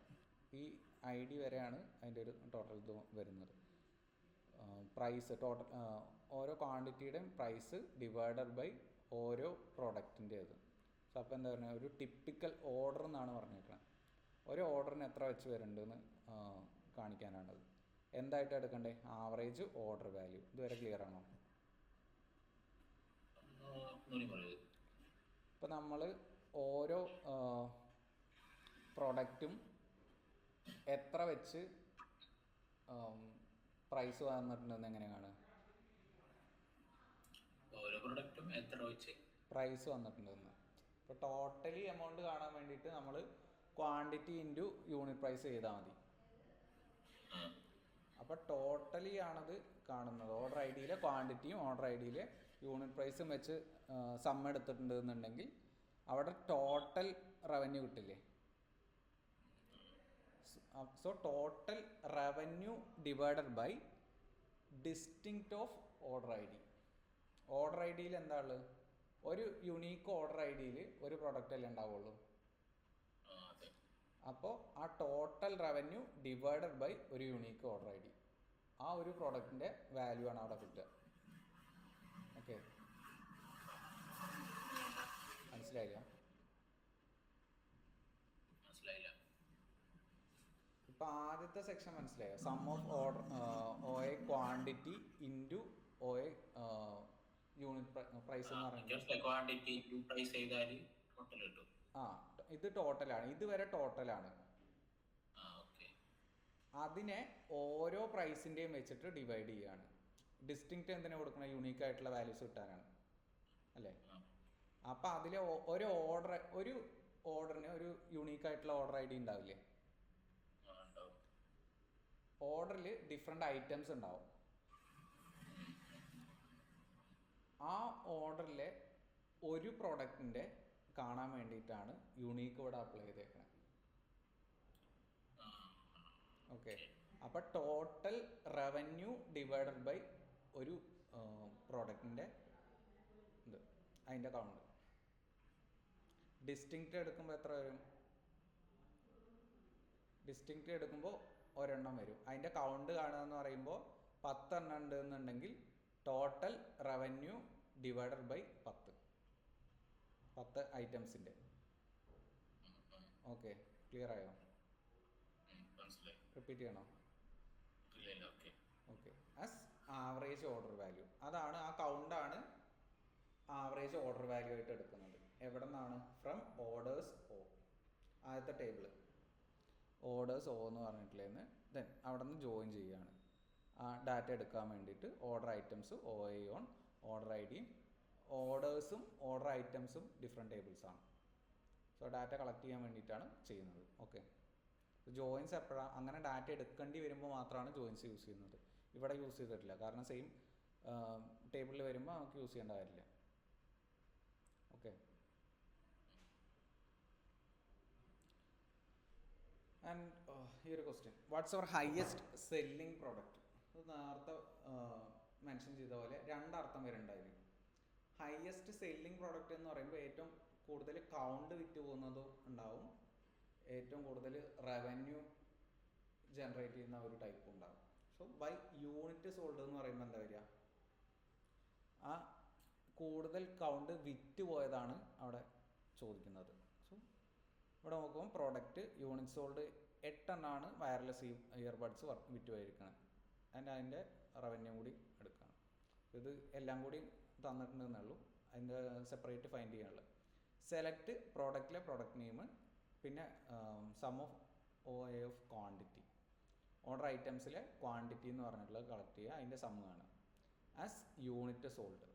ഈ ഐ ഡി വരെയാണ് അതിൻ്റെ ഒരു ടോട്ടൽ ഇത് വരുന്നത്. പ്രൈസ് ടോട്ടൽ ഓരോ ക്വാണ്ടിറ്റിയുടെയും പ്രൈസ് ഡിവൈഡർ ബൈ ഓരോ പ്രോഡക്റ്റിൻ്റെ ഇത്. സോ അപ്പോൾ എന്താ പറയുക, ഒരു ടിപ്പിക്കൽ ഓർഡർ എന്നാണ് പറഞ്ഞിരിക്കുന്നത്. ഒരു ഓർഡറിന് എത്ര വെച്ച് വരുന്നുണ്ടെന്ന് കാണിക്കാനാണത്. എന്തായിട്ട് എടുക്കണ്ടേ? Average order value. ഇതുവരെ ക്ലിയർ ആണോ? ഇപ്പോൾ നമ്മൾ ഓരോ പ്രോഡക്റ്റും എത്ര വെച്ച് പ്രൈസ് വന്നിട്ടുണ്ടെന്ന് എങ്ങനെയാണ്? ഓരോ പ്രൊഡക്റ്റും എത്ര വെച്ച് പ്രൈസ് വന്നിട്ടുണ്ടെന്ന്. ഇപ്പോൾ ടോട്ടലി എമൗണ്ട് കാണാൻ വേണ്ടിയിട്ട് നമ്മൾ ക്വാണ്ടിറ്റി ഇൻറ്റു യൂണിറ്റ് പ്രൈസ് ചെയ്താൽ മതി. അപ്പോൾ ടോട്ടലി ആണത് കാണുന്നത്. ഓർഡർ ഐ ഡിയിലെ ക്വാണ്ടിറ്റിയും ഓർഡർ ഐ ഡിയിലെ യൂണിറ്റ് പ്രൈസും വെച്ച് സം എടുത്തിട്ടുണ്ടെന്നുണ്ടെങ്കിൽ അവിടെ ടോട്ടൽ റവന്യൂ കിട്ടില്ലേ? So total revenue divided by distinct of order I D. Order I ഡിയിൽ എന്താ ഉള്ളത്? ഒരു യുണീക്ക് ഓർഡർ ഐ ഡിയിൽ ഒരു പ്രൊഡക്റ്റ് അല്ലേ ഉണ്ടാവുള്ളൂ. അപ്പോൾ ആ ടോട്ടൽ റവന്യൂ ഡിവൈഡഡ് ബൈ ഒരു യുണീക്ക് ഓർഡർ ഐ ഡി, ആ ഒരു പ്രോഡക്റ്റിൻ്റെ വാല്യൂ ആണ് അവിടെ കിട്ടുക. ഓക്കെ, മനസ്സിലായില്ല? ഇപ്പം ആദ്യത്തെ സെക്ഷൻ മനസ്സിലായോ? Sum of order O A quantity into O A unit price എന്ന് പറയുന്നത്. ആ, ഇത് ടോട്ടലാണ്, ഇതുവരെ ടോട്ടലാണ്. അതിനെ ഓരോ പ്രൈസിൻ്റെയും വെച്ചിട്ട് ഡിവൈഡ് ചെയ്യുകയാണ്. ഡിസ്റ്റിങ്ക്റ്റ് എന്തിനാ കൊടുക്കണം? യുണീക്ക് ആയിട്ടുള്ള വാല്യൂസ് കിട്ടാനാണ് അല്ലേ? അപ്പം അതിലെ ഒരു ഓർഡറിന് ഒരു യുണീക്ക് ആയിട്ടുള്ള ഓർഡർ ഐ ഡി ഉണ്ടാവില്ലേ? ഓർഡറിൽ ഡിഫറെൻ്റ് ഐറ്റംസ് ഉണ്ടാവും. ആ ഓർഡറിലെ ഒരു പ്രോഡക്റ്റിൻ്റെ കാണാൻ വേണ്ടിയിട്ടാണ് യുണീക്ക് ഇവിടെ അപ്ലൈ ചെയ്തേക്കുന്നത്. ഓക്കെ, അപ്പോൾ ടോട്ടൽ റവന്യൂ ഡിവൈഡഡ് ബൈ ഒരു പ്രോഡക്റ്റിൻ്റെ ഇത്, അതിൻ്റെ കൗണ്ട്. ഡിസ്റ്റിങ്ക്റ്റ് എടുക്കുമ്പോൾ എത്ര വരും? ഡിസ്റ്റിങ്ക്റ്റ് എടുക്കുമ്പോൾ ഒരെണ്ണം വരും. അതിൻ്റെ കൗണ്ട് കാണുക എന്ന് പറയുമ്പോൾ 10 എണ്ണം ഉണ്ട് എന്നുണ്ടെങ്കിൽ ടോട്ടൽ റവന്യൂ ഡിവൈഡഡ് ബൈ 10 ഐറ്റംസിൻ്റെ. ഓക്കെ, ക്ലിയർ ആയോ? റിപ്പീറ്റ് ചെയ്യണോ? Okay, as average order value, അതാണ് ആ കൗണ്ടാണ് ആവറേജ് ഓർഡർ വാല്യൂ ആയിട്ട് എടുക്കുന്നത്. എവിടെ നിന്നാണ്? ഫ്രം ഓർഡേഴ്സ് ഓ, ആദ്യത്തെ ടേബിൾ ഓർഡേഴ്സ് ഓ എന്ന് പറഞ്ഞിട്ടില്ലേന്ന്. ദെൻ അവിടെ നിന്ന് ജോയിൻ ചെയ്യുകയാണ് ആ ഡാറ്റ എടുക്കാൻ വേണ്ടിയിട്ട്. Order items O I on, order I ഡിയും ഓർഡേഴ്സും ഓർഡർ ഐറ്റംസും ഡിഫറെൻറ്റ് ടേബിൾസാണ്. സോ ഡാറ്റ കളക്ട് ചെയ്യാൻ വേണ്ടിയിട്ടാണ് ചെയ്യുന്നത്. ഓക്കെ, ജോയിൻസ് എപ്പോഴാണ്? അങ്ങനെ ഡാറ്റ എടുക്കേണ്ടി വരുമ്പോൾ മാത്രമാണ് ജോയിൻസ് യൂസ് ചെയ്യുന്നത്. ഇവിടെ യൂസ് ചെയ്തിട്ടില്ല, കാരണം സെയിം ടേബിളിൽ വരുമ്പോൾ നമുക്ക് യൂസ് ചെയ്യേണ്ട കാര്യമില്ല. ഓക്കെ, ആൻഡ് ഈ ഒരു question, what's our highest selling product? അത് നേരത്തെ മെൻഷൻ ചെയ്ത പോലെ രണ്ടർത്ഥം വരുന്നുണ്ടായിരിക്കും. ഹയസ്റ്റ് സെല്ലിംഗ് പ്രോഡക്റ്റ് എന്ന് പറയുമ്പോൾ ഏറ്റവും കൂടുതൽ കൗണ്ട് വിറ്റ് പോകുന്നതും ഉണ്ടാവും, ഏറ്റവും കൂടുതൽ റവന്യൂ ജനറേറ്റ് ചെയ്യുന്ന ഒരു ടൈപ്പും ഉണ്ടാവും. സോ ബൈ യൂണിറ്റ് സോൾഡ് എന്ന് പറയുമ്പോൾ എന്താ വരിക? ആ കൂടുതൽ കൗണ്ട് വിറ്റ് പോയതാണ് അവിടെ ചോദിക്കുന്നത്. സോ ഇവിടെ നോക്കുമ്പോൾ പ്രോഡക്റ്റ് യൂണിറ്റ് സോൾഡ് 8 എണ്ണമാണ് വയർലെസ് ഇയർബഡ്സ് വിറ്റ് പോയിരിക്കണം. അതിൻ്റെ റവന്യൂ കൂടി എടുക്കണം. ഇത് എല്ലാം കൂടി തന്നിട്ടുണ്ടെന്നേ ഉള്ളൂ, അതിൻ്റെ സെപ്പറേറ്റ് ഫൈൻഡ് ചെയ്യാനുള്ളത്. സെലക്ട് പ്രോഡക്റ്റിലെ പ്രോഡക്റ്റ് നെയിം, പിന്നെ sum of O A of quantity. Order ഐറ്റംസിലെ ക്വാണ്ടിറ്റി എന്ന് പറഞ്ഞിട്ടുള്ളത് കളക്ട് ചെയ്യുക, അതിൻ്റെ സമ്മ് കാണുക ആസ് യൂണിറ്റ് സോൾഡ്.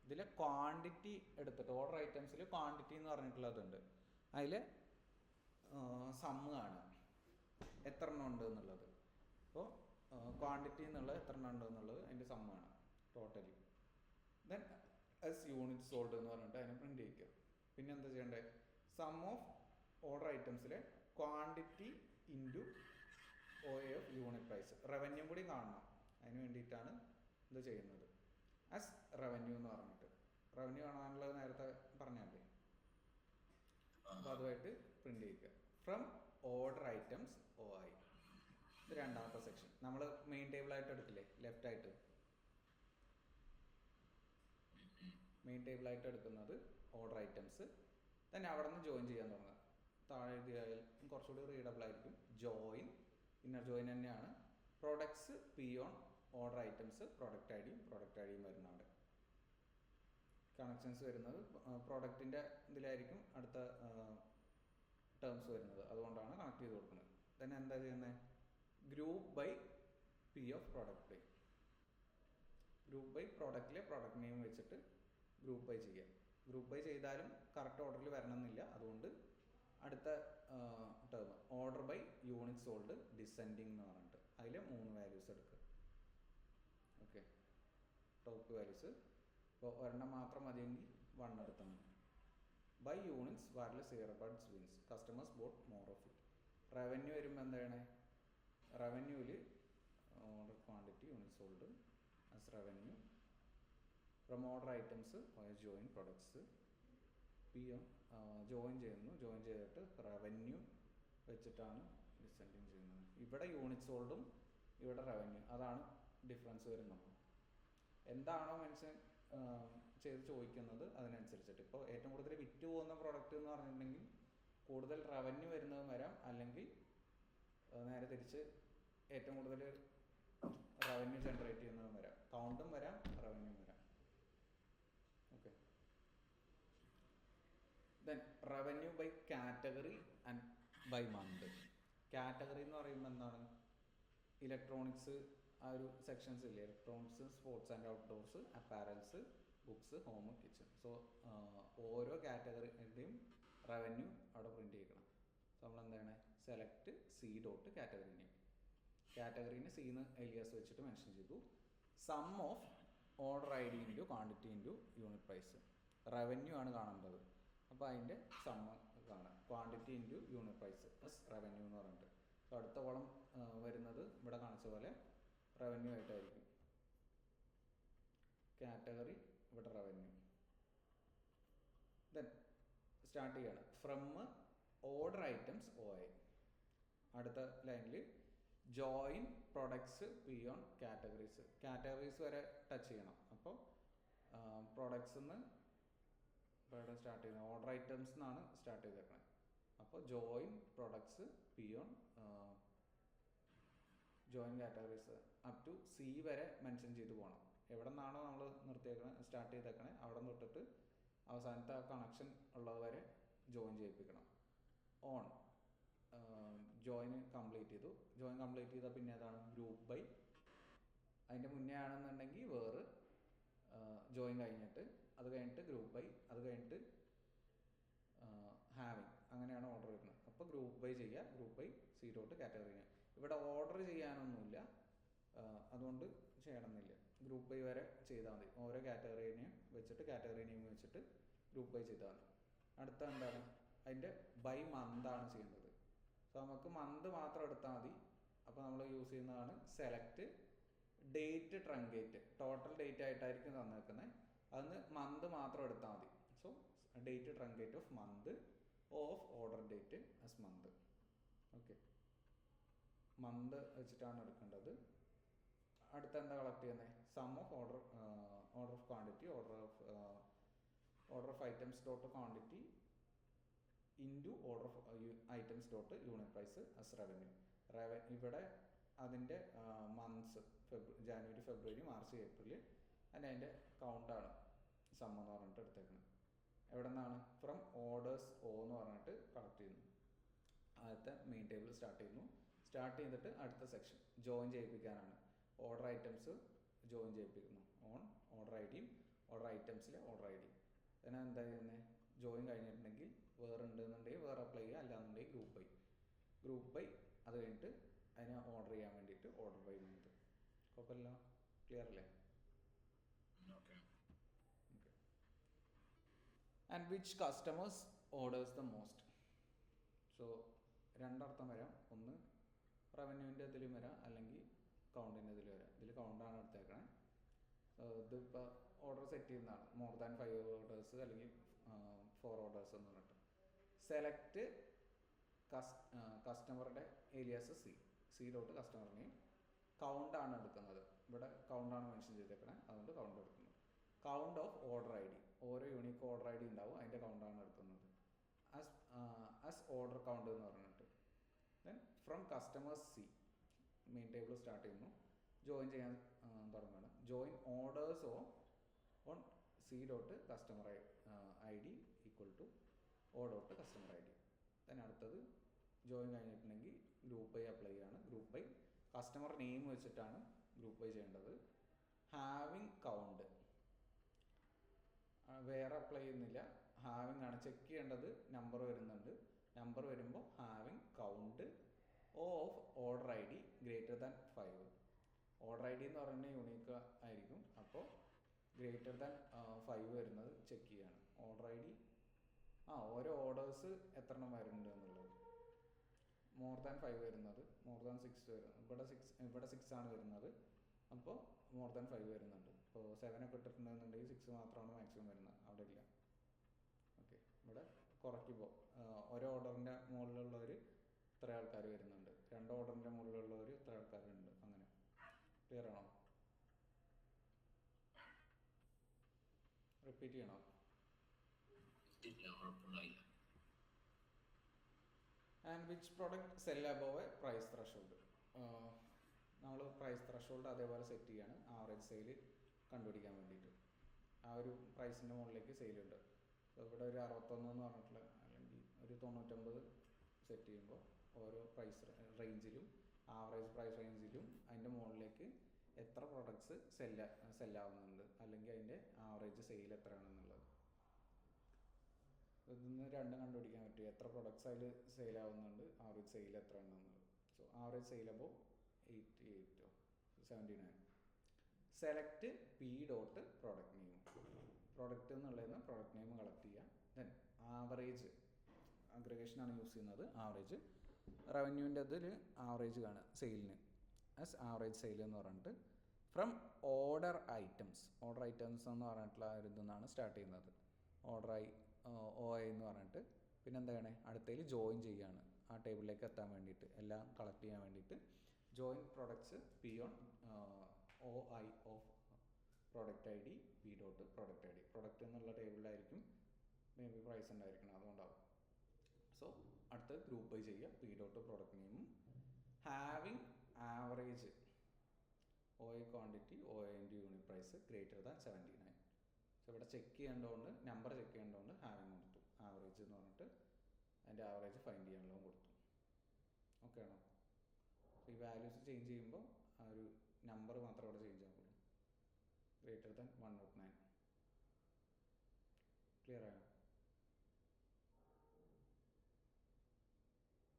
ഇതിൽ ക്വാണ്ടിറ്റി എടുത്തിട്ട് ഓർഡർ ഐറ്റംസിൽ ക്വാണ്ടിറ്റി എന്ന് പറഞ്ഞിട്ടുള്ളതുണ്ട്, അതിൽ സമ്മ് കാണുക എത്ര എണ്ണം ഉണ്ട് എന്നുള്ളത്. അപ്പോൾ ക്വാണ്ടിറ്റി എന്നുള്ളത് എത്ര എണ്ണം ഉണ്ട് എന്നുള്ളത് അതിൻ്റെ സമ്മ് കാണുക totally. Then as unit sold എന്ന് പറഞ്ഞിട്ട് അതിനെ പ്രിൻറ്റ് ചെയ്യിക്കുക. പിന്നെ എന്താ ചെയ്യേണ്ടത്? സം ഓഫ് ഓർഡർ ഐറ്റംസിലെ quantity into O A of unit price. Revenue കൂടി കാണണം, അതിന് വേണ്ടിയിട്ടാണ് ഇത് ചെയ്യുന്നത്. ആസ് റവന്യൂ എന്ന് പറഞ്ഞിട്ട്, റവന്യൂ കാണാനുള്ളത് നേരത്തെ പറഞ്ഞല്ലേ, അപ്പോൾ അതുമായിട്ട് പ്രിൻറ്റ് ചെയ്യിക്കുക. From order items O I. ഇത് രണ്ടാമത്തെ സെക്ഷൻ. നമ്മൾ മെയിൻ ടേബിളായിട്ട് എടുക്കില്ലേ, ലെഫ്റ്റ് ആയിട്ട് മെയിൻ ടേബിളായിട്ട് എടുക്കുന്നത് ഓർഡർ ഐറ്റംസ്. തന്നെ അവിടെ നിന്ന് ജോയിൻ ചെയ്യാൻ തുടങ്ങുക. താഴെ എഴുതിയാൽ കുറച്ചുകൂടി റീഡബിൾ ആയിരിക്കും. ജോയിൻ, ഇന്നർ ജോയിൻ തന്നെയാണ്. Products P on order items, product I ഡിയും വരുന്ന അവിടെ കണക്ഷൻസ് വരുന്നത് പ്രോഡക്റ്റിൻ്റെ ഇതിലായിരിക്കും അടുത്ത ടേംസ് വരുന്നത്, അതുകൊണ്ടാണ് കണക്ട് ചെയ്ത് കൊടുക്കുന്നത്. തന്നെ എന്താ ചെയ്യുന്നത്? Group by P of product. Group by പ്രോഡക്റ്റിലെ പ്രോഡക്റ്റ് നെയിം വെച്ചിട്ട് ഗ്രൂപ്പ് ബൈ ചെയ്യുക. ഗ്രൂപ്പ് ബൈ ചെയ്താലും കറക്റ്റ് ഓർഡറിൽ വരണമെന്നില്ല, അതുകൊണ്ട് അടുത്ത term order by unit sold descending എന്ന് പറഞ്ഞിട്ട് അതിൽ 3 വാല്യൂസ് എടുക്കുക. Okay, top values. ഇപ്പോൾ ഒരെണ്ണം മാത്രം മതിയെങ്കിൽ 1 എടുത്താൽ മതി. By units wireless earbuds wins, customers bought more of it. Revenue വരുമ്പോൾ എന്താണ്, റവന്യൂവിൽ order quantity unit sold as revenue from order items join products P join ചെയ്യുന്നു. ജോയിൻ ചെയ്തിട്ട് റവന്യൂ വെച്ചിട്ടാണ് ഡിസെൻഡിങ് ചെയ്യുന്നത്. ഇവിടെ യൂണിറ്റ് സോൾഡും ഇവിടെ റവന്യൂ, അതാണ് ഡിഫറൻസ് വരുന്നത്. എന്താണോ മനുഷ്യൻ ചെയ്ത് ചോദിക്കുന്നത് അതിനനുസരിച്ചിട്ട്. ഇപ്പോൾ ഏറ്റവും കൂടുതൽ വിറ്റ് പോകുന്ന പ്രോഡക്റ്റ് എന്ന് പറഞ്ഞിട്ടുണ്ടെങ്കിൽ കൂടുതൽ റവന്യൂ വരുന്നതും വരാം, അല്ലെങ്കിൽ നേരെ തിരിച്ച് ഏറ്റവും കൂടുതൽ റവന്യൂ ജനറേറ്റ് ചെയ്യുന്നതും വരാം. കൗണ്ടും വരാം, റവന്യൂ വരാം. Okay. Then revenue by category and by month. Category എന്ന് പറയുമ്പോൾ എന്താണ്, ഇലക്ട്രോണിക്സ് ആ ഒരു സെക്ഷൻസ് ഇല്ലേ, electronics, sports and outdoors, apparels, books, home, kitchen. So ഓരോ കാറ്റഗറിയുടെയും റവന്യൂ അവിടെ പ്രിൻറ്റ് ചെയ്യണം. സോ നമ്മൾ എന്താണ്, select C dot category name. കാറ്റഗറീനെ സീന്ന് എലിയാസ് വെച്ചിട്ട് മെൻഷൻ ചെയ്തു. Sum of order I D into quantity into unit price. Revenue ആണ് കാണേണ്ടത്, അപ്പോൾ അതിൻ്റെ സമ്മ് കാണാം. Quantity into unit price plus revenue എന്ന് പറഞ്ഞിട്ട്. സോ അടുത്ത കോളം വരുന്നത് ഇവിടെ കാണിച്ച പോലെ റവന്യൂ ആയിട്ടായിരിക്കും. കാറ്റഗറി ഇവിടെ റവന്യൂ. ദെൻ സ്റ്റാർട്ട് ചെയ്യാണ് from order items O I. അടുത്ത ലൈനിൽ join products P on categories. Categories വരെ ടച്ച് ചെയ്യണം. അപ്പോൾ പ്രൊഡക്ട്സ് നിന്ന് ഇവിടെ സ്റ്റാർട്ട് ചെയ്യുന്നത് ഓർഡർ ഐറ്റംസ് എന്നാണ് സ്റ്റാർട്ട് ചെയ്തേക്കണത്. അപ്പോൾ join products P on join categories up to C വരെ മെൻഷൻ ചെയ്ത് പോകണം. എവിടെ നിന്നാണോ നമ്മൾ സ്റ്റാർട്ട് ചെയ്തേക്കണേ അവിടെ നിന്ന് തൊട്ടിട്ട് അവസാനത്തെ ആ കണക്ഷൻ ഉള്ളത് വരെ ജോയിൻ ചെയ്യിപ്പിക്കണം. ഓൺ ജോയിൻ കംപ്ലീറ്റ് ചെയ്തു. ജോയിൻ കംപ്ലീറ്റ് ചെയ്താൽ പിന്നെ അതാണ് ഗ്രൂപ്പ് ബൈ. അതിൻ്റെ മുന്നേ ആണെന്നുണ്ടെങ്കിൽ വേറെ ജോയിൻ കഴിഞ്ഞിട്ട്, അത് കഴിഞ്ഞിട്ട് ഗ്രൂപ്പ് ബൈ, അത് കഴിഞ്ഞിട്ട് ഹാവിങ്, അങ്ങനെയാണ് ഓർഡർ വരുന്നത്. അപ്പോൾ ഗ്രൂപ്പ് ബൈ ചെയ്യുക, group by C dot category. ഇവിടെ ഓർഡർ ചെയ്യാനൊന്നുമില്ല, അതുകൊണ്ട് ചെയ്യണമെന്നില്ല. ഗ്രൂപ്പ് ബൈ വരെ ചെയ്താൽ മതി. ഓരോ കാറ്റഗറിനെയും വെച്ചിട്ട് കാറ്റഗറി നെയിം വെച്ചിട്ട് ഗ്രൂപ്പ് ബൈ ചെയ്താൽ മതി. അടുത്ത എന്താണ്, അതിൻ്റെ ബൈ മന്താണ് ചെയ്യേണ്ടത്. സോ നമുക്ക് മന്ത് മാത്രം എടുത്താൽ മതി. അപ്പോൾ നമ്മൾ യൂസ് ചെയ്യുന്നതാണ് select date truncate. Total date ആയിട്ടായിരിക്കും തന്നേക്കുന്നത്, അതിന് മന്ത് മാത്രം എടുത്താൽ മതി. So date truncate of month of order date as month. Okay, month വെച്ചിട്ടാണ് എടുക്കേണ്ടത്. അടുത്ത എന്താ കളക്ട് ചെയ്യുന്നത്, sum of order of quantity, order of items dot quantity into order of items dot unit price as revenue. ഇവിടെ അതിൻ്റെ months January, February, March, April, അതിൻ്റെ കൗണ്ടാണ് some എന്ന് പറഞ്ഞിട്ട് എടുത്തേക്കുന്നത്. എവിടെ നിന്നാണ്, ഫ്രം ഓർഡേഴ്സ് ഒ എന്ന് പറഞ്ഞിട്ട് കളക്ട് ചെയ്യുന്നു. ആദ്യത്തെ മെയിൻ ടേബിൾ സ്റ്റാർട്ട് ചെയ്യുന്നു. സ്റ്റാർട്ട് ചെയ്തിട്ട് അടുത്ത സെക്ഷൻ ജോയിൻ ചെയ്യിപ്പിക്കാനാണ്. ഓർഡർ ഐറ്റംസ് ജോയിൻ ചെയ്യിപ്പിക്കുന്നു. ഓൺ ഓർഡർ ഐ ഡിയും ഓർഡർ ഐറ്റംസിലെ ഓർഡർ ഐ ഡി. അതിന് എന്താ ചെയ്യുന്നത്, ജോയിൻ കഴിഞ്ഞിട്ടുണ്ടെങ്കിൽ വേറെ ഉണ്ടെന്നുണ്ടെങ്കിൽ വേറെ അപ്ലൈ ചെയ്യുക, അല്ലാന്നുണ്ടെങ്കിൽ ഗ്രൂപ്പ് ബൈ. ഗ്രൂപ്പ് ബൈ അത് കഴിഞ്ഞിട്ട് അതിനെ ഓർഡർ ചെയ്യാൻ വേണ്ടിയിട്ട് ഓർഡർ ബൈ മന്ത്. കുഴപ്പമില്ല, ക്ലിയർ അല്ലേ? Okay. And which customers orders the most. So രണ്ടർത്ഥം വരാം. ഒന്ന് റവന്യൂവിൻ്റെ ഇതിലും വരാം, അല്ലെങ്കിൽ കൗണ്ടിൻ്റെ ഇതിൽ വരാം. ഇതിൽ കൗണ്ടാണ് എടുത്തേക്കണേ. ഇതിപ്പോൾ ഓർഡർ സെറ്റ് ചെയ്യുന്നതാണ്. മോർ ദാൻ 5 ഓർഡേഴ്സ് അല്ലെങ്കിൽ 4 ഓർഡേഴ്സ് എന്ന് പറഞ്ഞിട്ട്. സെലക്ട് കസ്റ്റമറുടെ alias C dot customer name. കൗണ്ടാണ് എടുക്കുന്നത്. ഇവിടെ കൗണ്ടാണ് മെൻഷൻ ചെയ്തേക്കണേ, അതുകൊണ്ട് കൗണ്ട് എടുക്കുന്നു. Count of order I D, ഓരോ യൂണിക്ക് ഓർഡർ ഐ ഡി ഉണ്ടാവും, അതിൻ്റെ കൗണ്ടാണ് എടുക്കുന്നത്. ആസ് ഓർഡർ കൗണ്ട് എന്ന് പറഞ്ഞിട്ട്. Then from customers C, main table start ചെയ്യുന്നു. ജോയിൻ ചെയ്യാൻ തുടങ്ങുകയാണ്. Join orders on C dot customer I D equal to O dot customer I D. Then അടുത്തത് ജോയിൻ കഴിഞ്ഞിട്ടുണ്ടെങ്കിൽ ഗ്രൂപ്പ് ബൈ അപ്ലൈ ചെയ്യാണ്. Group by customer name വെച്ചിട്ടാണ് group by ചെയ്യേണ്ടത്. Having count വേറെ apply ചെയ്യുന്നില്ല, ഹാവിങ് ആണ് ചെക്ക് ചെയ്യേണ്ടത്. Number വരുന്നുണ്ട്, നമ്പർ വരുമ്പോൾ having count of order I D greater than 5. Order I D എന്ന് പറയുന്നത് യൂണീക്ക് ആയിരിക്കും, അപ്പോൾ ഗ്രേറ്റർ ദാൻ 5 വരുന്നത് ചെക്ക് ചെയ്യാണ്. ഓർഡർ ഐ ഡി ഓരോ ഓർഡേഴ്സ് എത്ര എണ്ണം വരുന്നുണ്ട് എന്നുള്ളത്. മോർ ദാൻ 5 വരുന്നത്, മോർ ദാൻ 6 വരുന്നത്. ഇവിടെ 6 ആണ് വരുന്നത്, അപ്പോൾ മോർ ദാൻ 5 വരുന്നുണ്ട്. ഇപ്പോൾ 7 ഒക്കെ ഇട്ടിട്ടുണ്ടെന്നുണ്ടെങ്കിൽ 6 മാത്രമാണ് മാക്സിമം വരുന്നത്, അവിടെ ഇല്ല. ഓക്കെ, ഇവിടെ കുറയ്ക്കുമ്പോൾ ഓരോ ഓർഡറിൻ്റെ മുകളിലുള്ളവർ ഇത്ര ആൾക്കാർ വരുന്നുണ്ട്, 2 ഓർഡറിൻ്റെ മുകളിലുള്ളവർ ഇത്ര ആൾക്കാരുണ്ട്, അങ്ങനെ. ക്ലിയർ ആണോ? റിപ്പീറ്റ് ചെയ്യണോ? And which product sell above a price threshold. നമ്മൾ പ്രൈസ് ത്രഷോൾഡ് അതേപോലെ സെറ്റ് ചെയ്യാണ് ആവറേജ് സെയിൽ കണ്ടുപിടിക്കാൻ വേണ്ടിയിട്ട്. ആ ഒരു പ്രൈസിൻ്റെ മുകളിലേക്ക് സെയിലുണ്ട്. ഇവിടെ ഒരു 61 എന്ന് പറഞ്ഞിട്ടുള്ള, അല്ലെങ്കിൽ ഒരു 99 സെറ്റ് ചെയ്യുമ്പോൾ ഓരോ പ്രൈസ് റേഞ്ചിലും ആവറേജ് പ്രൈസ് റേഞ്ചിലും അതിൻ്റെ മുകളിലേക്ക് എത്ര പ്രൊഡക്ട്സ് സെല്ലാവുന്നുണ്ട്, അല്ലെങ്കിൽ അതിൻ്റെ ആവറേജ് സെയിൽ എത്രയാണെന്നുള്ളത്. ഇതിൽ നിന്ന് രണ്ടും കണ്ടുപിടിക്കാൻ പറ്റും, എത്ര പ്രൊഡക്ട്സ് അതിൽ സെയിലാവുന്നുണ്ട്, ആവറേജ് സെയിൽ എത്ര ഉണ്ടെന്നുള്ളത്. സോ ആവറേജ് സെയിൽ അപ്പോൾ 79. Select P dot product name. Product എന്നുള്ളതിന് പ്രോഡക്റ്റ് നെയിം കളക്ട് ചെയ്യുക. ദെൻ ആവറേജ് അഗ്രിഗേഷനാണ് യൂസ് ചെയ്യുന്നത്. ആവറേജ് റവന്യൂവിൻ്റെ അതിൽ ആവറേജ് കാണുക സെയിലിന് ആസ് ആവറേജ് സെയിൽ എന്ന് പറഞ്ഞിട്ട് from order items. Order items എന്ന് പറഞ്ഞിട്ടുള്ള ഒരു ഇതെന്നാണ് സ്റ്റാർട്ട് ചെയ്യുന്നത്. ഒ ഐ എന്ന് പറഞ്ഞിട്ട് പിന്നെ എന്താ ചെയ്യണേ, അടുത്തതിൽ ജോയിൻ ചെയ്യുകയാണ് ആ ടേബിളിലേക്ക് എത്താൻ വേണ്ടിയിട്ട്, എല്ലാം കളക്ട് ചെയ്യാൻ വേണ്ടിയിട്ട്. Join products P on O I of product I D P dot product I D. Product എന്നുള്ള ടേബിളിലായിരിക്കും മേ ബി പ്രൈസ് ഉണ്ടായിരിക്കണം, അതുകൊണ്ടാവും. സോ അടുത്ത ഗ്രൂപ്പ് ബൈ ചെയ്യുക, പി ഡോട്ട് പ്രോഡക്റ്റ് നെയിമും having average O I quantity O I into unit price greater than 79. So ഇവിടെ check ചെയ്യേണ്ടതുകൊണ്ട്, number check ചെയ്യേണ്ടതുകൊണ്ട് ഹാവിങ് കൊടുത്തു. ആവറേജ് എന്ന് പറഞ്ഞിട്ട് അതിൻ്റെ ആവറേജ് ഫൈൻഡ് ചെയ്യാനുള്ളതും കൊടുത്തു. ഓക്കെ ആണോ? ഈ വാല്യൂസ് ചേഞ്ച് ചെയ്യുമ്പോൾ ആ ഒരു നമ്പർ മാത്രമേ ഇവിടെ ചേഞ്ച് ആവുള്ളൂ. Greater than 109. ക്ലിയർ ആയോ?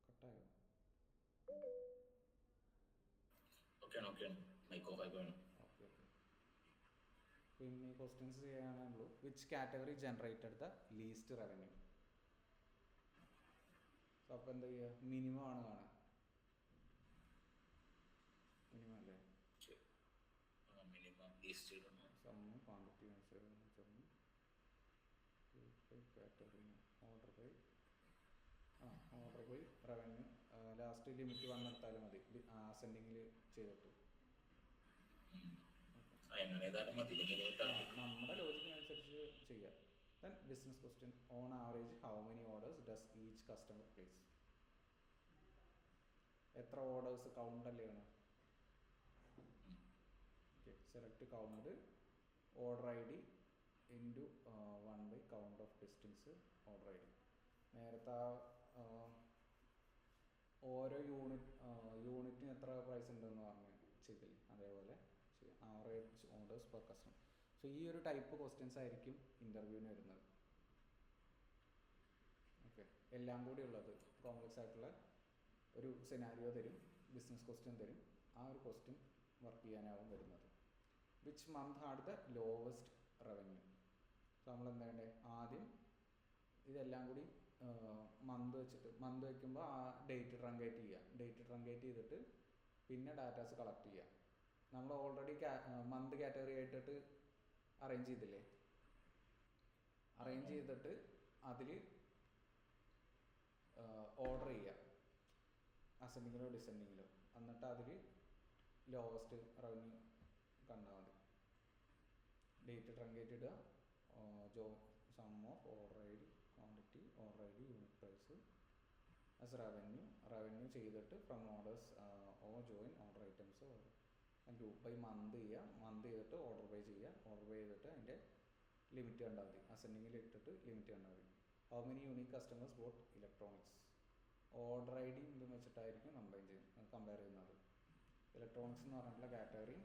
കട്ടായോ? ഓക്കെ. പിന്നെ ക്വസ്റ്റ്യൻസ് ചെയ്യാനുള്ളൂ. Which category generated the least revenue. So അപ്പോൾ എന്താ ചെയ്യുക, മിനിമം ആണ് കാണുക. മിനിമം അല്ലേ, sum quantity category order by revenue. Last limit 1 എടുത്താലും മതി, അസെൻഡിങ്ങിൽ ചെയ്തിട്ട്. നമ്മുടെ ലോജിക്കിനനുസരിച്ച് ചെയ്യാം. Then business question. On average how many orders does each customer place. എത്ര ഓർഡേഴ്സ് കൗണ്ട് അല്ലേ ആണ്. Okay, select count order I D into 1 by count of distinct order I D. നേരത്തെ ഓരോ യൂണിറ്റിന് എത്ര പ്രൈസ് ഉണ്ടെന്ന് പറഞ്ഞ് ചെയ്തില്ലേ, അതേപോലെ average orders per customer. So ഈ ഒരു ടൈപ്പ് ക്വസ്റ്റ്യൻസ് ആയിരിക്കും ഇൻ്റർവ്യൂവിന് വരുന്നത്. ഓക്കെ, എല്ലാം കൂടി ഉള്ളത് കോംപ്ലക്സ് ആയിട്ടുള്ള ഒരു സിനാരിയോ തരും, ബിസിനസ് ക്വസ്റ്റ്യൻ തരും. ആ ഒരു ക്വസ്റ്റ്യൻ വർക്ക് ചെയ്യാനാവും വരുന്നത്. Which month had the lowest revenue. So നമ്മൾ എന്താ വേണ്ടത്, ആദ്യം ഇതെല്ലാം കൂടി മന്ത് വയ്ക്കുമ്പോൾ ആ ഡേറ്റ് ട്രങ്കേറ്റ് ചെയ്യുക. ഡേറ്റ് ട്രങ്കേറ്റ് ചെയ്തിട്ട് പിന്നെ ഡാറ്റാസ് കളക്ട് ചെയ്യുക. നമ്മൾ ഓൾറെഡി മന്ത് കാറ്റഗറി ആയിട്ടിട്ട് അറേഞ്ച് ചെയ്തില്ലേ, അറേഞ്ച് ചെയ്തിട്ട് അതിൽ ഓർഡർ ചെയ്യുക അസെൻഡിങ്ങിലോ ഡിസെൻഡിങ്ങിലോ. എന്നിട്ട് അതിൽ ലോവസ്റ്റ് റവന്യൂ കണ്ടാൽ മതി. ഡേറ്റ് ട്രങ്കേറ്റ് ഇടുക, sum of order I D quantity order I D unit price as revenue ചെയ്തിട്ട് from orders O join order items group by month ചെയ്യുക. മന്ത് ചെയ്തിട്ട് ഓർഡർ ബൈ ചെയ്യുക. ഓർഡർ ബൈ ചെയ്തിട്ട് അതിൻ്റെ limit കണ്ടാൽ മതി. അസെൻഡിങ്ങിൽ ഇട്ടിട്ട് ലിമിറ്റ് കണ്ടാൽ മതി. How many unique customers boat electronics. Order I D ഇതും വെച്ചിട്ടായിരിക്കും കമ്പയർ ചെയ്യുന്നത്. ഇലക്ട്രോണിക്സ് എന്ന് പറഞ്ഞിട്ടുള്ള കാറ്റഗറി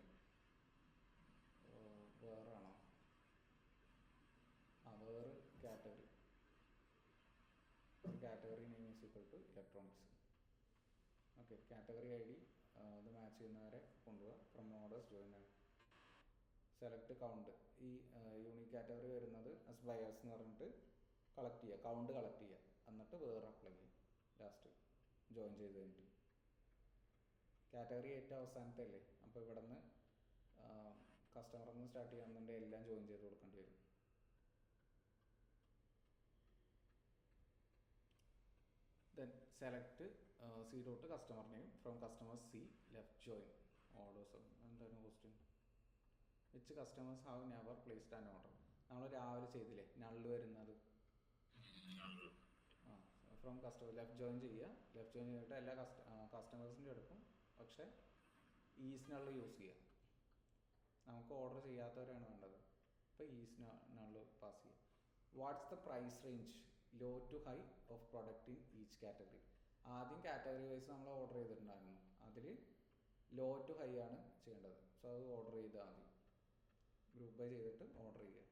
വേറെ ആണോ? വേറെ category name is equal to electronics. Okay, category I D ഇത് മാച്ച് ചെയ്യുന്നവരെ കൊണ്ടുപോവുക. From orders join select count. ഈ യൂണിക് കാറ്റഗറി വരുന്നത് ആസ് ബയേഴ്സ് എന്ന് പറഞ്ഞിട്ട് കളക്ട് ചെയ്യുക, കൗണ്ട് കളക്ട് ചെയ്യുക. എന്നിട്ട് വേറെ അപ്ലൈ ചെയ്യുക ലാസ്റ്റ്. ജോയിൻ ചെയ്ത് കഴിഞ്ഞിട്ട്. കാറ്റഗറി ഏറ്റവും അവസാനത്തെ അല്ലേ, അപ്പോൾ ഇവിടെ നിന്ന് കസ്റ്റമറിൽ നിന്ന് സ്റ്റാർട്ട് ചെയ്യാന്നുണ്ടെങ്കിൽ എല്ലാം ജോയിൻ ചെയ്ത് കൊടുക്കേണ്ടി വരും. Then select C dot customer name from customer C, left join orders. എന്താണ് question? Which customers have never placed an order. നമ്മൾ രാവിലെ ചെയ്തില്ലേ നള്ള് വരുന്നത്. ഫ്രോം കസ്റ്റമർ ലെഫ്റ്റ് ജോയിൻ ചെയ്യുക. ലെഫ്റ്റ് ജോയിൻ ചെയ്തിട്ട് എല്ലാ കസ്റ്റമേഴ്സിൻ്റെ എടുക്കും, പക്ഷേ ഈസ് നള്ള് യൂസ് ചെയ്യുക. നമുക്ക് ഓർഡർ ചെയ്യാത്തവരാണ് വേണ്ടത്, അപ്പോൾ ഈസ് നള്ള് പാസ് ചെയ്യുക. What's the price range low to high of product in each category. ആദ്യം കാറ്റഗറി വൈസ് നമ്മൾ ഓർഡർ ചെയ്തിട്ടുണ്ടായിരുന്നു, അതിൽ ലോ ടു ഹൈ ആണ് ചെയ്യേണ്ടത്. സോ അത് ഓർഡർ ചെയ്താൽ മതി. ഗ്രൂപ്പ് ബൈ ചെയ്തിട്ട് ഓർഡർ ചെയ്യുക.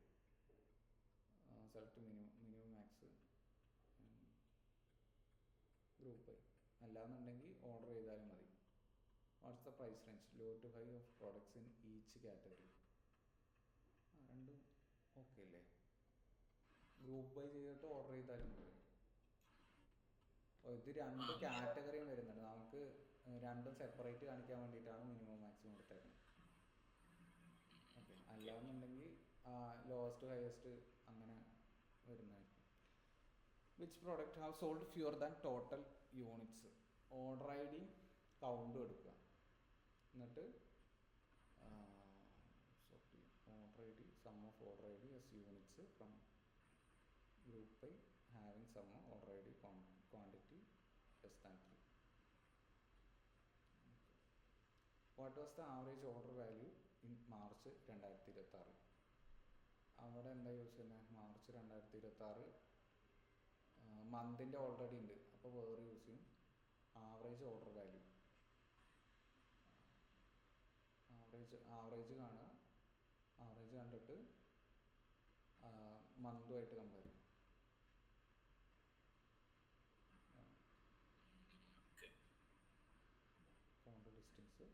Select minimum max group by, അല്ലാന്നുണ്ടെങ്കിൽ ഓർഡർ ചെയ്താലും മതി. What's the price range low to high of products in each category. രണ്ടും ഓക്കെ അല്ലേ? ഗ്രൂപ്പ് ബൈ ചെയ്തിട്ട് ഓർഡർ ചെയ്താലും മതി. ഇത് രണ്ട് കാറ്റഗറിയും വരുന്നുണ്ട്, നമുക്ക് രണ്ടും സെപ്പറേറ്റ് കാണിക്കാൻ വേണ്ടിയിട്ടാണ് മിനിമം മാക്സിമം എടുത്തേക്കുന്നത്. ഓക്കെ, അല്ലാന്നുണ്ടെങ്കിൽ ലോവസ്റ്റ് ഹയസ്റ്റ് അങ്ങനെ വരുന്നതായിരിക്കും. Which product have sold fewer than total units. Order I D കൗണ്ടും എടുക്കുക, എന്നിട്ട് order I D sum of order I D S units from group by having sum order I D quantity less than 3. What was the average order value in March 2026. അവിടെ എന്താ use ചെയ്യുന്നത്? March 2026 മന്തിൻ്റെ already ഉണ്ട്, അപ്പോൾ വേറെ use ചെയ്യും. Average order value, average കാണുക. Average കണ്ടിട്ട് മന്തുമായിട്ട് compare ചെയ്യും. കൗണ്ട് ഡിസ്റ്റൻസ്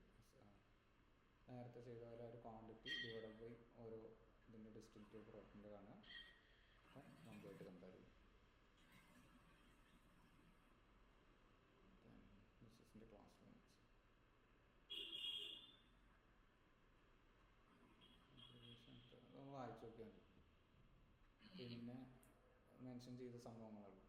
നേരത്തെ ചെയ്ത പോലെ ഒരു ക്വാണ്ടിറ്റി ഡിവൈഡ് ബൈ ഓരോ ഇതിൻ്റെ ഡിസ്റ്റൻസ് പ്രോഡക്റ്റിൻ്റെ കാണുക, അപ്പം മന്തുമായിട്ട് കമ്പയർ ചെയ്യും. ബിസിനസിൻ്റെ ക്ലാസ് ലിമിറ്റ്സ് വായിച്ചു നോക്കിയാൽ മതി. പിന്നെ മെൻഷൻ ചെയ്ത സംഭവങ്ങളുള്ളൂ.